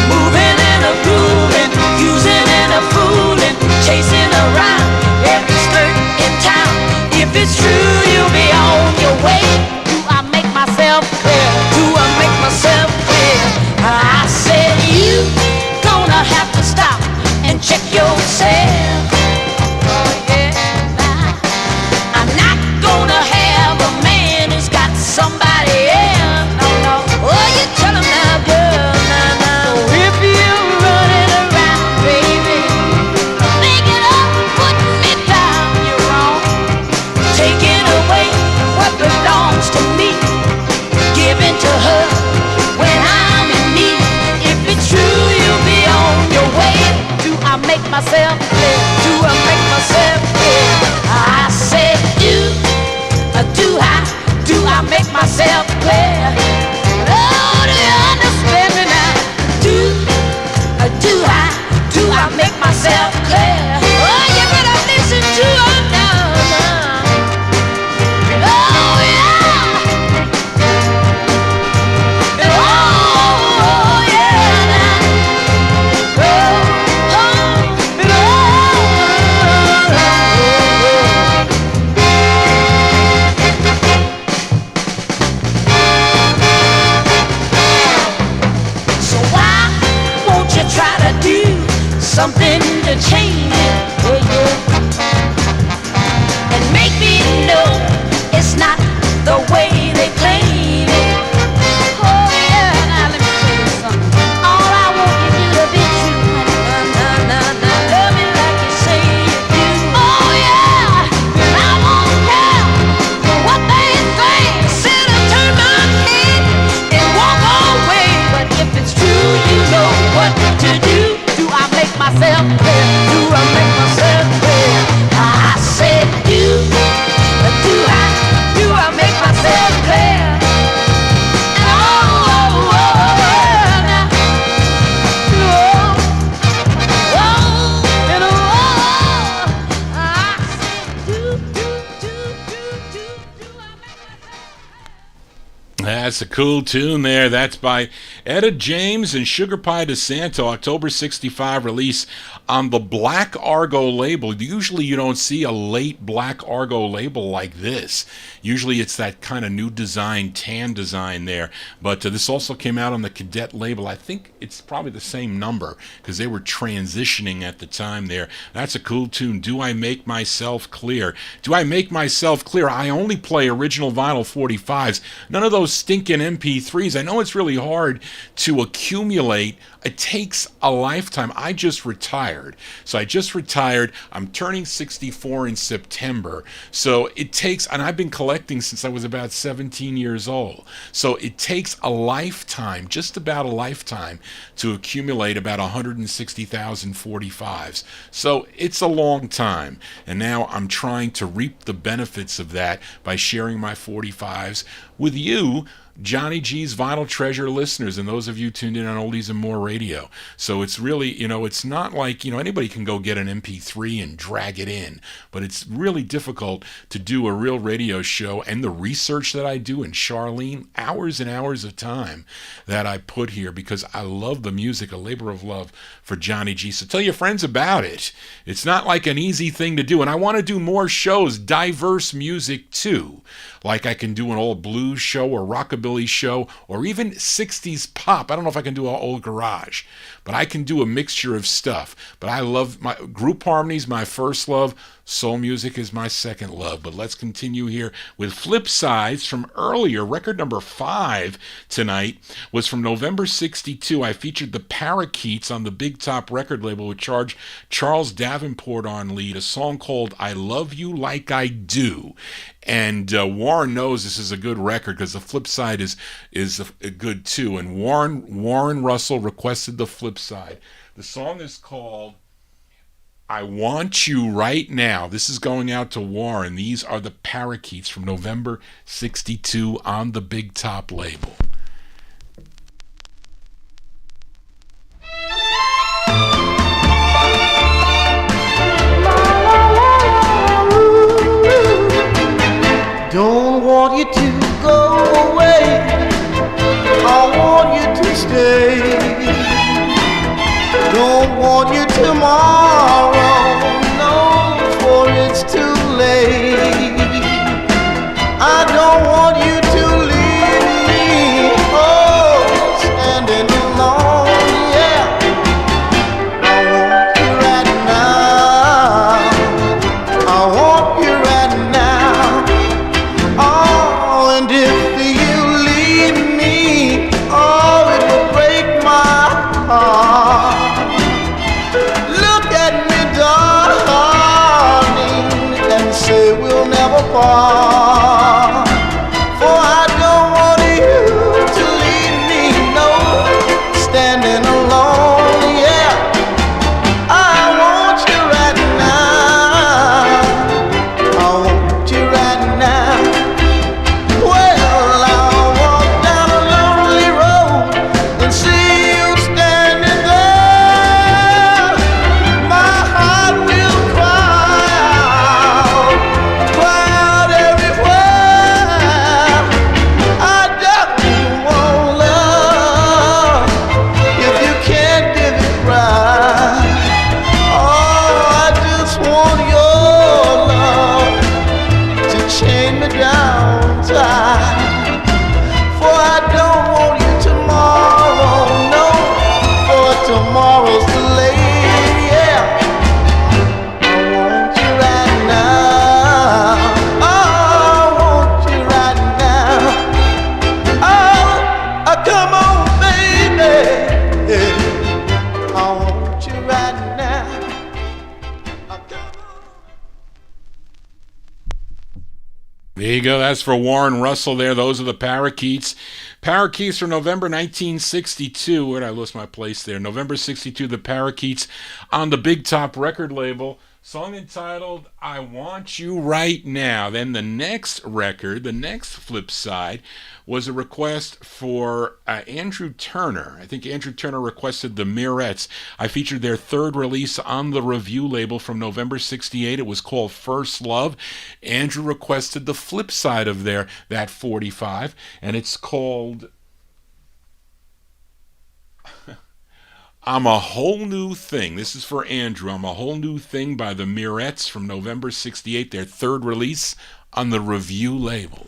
Moving and a grooving, using and a fooling, chasing around every skirt in town. If it's true, you'll be on your way. Do I make myself clear? Do I make myself clear? I said you gonna have to stop and check yourself. Oh yeah, I'm not gonna have a man who's got somebody else. No, no. Oh, you tell him now, girl, now, now. If you're running around, baby, making up, putting me down, you're wrong. Taking away what belongs to me, giving to her when I'm in need. If it's true, you'll be on your way. Do I make myself clear? Do I make myself clear? I said do I make myself clear? Oh, do you understand me now? Do I make myself clear? Oh, you better listen to her now, now. Oh yeah. Oh yeah. So why won't you try to do something to change it? Yeah, yeah. And make me know it's not the way they claim it. Oh yeah, now let me tell you something. All I want is you to be true, honey. Love me like you say you do. Oh yeah, and I won't care what they say. myself clear? Do I make myself clear? I said do I make myself clear? That's a cool tune there. That's by Etta James and Sugar Pie DeSanto, October 65 release on the Black Argo label. Usually you don't see a late Black Argo label like this. Usually it's that kind of new design, tan design there. But this also came out on the Cadet label. I think it's probably the same number because they were transitioning at the time there. That's a cool tune. Do I Make Myself Clear? Do I make myself clear? I only play original vinyl 45s. None of those stinking MP3s. I know it's really hard to accumulate. It takes a lifetime. I just retired. So I just retired. I'm turning 64 in September. So it takes, and I've been collecting since I was about 17 years old. So it takes a lifetime, just about a lifetime, to accumulate about 160,000 45s. So it's a long time. And now I'm trying to reap the benefits of that by sharing my 45s with you, Johnny G's Vinyl Treasure listeners, and those of you tuned in on Oldies and More Radio. So it's really, it's not like, anybody can go get an MP3 and drag it in, but it's really difficult to do a real radio show, and the research that I do, and Charlene, hours and hours of time that I put here because I love the music, a labor of love for Johnny G. So tell your friends about it. It's not like an easy thing to do, and I want to do more shows, diverse music too. Like I can do an old blues show or rockabilly show or even 60s pop. I don't know if I can do an old garage, but I can do a mixture of stuff. But I love my group harmonies, my first love. Soul music is my second love. But let's continue here with Flip Sides from earlier. Record number 5 tonight was from November 62. I featured the Parakeets on the Big Top record label with Charles Davenport on lead, a song called I Love You Like I Do. And Warren knows this is a good record because the flip side is good too. And Warren Russell requested the flip side. The song is called I Want You Right Now. This is going out to Warren. These are the Parakeets from November 62 on the Big Top label. Don't want you to go away, I want you to stay. Don't want you tomorrow, no, for it's too late. I don't want you to leave me, oh, standing alone, yeah. I want you right now, I want you right now. Oh, and if you leave me, oh, it will break my heart. Look at me, darling, and say we'll never part. For I don't want you to leave me, no, standing alone, yeah. I want you right now, I want you right now. Well, I'll walk down a lonely road and see you standing there. My heart will cry out everywhere. I don't want love if you can't give it right. Oh, I just want your love to chain me down tight. For I don't want you tomorrow, no, for tomorrow's too late, yeah. I want you right now, oh, I want you right now. Oh, come on, baby, yeah. I want you right now. Come on. There you go. That's for Warren Russell there. Those are the Parakeets Parakeets from November 1962. Where did I lose my place there? November 62, the Parakeets on the Big Top record label. Song entitled I Want You Right Now. Then the next record, the next flip side, was a request for Andrew Turner. I think Andrew Turner requested the Mirettes. I featured their third release on the Review label from November 68. It was called First Love. Andrew requested the flip side of that 45, and it's called I'm a Whole New Thing. This is for Andrew. I'm a Whole New Thing by the Mirettes from November 68, their third release on the Review label.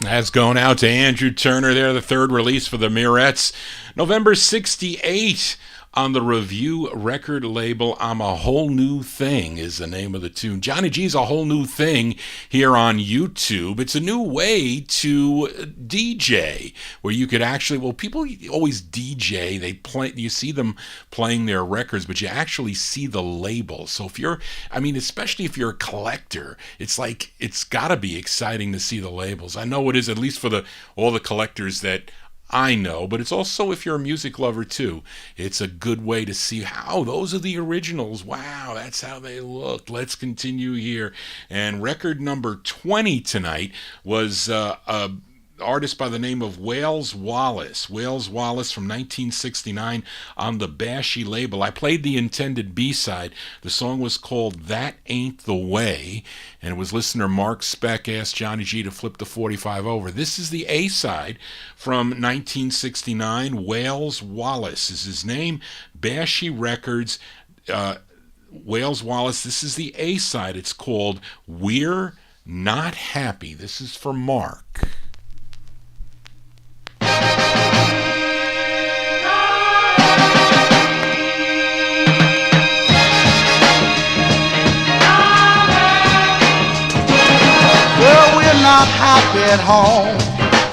That's going out to Andrew Turner there, the third release for the Mirettes. November 68 on the Review record label. I'm a Whole New Thing is the name of the tune. Johnny G's A Whole New Thing here on YouTube. It's a new way to DJ where you could actually, well, people always DJ, they play, you see them playing their records, but you actually see the label. So if you're, I mean, especially if you're a collector, it's like, it's gotta be exciting to see the labels. I know it is, at least for all the collectors that I know, but it's also, if you're a music lover too, it's a good way to see how those are the originals. Wow, that's how they look. Let's continue here. And record number 20 tonight was a artist by the name of Wales Wallace. Wales Wallace from 1969 on the Bashy label. I played the intended B-side. The song was called That Ain't the Way, and it was listener Mark Speck asked Johnny G to flip the 45 over. This is the A-side from 1969. Wales Wallace is his name. Bashy Records. Wales Wallace. This is the A-side. It's called We're Not Happy. This is for Mark. Well, we're not happy at home.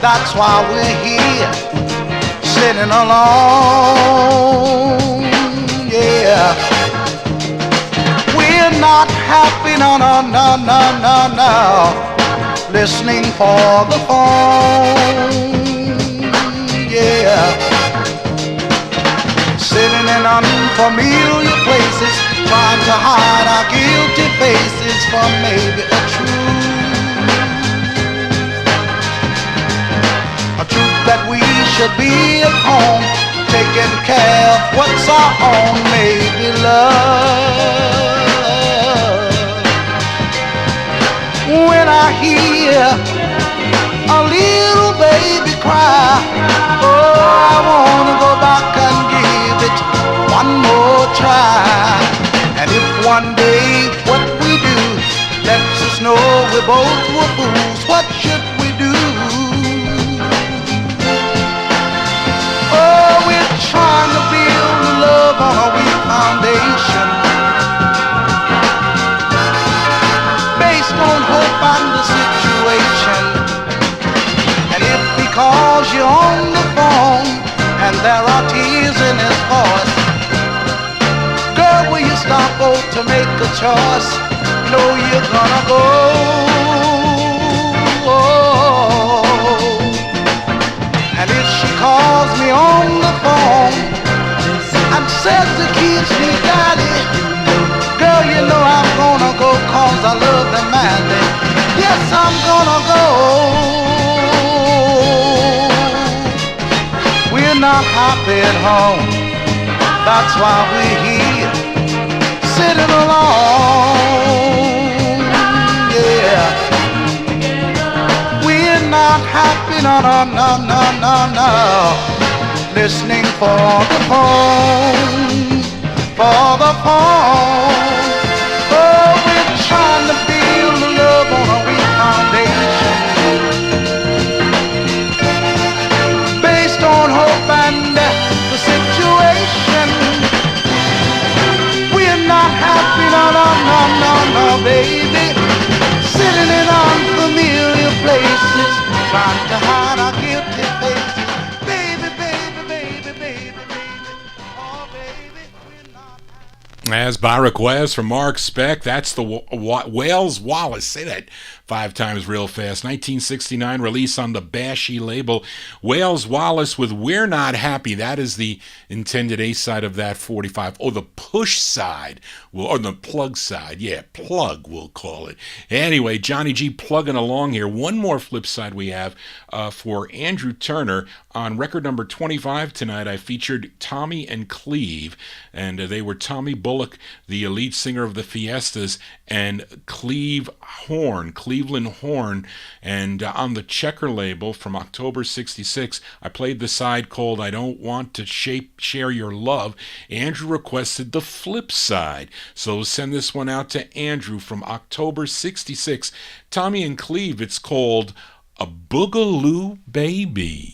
That's why we're here, sitting alone. not happy, no, no, no, no, no, no. Listening for the phone, yeah. Sitting in unfamiliar places, trying to hide our guilty faces from maybe a truth that we should be at home, taking care of what's our own, maybe love. When I hear a little baby cry, oh, I wanna go back and give it one more try. And if one day what we do lets us know we both were fools, what should we do? Oh, we're trying to build a love on a weak foundation, based on hope and the situation. And if because you're on the phone and there are tears in his voice, girl, will you stop both to make a choice? Know you're gonna go. And if she calls me on the phone and says the kids need daddy, girl, you know I'm gonna go, cause I love them madly. Yes, I'm gonna go. We're not happy at home, that's why we're here, sitting alone, yeah. We're not happy, no, no, no, no, no, no. Listening for the phone, for the phone. Oh, we're trying to build a love on a weak foundation, based on hope and the situation. We're not happy, no, no, no, no, no, baby. Sitting in unfamiliar places, trying to hide our guilty faces. Baby, baby, baby, baby, baby. Oh, baby, we're not happy. As by request from Mark Speck, that's the Wales Wallace. Say that 5 times real fast. 1969 release on the Bashy label. Wales Wallace with We're Not Happy. That is the intended A side of that 45. Oh, the push side, or the plug side. Yeah, plug we'll call it. Anyway, Johnny G plugging along here. One more flip side we have for Andrew Turner. On record number 25 tonight, I featured Tommy and Cleve, and they were Tommy Bullock, the lead singer of the Fiestas, and Cleveland Horn, and on the Checker label from October 66, I played the side called I Don't Want to Share Your Love. Andrew requested the flip side, so send this one out to Andrew from October 66. Tommy and Cleve, it's called A Boogaloo Baby.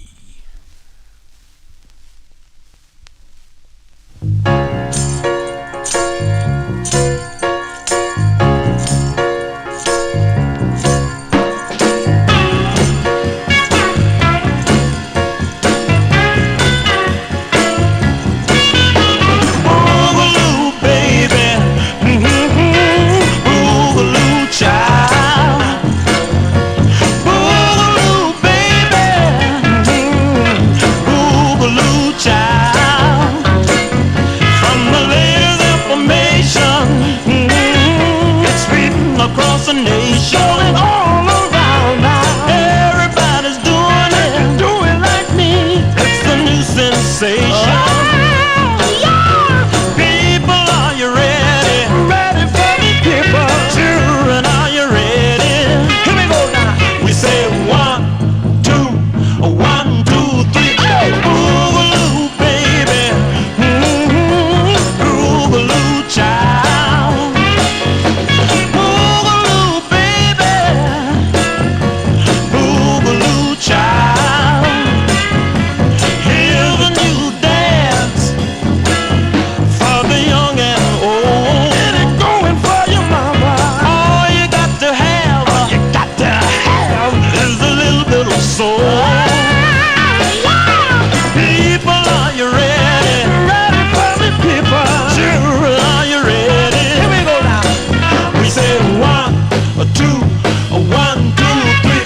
1, 2, 3,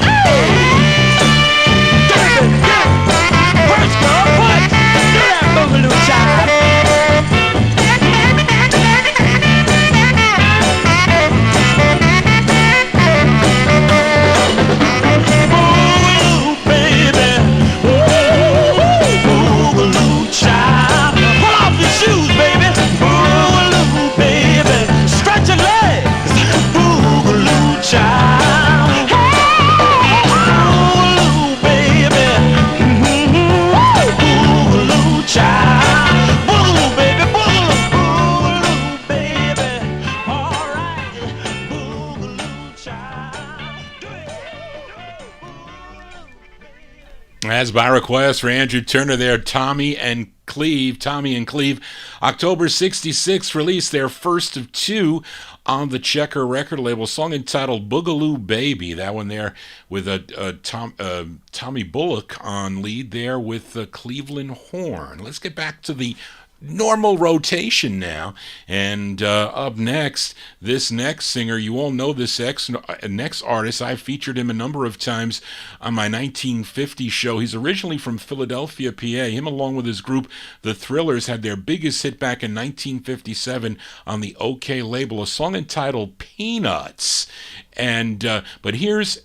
Push, girl, push. Do that boogaloo child. Boogaloo, baby. Boogaloo child. Pull off your shoes, baby. Boogaloo, baby. Stretch your legs. Boogaloo child. Boogaloo, baby. Boogaloo child. Boogaloo, baby. Boogaloo. Boogaloo, baby. All right. Boogaloo child. Do it. As by request for Andrew Turner there, Tommy and Cleve, October 66, released their first of two on the Checker record label, song entitled Boogaloo Baby. That one there with Tommy Bullock on lead there with the Cleveland Horn. Let's get back to the normal rotation now. And up next, this next singer, you all know this next artist. I've featured him a number of times on my 1950 show. He's originally from Philadelphia, PA. Him along with his group, The Thrillers, had their biggest hit back in 1957 on the OK label, a song entitled Peanuts. And but here is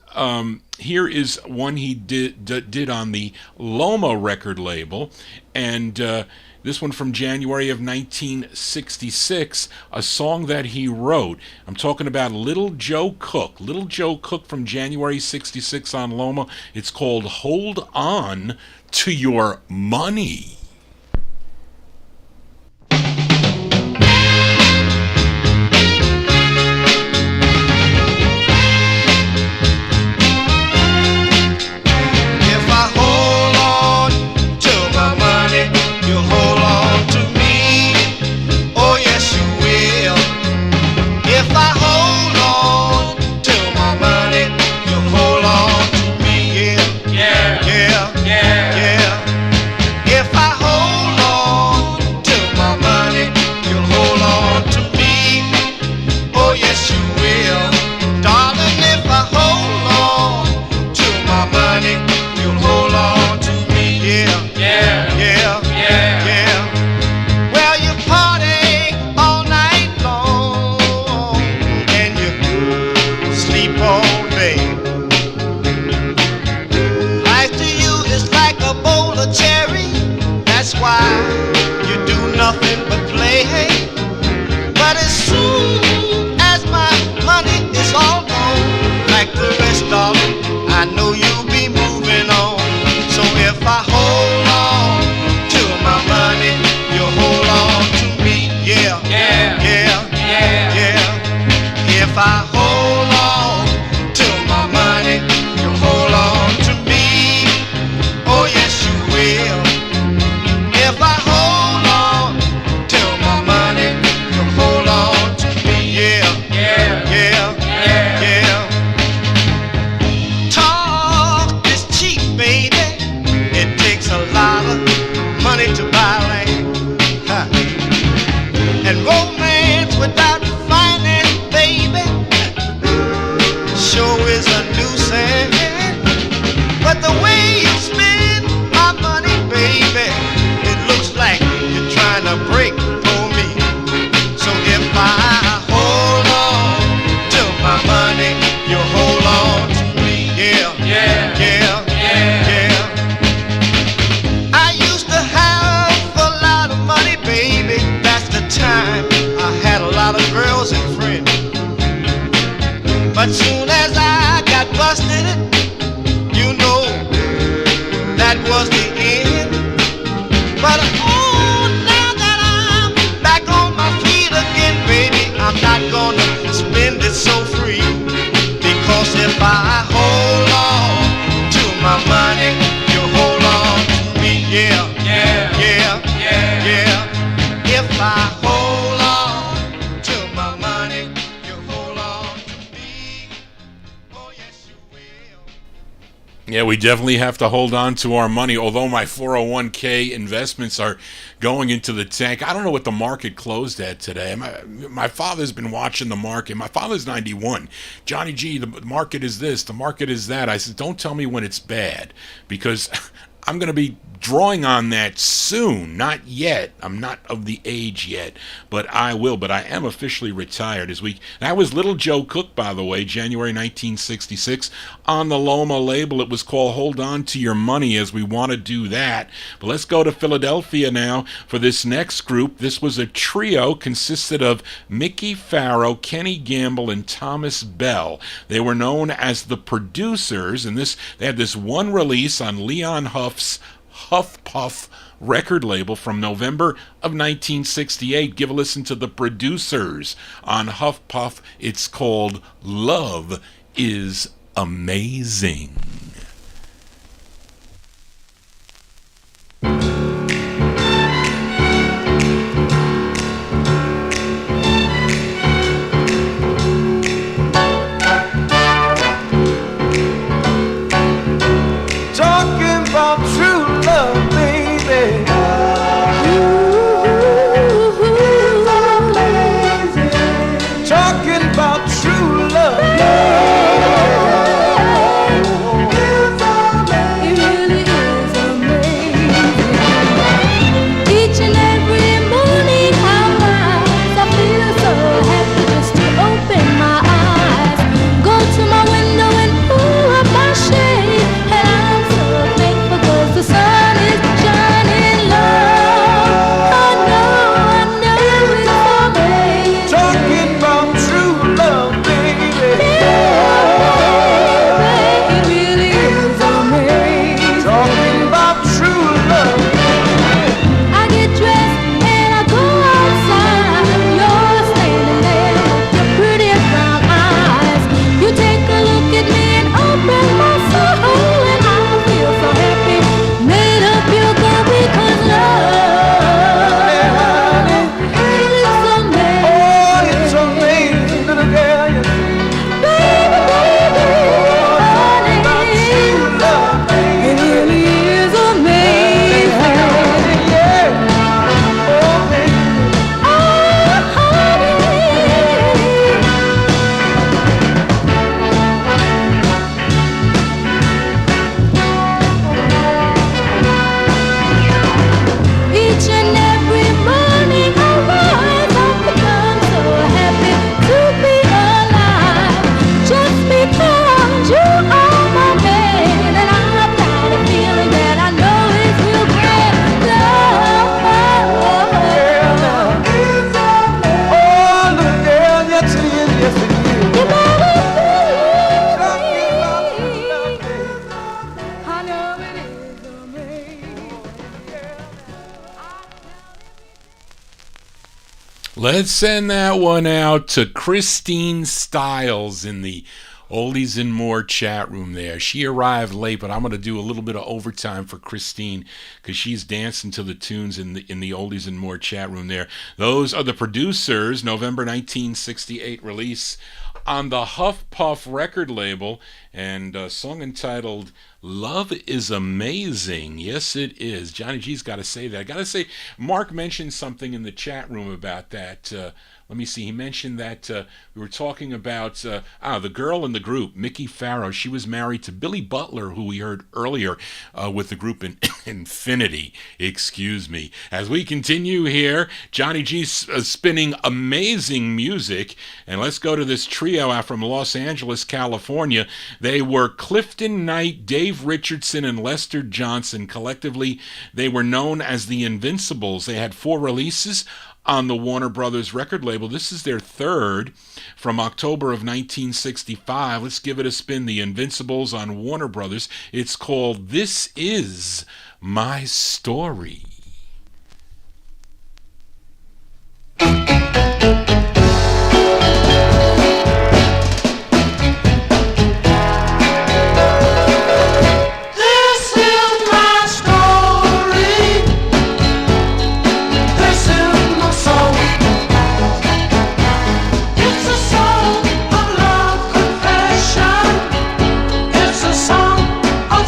one he did on the Loma record label, and this one from January of 1966, a song that he wrote. I'm talking about Little Joe Cook. Little Joe Cook from January 66 on Loma. It's called Hold On to Your Money. If I hold on to my money, you hold on to me. Oh yes you will. If I hold on to my money, you hold on to me. Yeah, yeah, yeah, yeah. If I hold on to my money, you hold on to me. Oh yes you will. Darling, if I hold on to my money, you'll hold on to me. Yeah, yeah, yeah, yeah, yeah. Well, you party all night long and you sleep all day. Life to you is like a bowl of cherry. That's why you do nothing but play. But as soon as my money is all gone, like the rest, darling, I know you'll be moving on. So if I hold on to my money, you hold on to me. Yeah, yeah, yeah, yeah, yeah. If I hold on to my money, you hold on to me. Oh yes you will. If I hold on to my money, you hold on Yeah, we definitely have to hold on to our money, although my 401k investments are going into the tank. I don't know what the market closed at today. My father's been watching the market. My father's 91. Johnny G, the market is this, the market is that. I said, don't tell me when it's bad, because I'm going to be drawing on that soon. Not yet. I'm not of the age yet, but I will. But I am officially retired this week. That was Little Joe Cook, by the way, January 1966. On the Loma label, it was called Hold On to Your Money, as we want to do that. But let's go to Philadelphia now for this next group. This was a trio, consisted of Mickey Farrow, Kenny Gamble, and Thomas Bell. They were known as the Producers, and they had this one release on Leon Huff's Huff Puff record label from November of 1968. Give a listen to the Producers on Huff Puff. It's called Love is Amazing. Talking about true love, baby. Talking about true love. It really is amazing. Each and every morning I rise, I feel so happy just to open my eyes. Go to my window and pull up my shade, and I'm so thankful 'cause the sun is shining low. I know it's amazing. Talking about true love, baby. It really is amazing. Talking about true love. I get dressed and I go outside. You're standing there with your pretty brown eyes. You take a look at me and open my soul, and I feel so happy. Made up you go because love is amazing. Oh, it's amazing, little girl. Baby, honey, True love, baby. it really is amazing. Yeah. Oh, baby. Oh, honey. Each and every morning I rise up and I'm so happy to be alive. Just because you are my man, and I've got a feeling that I know it's real grand. Love. Oh, little girl, yes it is, yes it is. You better Talking about believe love, me. baby. I know it is amazing. Let's send that one out to Christine Stiles in the Oldies and More chat room there. She arrived late, but I'm going to do a little bit of overtime for Christine because she's dancing to the tunes in the Oldies and More chat room there. Those are the Producers, November 1968 release on the Huff Puff record label, and a song entitled Love is Amazing. Yes, it is. Johnny G's got to say that. I got to say, Mark mentioned something in the chat room about that. Let me see. He mentioned that we were talking about the girl in the group, Mickey Farrow. She was married to Billy Butler, who we heard earlier with the group in Infinity. Excuse me. As we continue here, Johnny G's spinning amazing music. And let's go to this trio out from Los Angeles, California. They were Clifton Knight, Dave Richardson, and Lester Johnson. Collectively, they were known as the Invincibles. They had 4 releases on the Warner Brothers record label. This is their third from October of 1965. Let's give it a spin. The Invincibles on Warner Brothers. It's called This Is My Story. This is my story. This is my song. It's a song of love confession. It's a song of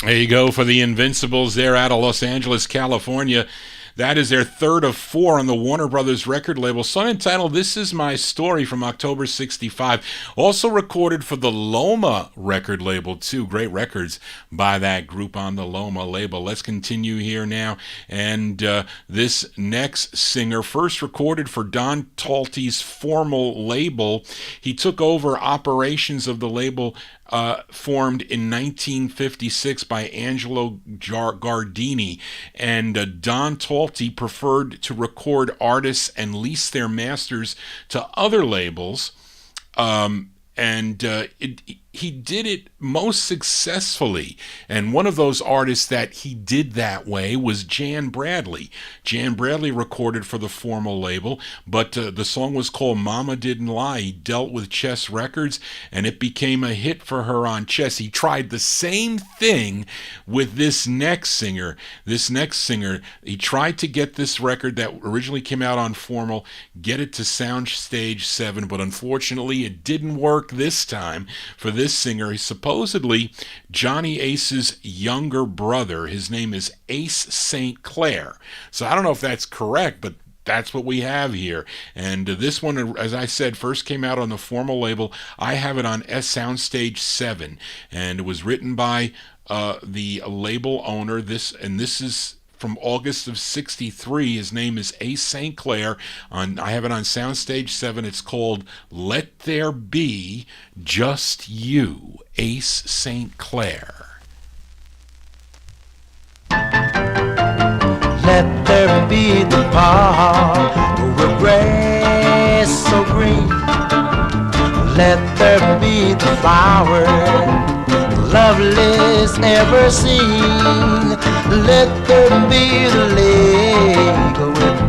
There you go for the Invincibles there out of Los Angeles, California. That is their third of four on the Warner Brothers record label. Song entitled This Is My Story from October 65. Also recorded for the Loma record label, too. Great records by that group on the Loma label. Let's continue here now. And this next singer, first recorded for Don Talty's formal label. He took over operations of the label formed in 1956 by Angelo Gardini, and Don Talty preferred to record artists and lease their masters to other labels, he did it most successfully. And one of those artists that he did that way was Jan Bradley. Jan Bradley recorded for the formal label, but the song was called Mama Didn't Lie. He dealt with Chess Records, and it became a hit for her on Chess. He tried the same thing with this next singer. He tried to get this record that originally came out on formal, get it to Soundstage 7, but unfortunately it didn't work this time for this singer. He's supposedly Johnny Ace's younger brother. His name is Ace St. Clair. So I don't know if that's correct, but that's what we have here. And this one, as I said, first came out on the formal label. I have it on Soundstage 7, and it was written by the label owner. This is from August of 63. His name is Ace St. Clair. I have it on Soundstage 7. It's called Let There Be Just You, Ace St. Clair. Let there be the park with grass so green. Let there be the flower loveliest ever seen. Let there be the lake with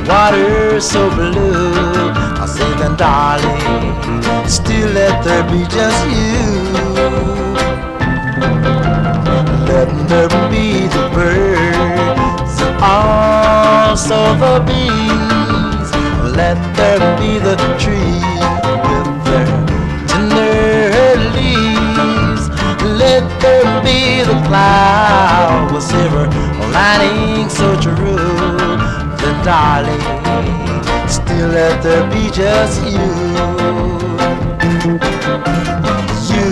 water so blue. I say then, darling, still let there be just you. Let there be the birds and also the bees. Let there be the trees with their tender leaves. Let there be the cloud with silver lining so true. Then darling, still let there be just you. You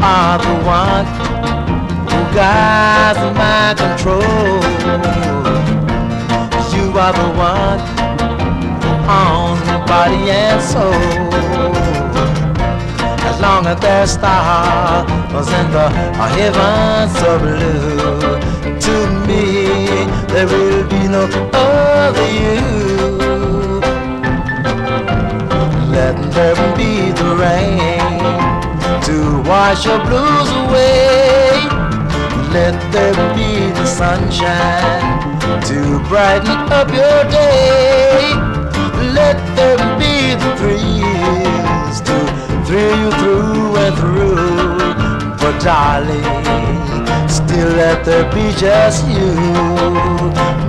are the one who guides my control. You are the one who owns my body and soul. As long as there's stars in the heavens so blue, to me there will be no other you. Let there be the rain to wash your blues away. Let there be the sunshine to brighten up your day. Let there be the breeze to thrill you through and through. But darling, still let there be just you.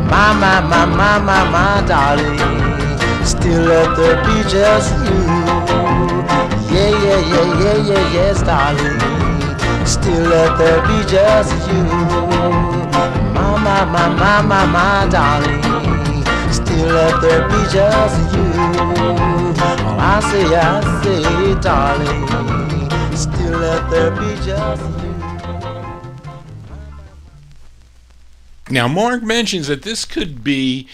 My darling, still let there be just you. Yeah, yes, darling, still let there be just you. My darling, still let there be just you. Oh, I say, darling, still let there be just you. Now, Mark mentions that this could be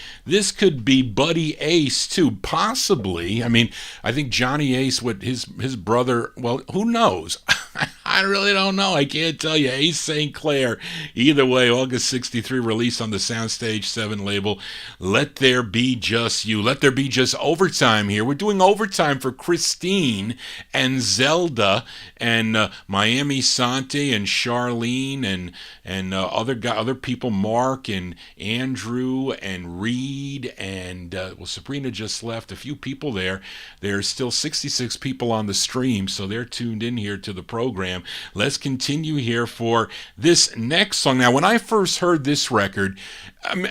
Buddy Ace too, possibly. I mean, I think Johnny Ace with his brother. Well, who knows? I really don't know. I can't tell you. Ace St. Clair. Either way, August 63 release on the Soundstage 7 label. Let There Be Just You. Let There Be Just Overtime here. We're doing overtime for Christine and Zelda and Miami Santi and Charlene and other people, Mark and Andrew and Reed and Sabrina just left. A few people there. There's still 66 people on the stream, so they're tuned in here to the program. Let's continue here for this next song. Now, when I first heard this record,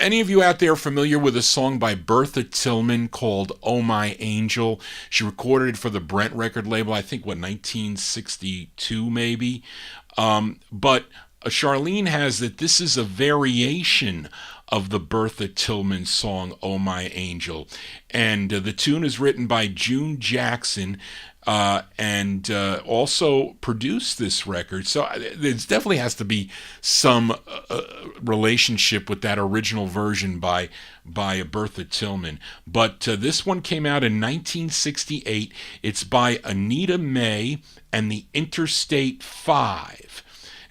any of you out there familiar with a song by Bertha Tillman called Oh My Angel? She recorded it for the Brent record label, I think, 1962 maybe? But Charlene has that this is a variation of the Bertha Tillman song, Oh My Angel. And the tune is written by June Jackson, and also produced this record. So there definitely has to be some relationship with that original version by Bertha Tillman. But this one came out in 1968. It's by Anita Mae and the Interstate 5.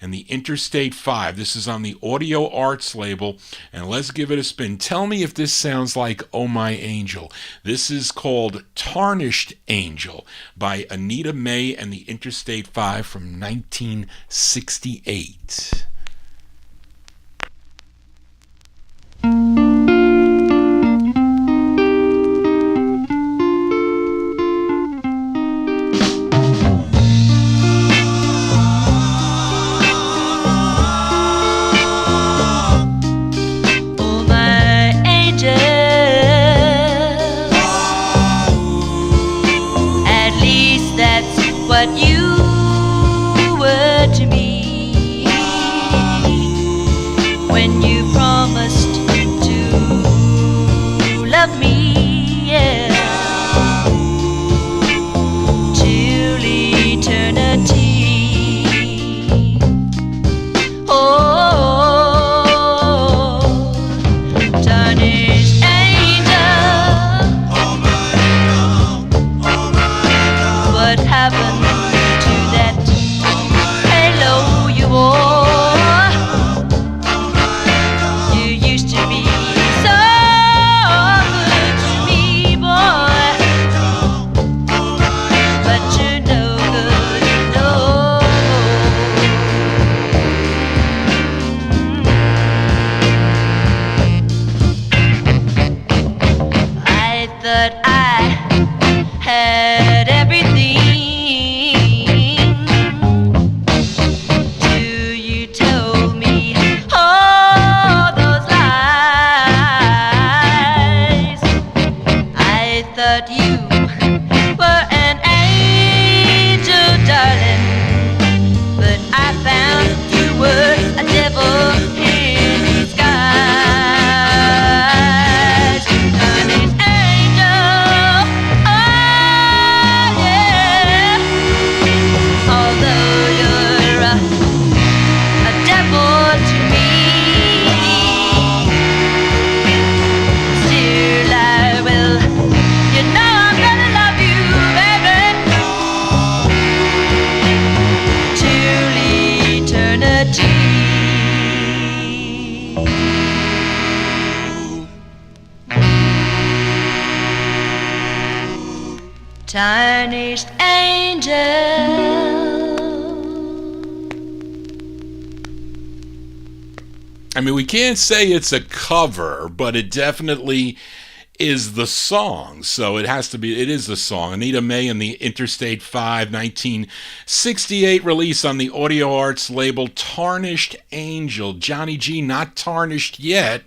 And the Interstate 5, this is on the Audio Arts label, and let's give it a spin. Tell me if this sounds like Oh My Angel. This is called Tarnished Angel by Anita Mae and the Interstate 5 from 1968. What you were to me when you promised to love me, yeah, till eternity. Oh, tarnished angel, what happened? Tarnished angel. I mean, we can't say it's a cover, but it definitely is the song. So it has to be, it is the song. Anita Mae and the Interstate 5, 1968 release on the Audio Arts label, Tarnished Angel. Johnny G, not tarnished yet.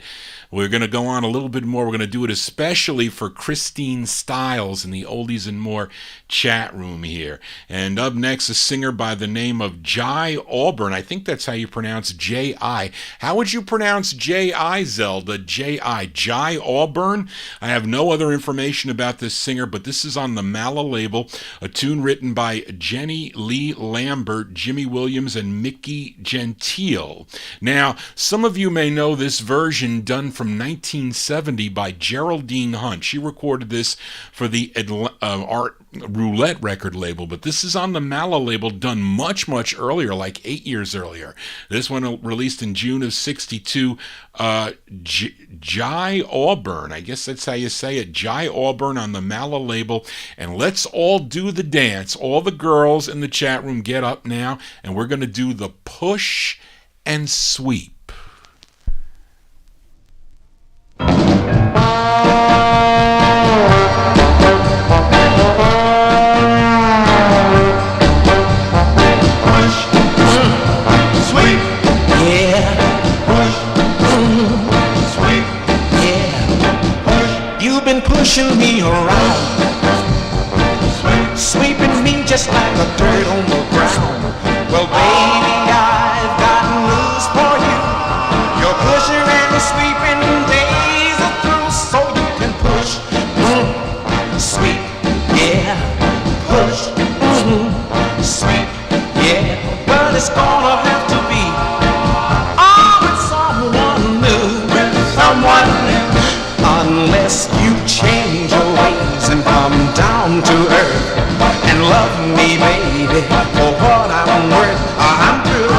We're going to go on a little bit more. We're going to do it especially for Christine Stiles in the Oldies and More chat room here. And up next, a singer by the name of Jai Auburn. I think that's how you pronounce J-I. How would you pronounce J-I, Zelda? J-I. Jai Auburn? I have no other information about this singer, but this is on the Mala label, a tune written by Jenny Lee Lambert, Jimmy Williams, and Mickey Gentile. Now, some of you may know this version done from 1970 by Geraldine Hunt. She recorded this for the Art Roulette record label, but this is on the Mala label, done much, much earlier, like 8 years earlier. This one released in June of 62. Jai Auburn, I guess that's how you say it, Jai Auburn on the Mala label. And let's all do the dance. All the girls in the chat room, get up now, and we're going to do the push and sweep. Pushing me around, sweeping me just like a dirt on the ground. Well, baby, I've gotten push, sweet, yeah, but it's gonna have to be with someone new, someone new, unless you change your ways and come down to earth and love me, baby, for what I'm worth. I'm through.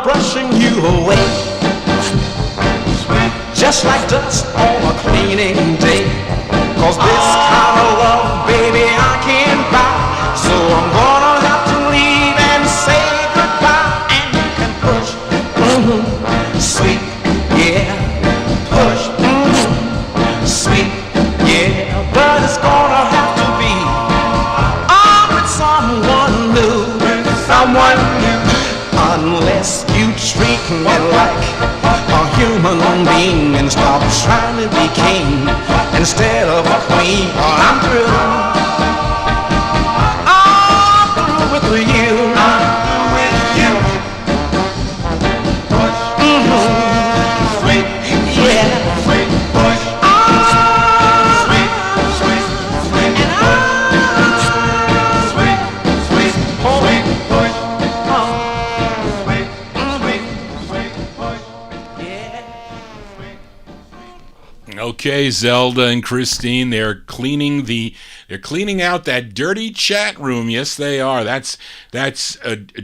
Brushing you away, just like dust on a cleaning day. 'Cause this kind of love, baby, I can't buy. So I'm gonna have to leave and say goodbye. And you can push, sweet, yeah, push, sweet, yeah, but it's gonna have to be with someone new, someone new, unless you treat me like a human being and stop trying to be king instead of a queen. I'm through. I'm through with you. I'm through with you. Sweet, yeah, sweet, push. Sweet, sweet, sweet, and sweet, sweet, sweet, push. Okay, Zelda and Christine, they're cleaning out that dirty chat room. Yes, they are. That's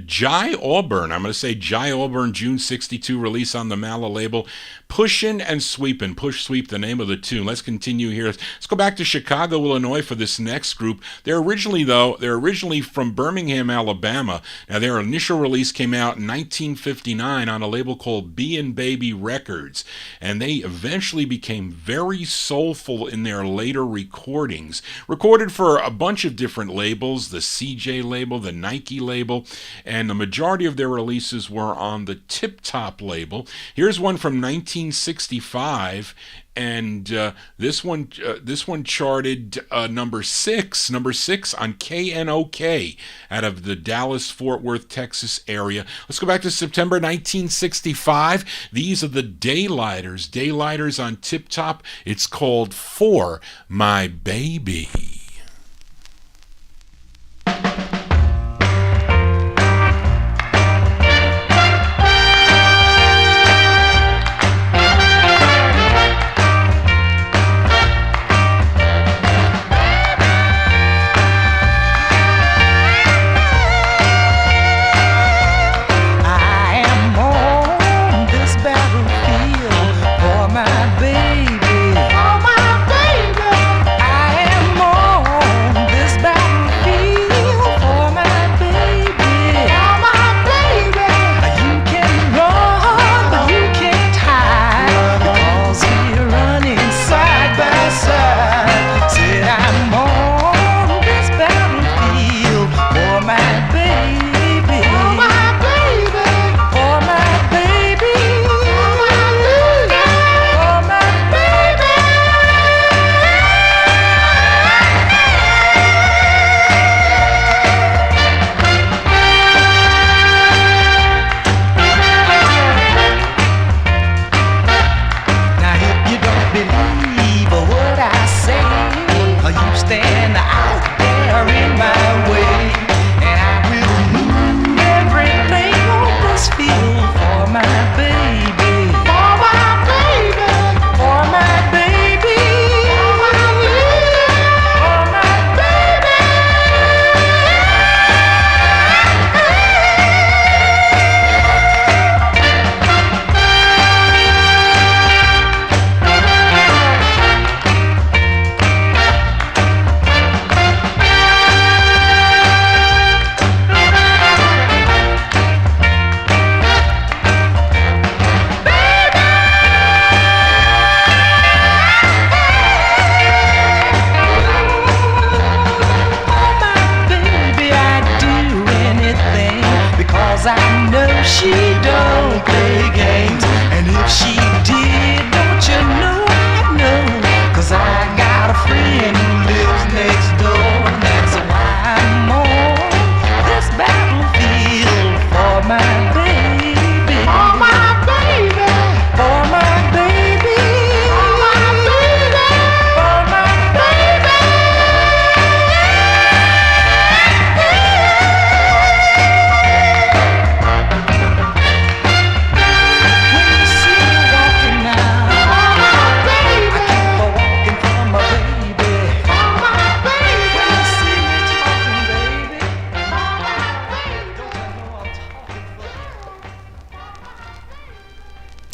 Jai Auburn. I'm going to say Jai Auburn, June 62 release on the Mala label. Pushin' and Sweepin'. Push Sweep, the name of the tune. Let's continue here. Let's go back to Chicago, Illinois for this next group. They're originally from Birmingham, Alabama. Now, their initial release came out in 1959 on a label called B&Baby Records, and they eventually became very soulful in their later recordings. Recorded for a bunch of different labels, the CJ label, the Nike label, and the majority of their releases were on the Tip Top label. Here's one from 1965, and this one charted number six on KNOK out of the Dallas-Fort Worth, Texas area. Let's go back to September 1965. These are the Daylighters on Tip Top. It's called For My Baby.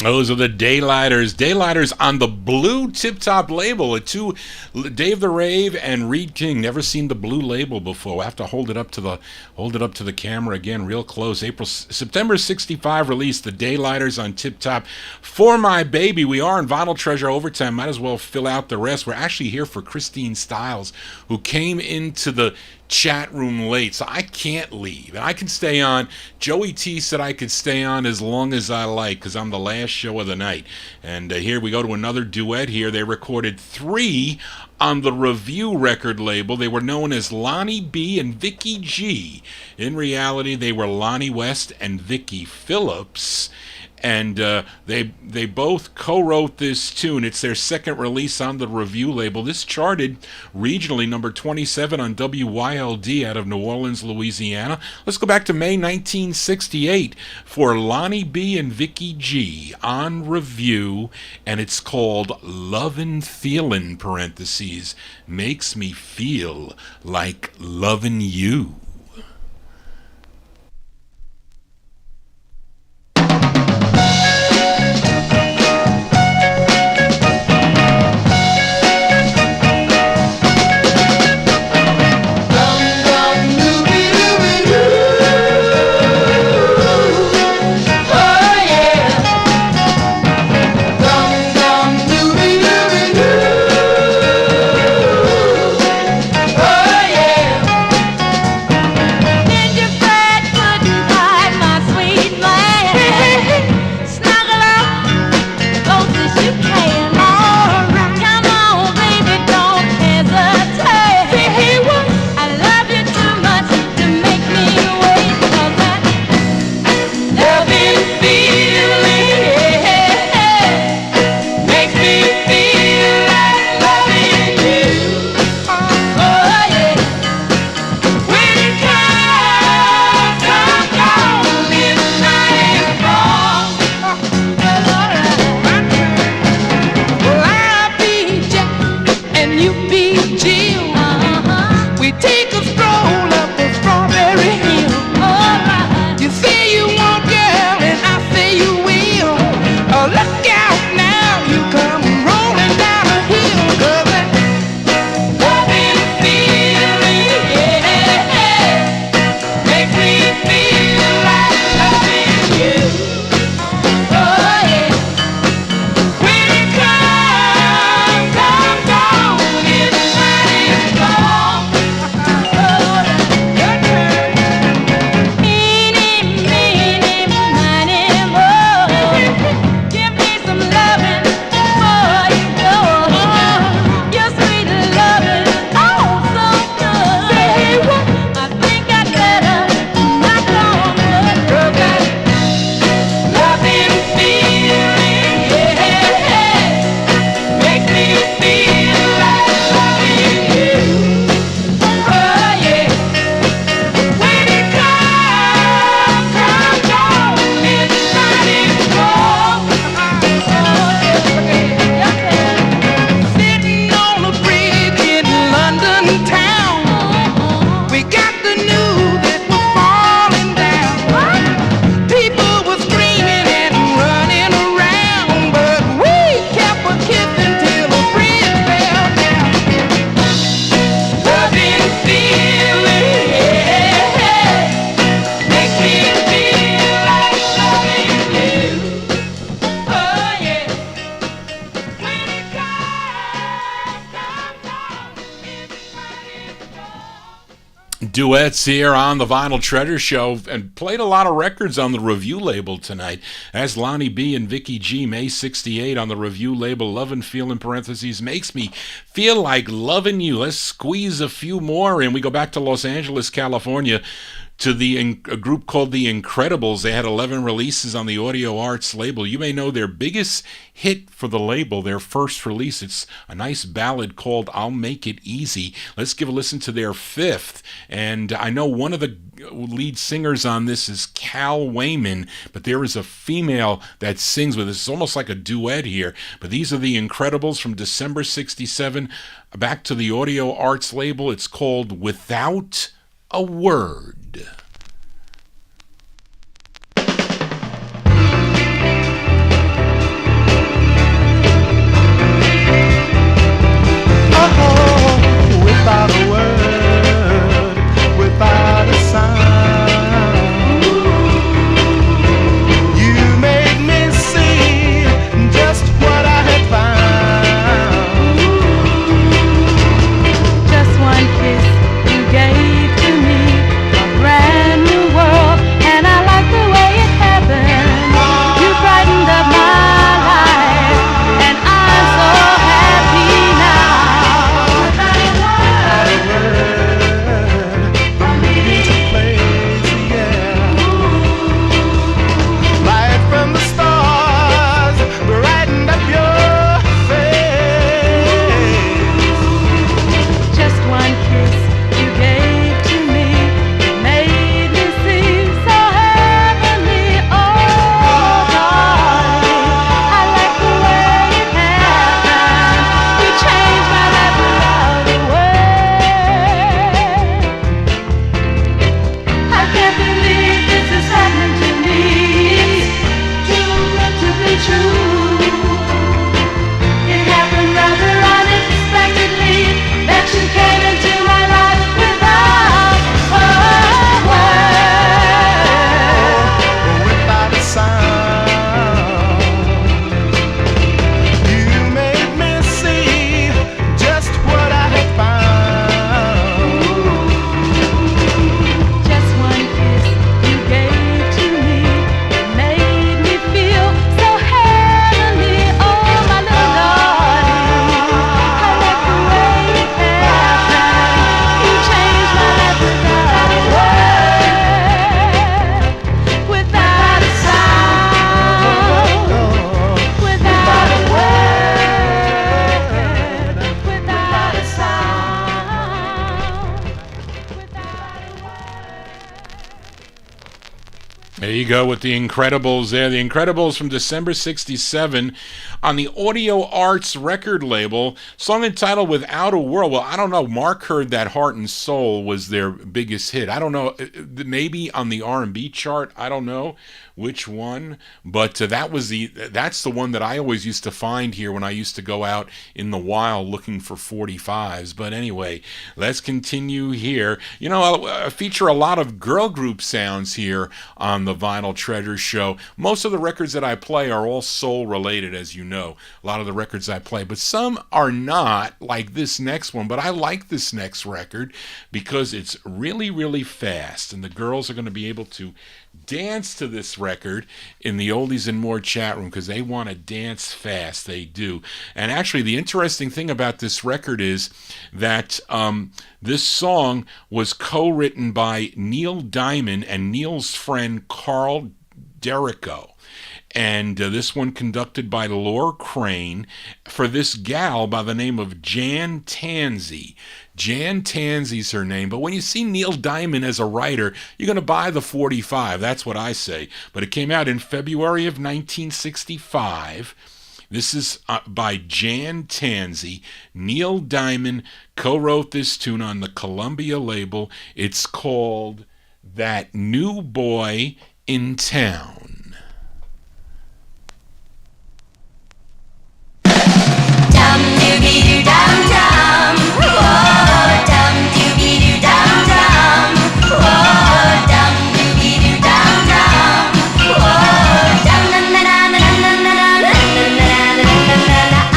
Those are the Daylighters. Daylighters on the blue Tip Top label. Dave the Rave and Reed King. Never seen the blue label before. I have to hold it up to the camera again, real close. September '65 release. The Daylighters on Tip Top. For My Baby. We are in Vinyltreasure overtime. Might as well fill out the rest. We're actually here for Christine Stiles, who came into the chat room late, so I can't leave, and I can stay on. Joey T said I could stay on as long as I like, because I'm the last show of the night. And here we go to another duet here. They recorded 3 on the Review record label. They were known as Lonnie B and Vicky G. In reality, they were Lonnie West and Vicky Phillips. And they both co-wrote this tune. It's their second release on the Review label. This charted regionally number 27 on WYLD out of New Orleans, Louisiana. Let's go back to May 1968 for Lonnie B and Vicky G on Review, and it's called Lovin' Feelin', parentheses, Makes Me Feel Like Lovin' You. Duets here on the Vinyltreasure Show, and played a lot of records on the Review label tonight. As Lonnie B and Vicky G, May 68 on the Review label, Lovin' Feelin', parentheses, Makes Me Feel Like Lovin' You. Let's squeeze a few more in. We go back to Los Angeles, California, to a group called The Incredibles. They had 11 releases on the Audio Arts label. You may know their biggest hit for the label, their first release. It's a nice ballad called I'll Make It Easy. Let's give a listen to their fifth. And I know one of the lead singers on this is Cal Wayman, but there is a female that sings with us. It's almost like a duet here. But these are The Incredibles from December 67. Back to the Audio Arts label. It's called Without a Word. go with the Incredibles there. The Incredibles from December 67 on the Audio Arts record label, song entitled Without a World. Well, I don't know. Mark heard that Heart and Soul was their biggest hit. I don't know. Maybe on the R&B chart. I don't know which one, but that's the one that I always used to find here when I used to go out in the wild looking for 45s. But anyway, let's continue here. You know, I feature a lot of girl group sounds here on the Vinyl Treasure Show. Most of the records that I play are all soul related, as you know, a lot of the records I play, but some are not, like this next one. But I like this next record because it's really, really fast, and the girls are going to be able to dance to this record in the Oldies and More chat room because they want to dance fast. They do. And actually, the interesting thing about this record is that this song was co-written by Neil Diamond and Neil's friend Carl Derrico. And this one conducted by Laura Crane for this gal by the name of Jan Tansey. Jan Tansey's her name, but when you see Neil Diamond as a writer, you're going to buy the 45. That's what I say. But it came out in February of 1965. This is by Jan Tansey. Neil Diamond co-wrote this tune on the Columbia label. It's called That New Boy in Town. Dum-doo-be-doo-dum-dum. Whoa, dum-doo-be-doo-dum-dum. Whoa, dum-doo-be-doo-dum-dum. Whoa, dum-dum-dum-dum-dum-dum-dum-dum-dum-dum-dum-dum. I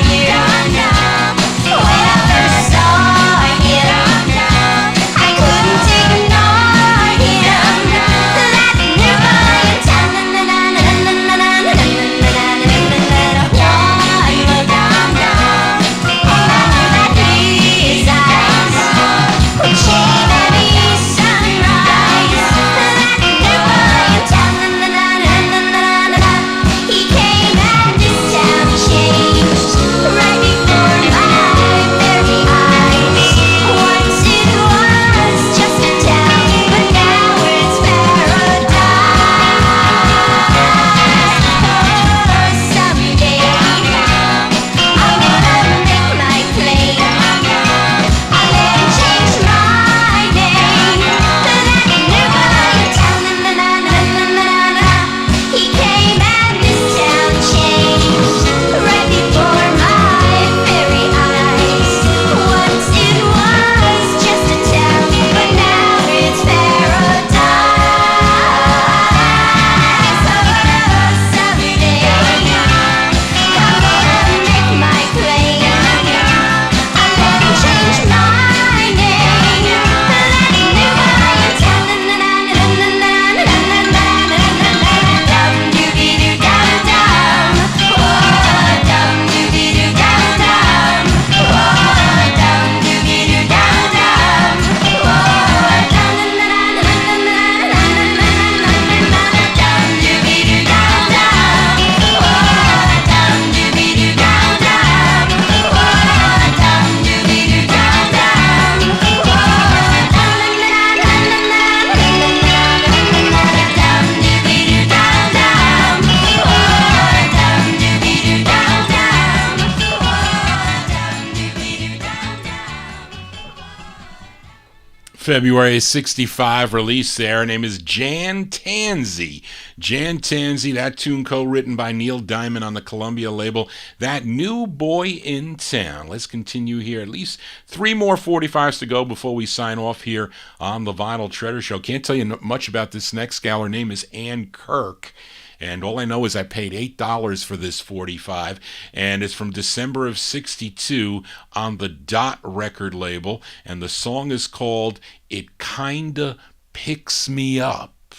hear dum-dum. When I first saw him, I couldn't ignore him. That new boy in town. February 65 release there. Her name is Jan Tansey. Jan Tansey, that tune co-written by Neil Diamond on the Columbia label. That New Boy in Town. Let's continue here. At least 3 more 45s to go before we sign off here on the Vinyl Treasure Show. Can't tell you much about this next gal. Her name is Ann Kirk. And all I know is I paid $8 for this 45, and it's from December of 62 on the Dot record label, and the song is called It Kinda Picks Me Up.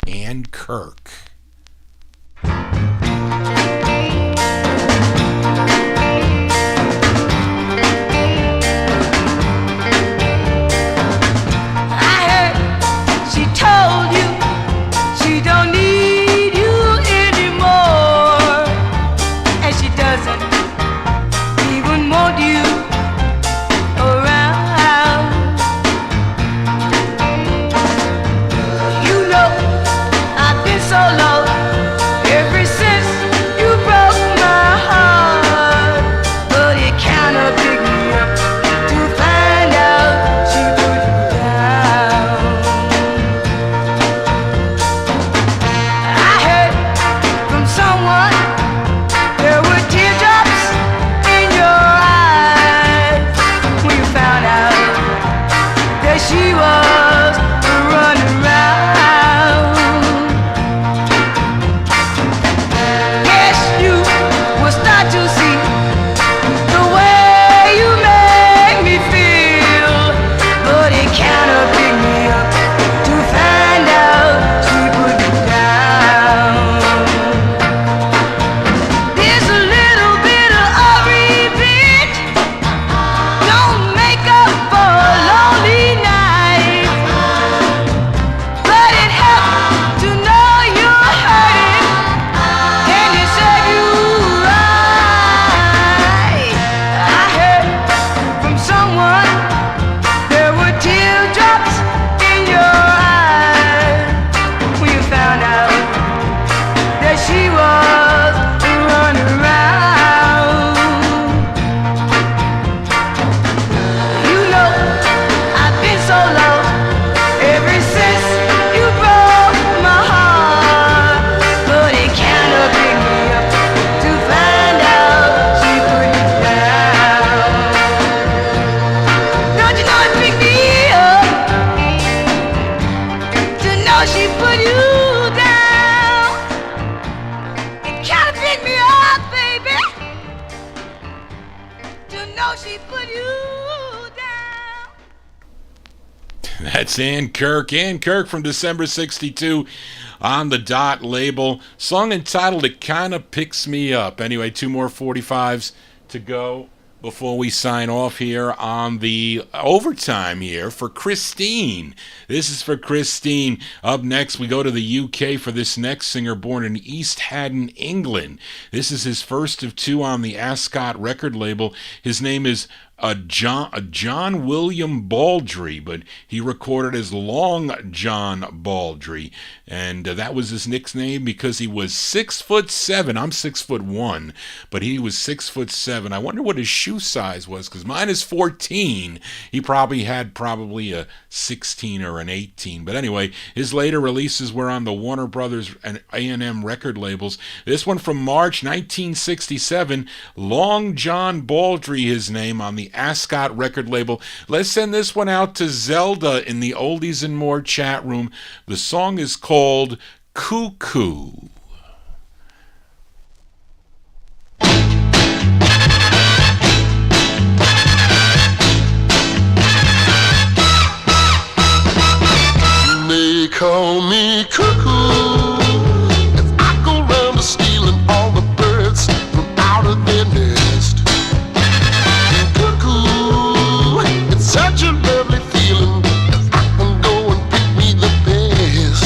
Ann Kirk. low ever since you broke my heart. But it kinda picked me up to find out she put you down. I heard from someone there were teardrops in your eyes when you found out that she was running around. Guess you will start to see the way you make me feel, but it kinda picked me up to find out she put me down. There's a little bit of revenge, don't make up for a lonely night, but it helps to know you're hurting and you said you right. I heard from someone there were teardrops in your eyes when you found out that she was running around. You know I've been so low ever since you broke my heart, but it kinda picked me up to find out she put you down. Don't you know it picked me up to know she put you down? It kinda picked me up, baby, to know she put you down. That's Ann Kirk. Ann Kirk from December 62 on the Dot label. Song entitled It Kinda Picks Me Up. Anyway, 2 more 45s to go before we sign off here on the overtime here for Christine. This is for Christine. Up next, we go to the UK for this next singer born in East Haddon, England. This is his first of 2 on the Ascot record label. His name is John William Baldry, but he recorded as Long John Baldry, and that was his nickname because he was 6'7". I'm 6'1", but he was 6'7". I wonder what his shoe size was, because mine is 14. He probably had a 16 or an 18. But anyway, his later releases were on the Warner Brothers and A&M record labels. This one from March 1967, Long John Baldry, his name, on the Ascot record label. Let's send this one out to Zelda in the Oldies and More chat room. The song is called Cuckoo. They call me cuckoo, and I go round a stealing all the birds from out of their nest. Cuckoo, it's such a lovely feeling, I can go and pick me the best.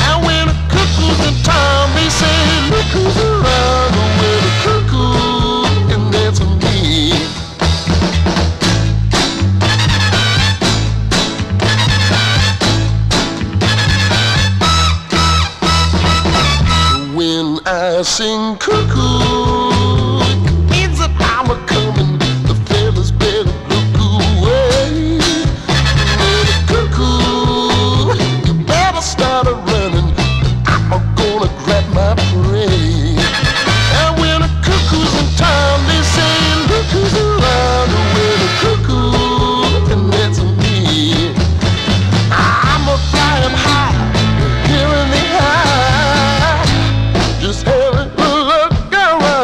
And when a cuckoo's in town, they say cuckoo's around. When a cuckoo, and that's me. When I sing cuckoo, it means that I'm a coming. The fellas better look away. When a cuckoo, you better start a running. I'm gonna grab my prey. And when a cuckoo's in town, they say look who's around. When a cuckoo, and that's me. I'm a flying high, here in the high. Just have a look around.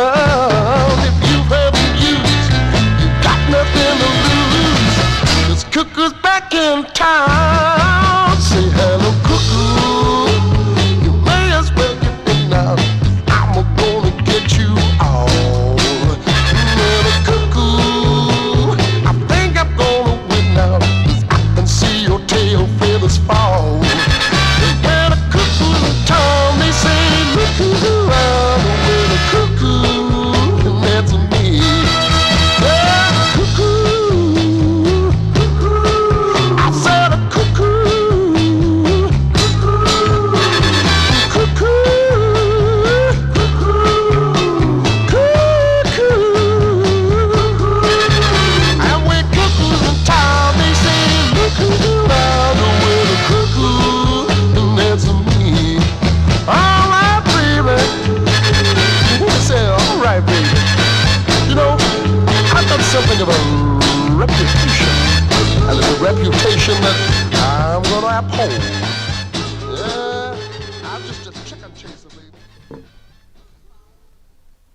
It's just chicken chaser, baby.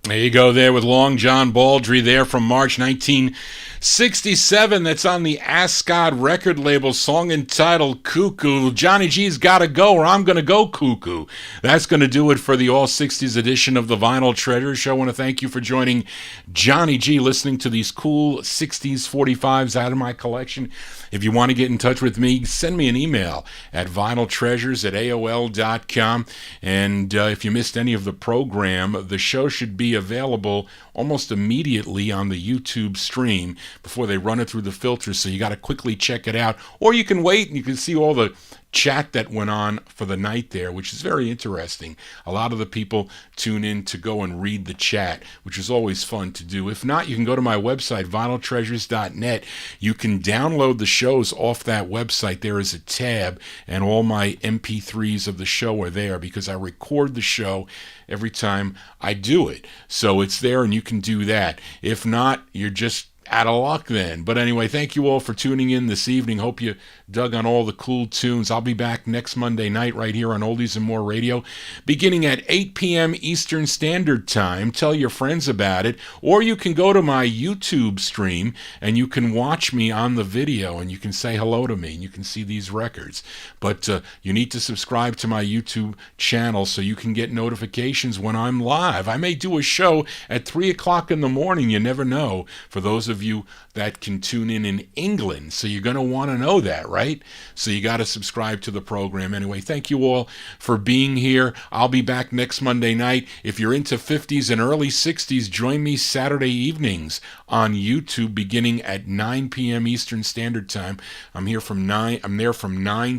There you go there with Long John Baldry there from March 1967. That's on the Ascot record label, song entitled Cuckoo. Johnny G's Gotta Go, or I'm Gonna Go Cuckoo. That's going to do it for the All 60s edition of the Vinyl Treasure Show. I want to thank you for joining Johnny G, listening to these cool 60s 45s out of my collection. If you want to get in touch with me, send me an email at vinyltreasures@aol.com. And if you missed any of the program, the show should be available almost immediately on the YouTube stream before they run it through the filters, so you got to quickly check it out. Or you can wait and you can see all the chat that went on for the night there, which is very interesting. A lot of the people tune in to go and read the chat, which is always fun to do. If not, you can go to my website, vinyltreasures.net. You can download the shows off that website. There is a tab, and all my MP3s of the show are there because I record the show every time I do it. So it's there, and you can do that. If not, you're just out of luck then. But anyway, thank you all for tuning in this evening. Hope you dug on all the cool tunes. I'll be back next Monday night right here on Oldies and More Radio, beginning at 8 p.m. Eastern Standard Time. Tell your friends about it. Or you can go to my YouTube stream and you can watch me on the video and you can say hello to me and you can see these records. But you need to subscribe to my YouTube channel so you can get notifications when I'm live. I may do a show at 3 o'clock in the morning. You never know, for those of you that can tune in England. So you're going to want to know that, right? So you got to subscribe to the program. Anyway, thank you all for being here. I'll be back next Monday night. If you're into 50s and early 60s, join me Saturday evenings on YouTube beginning at 9 p.m. Eastern Standard Time. I'm there from 9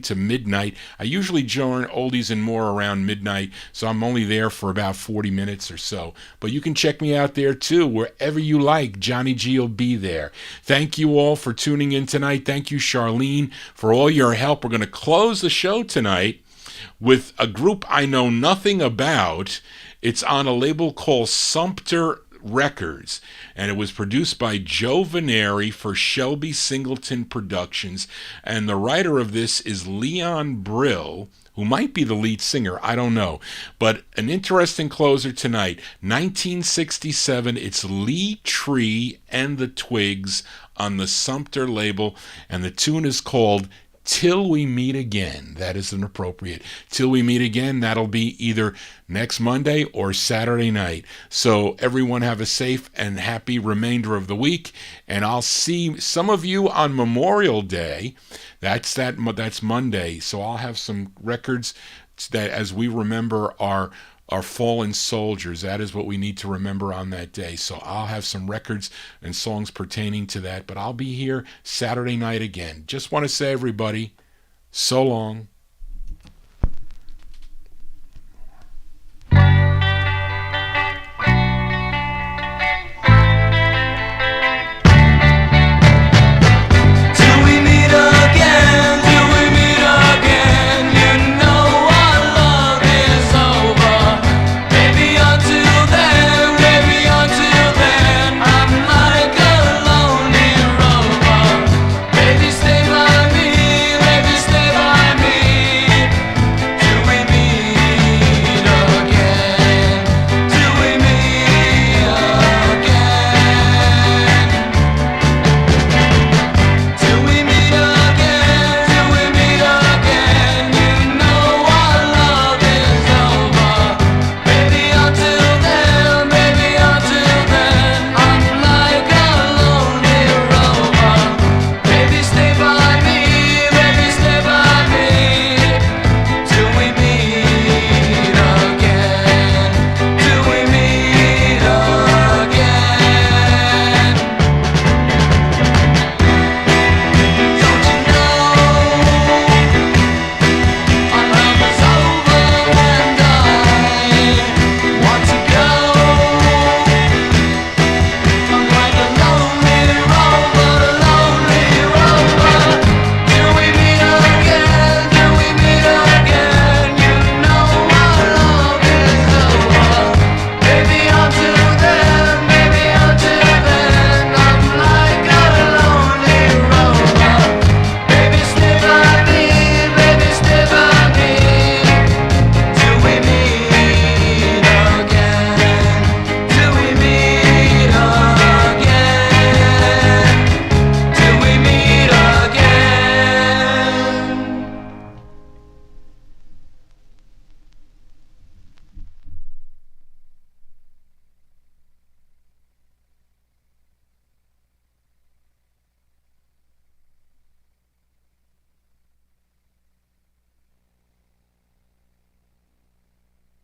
to midnight. I usually join Oldies and More around midnight, so I'm only there for about 40 minutes or so. But you can check me out there too, wherever you like. Johnny G will be there. Thank you all for tuning in tonight. Thank you, Charlene, for all your help. We're going to close the show tonight with a group I know nothing about. It's on a label called Sumpter Records, and it was produced by Joe Veneri for Shelby Singleton Productions, and the writer of this is Leon Brill, who might be the lead singer, I don't know. But an interesting closer tonight, 1967, it's Lee Tree and the Twigs on the Sumpter label, and the tune is called Till We Meet Again. That is an appropriate. Till We Meet Again, that'll be either next Monday or Saturday night. So everyone have a safe and happy remainder of the week, and I'll see some of you on Memorial Day. That's Monday. So I'll have some records that, as we remember our fallen soldiers. That is what we need to remember on that day. So I'll have some records and songs pertaining to that, but I'll be here Saturday night again. Just want to say, everybody, so long.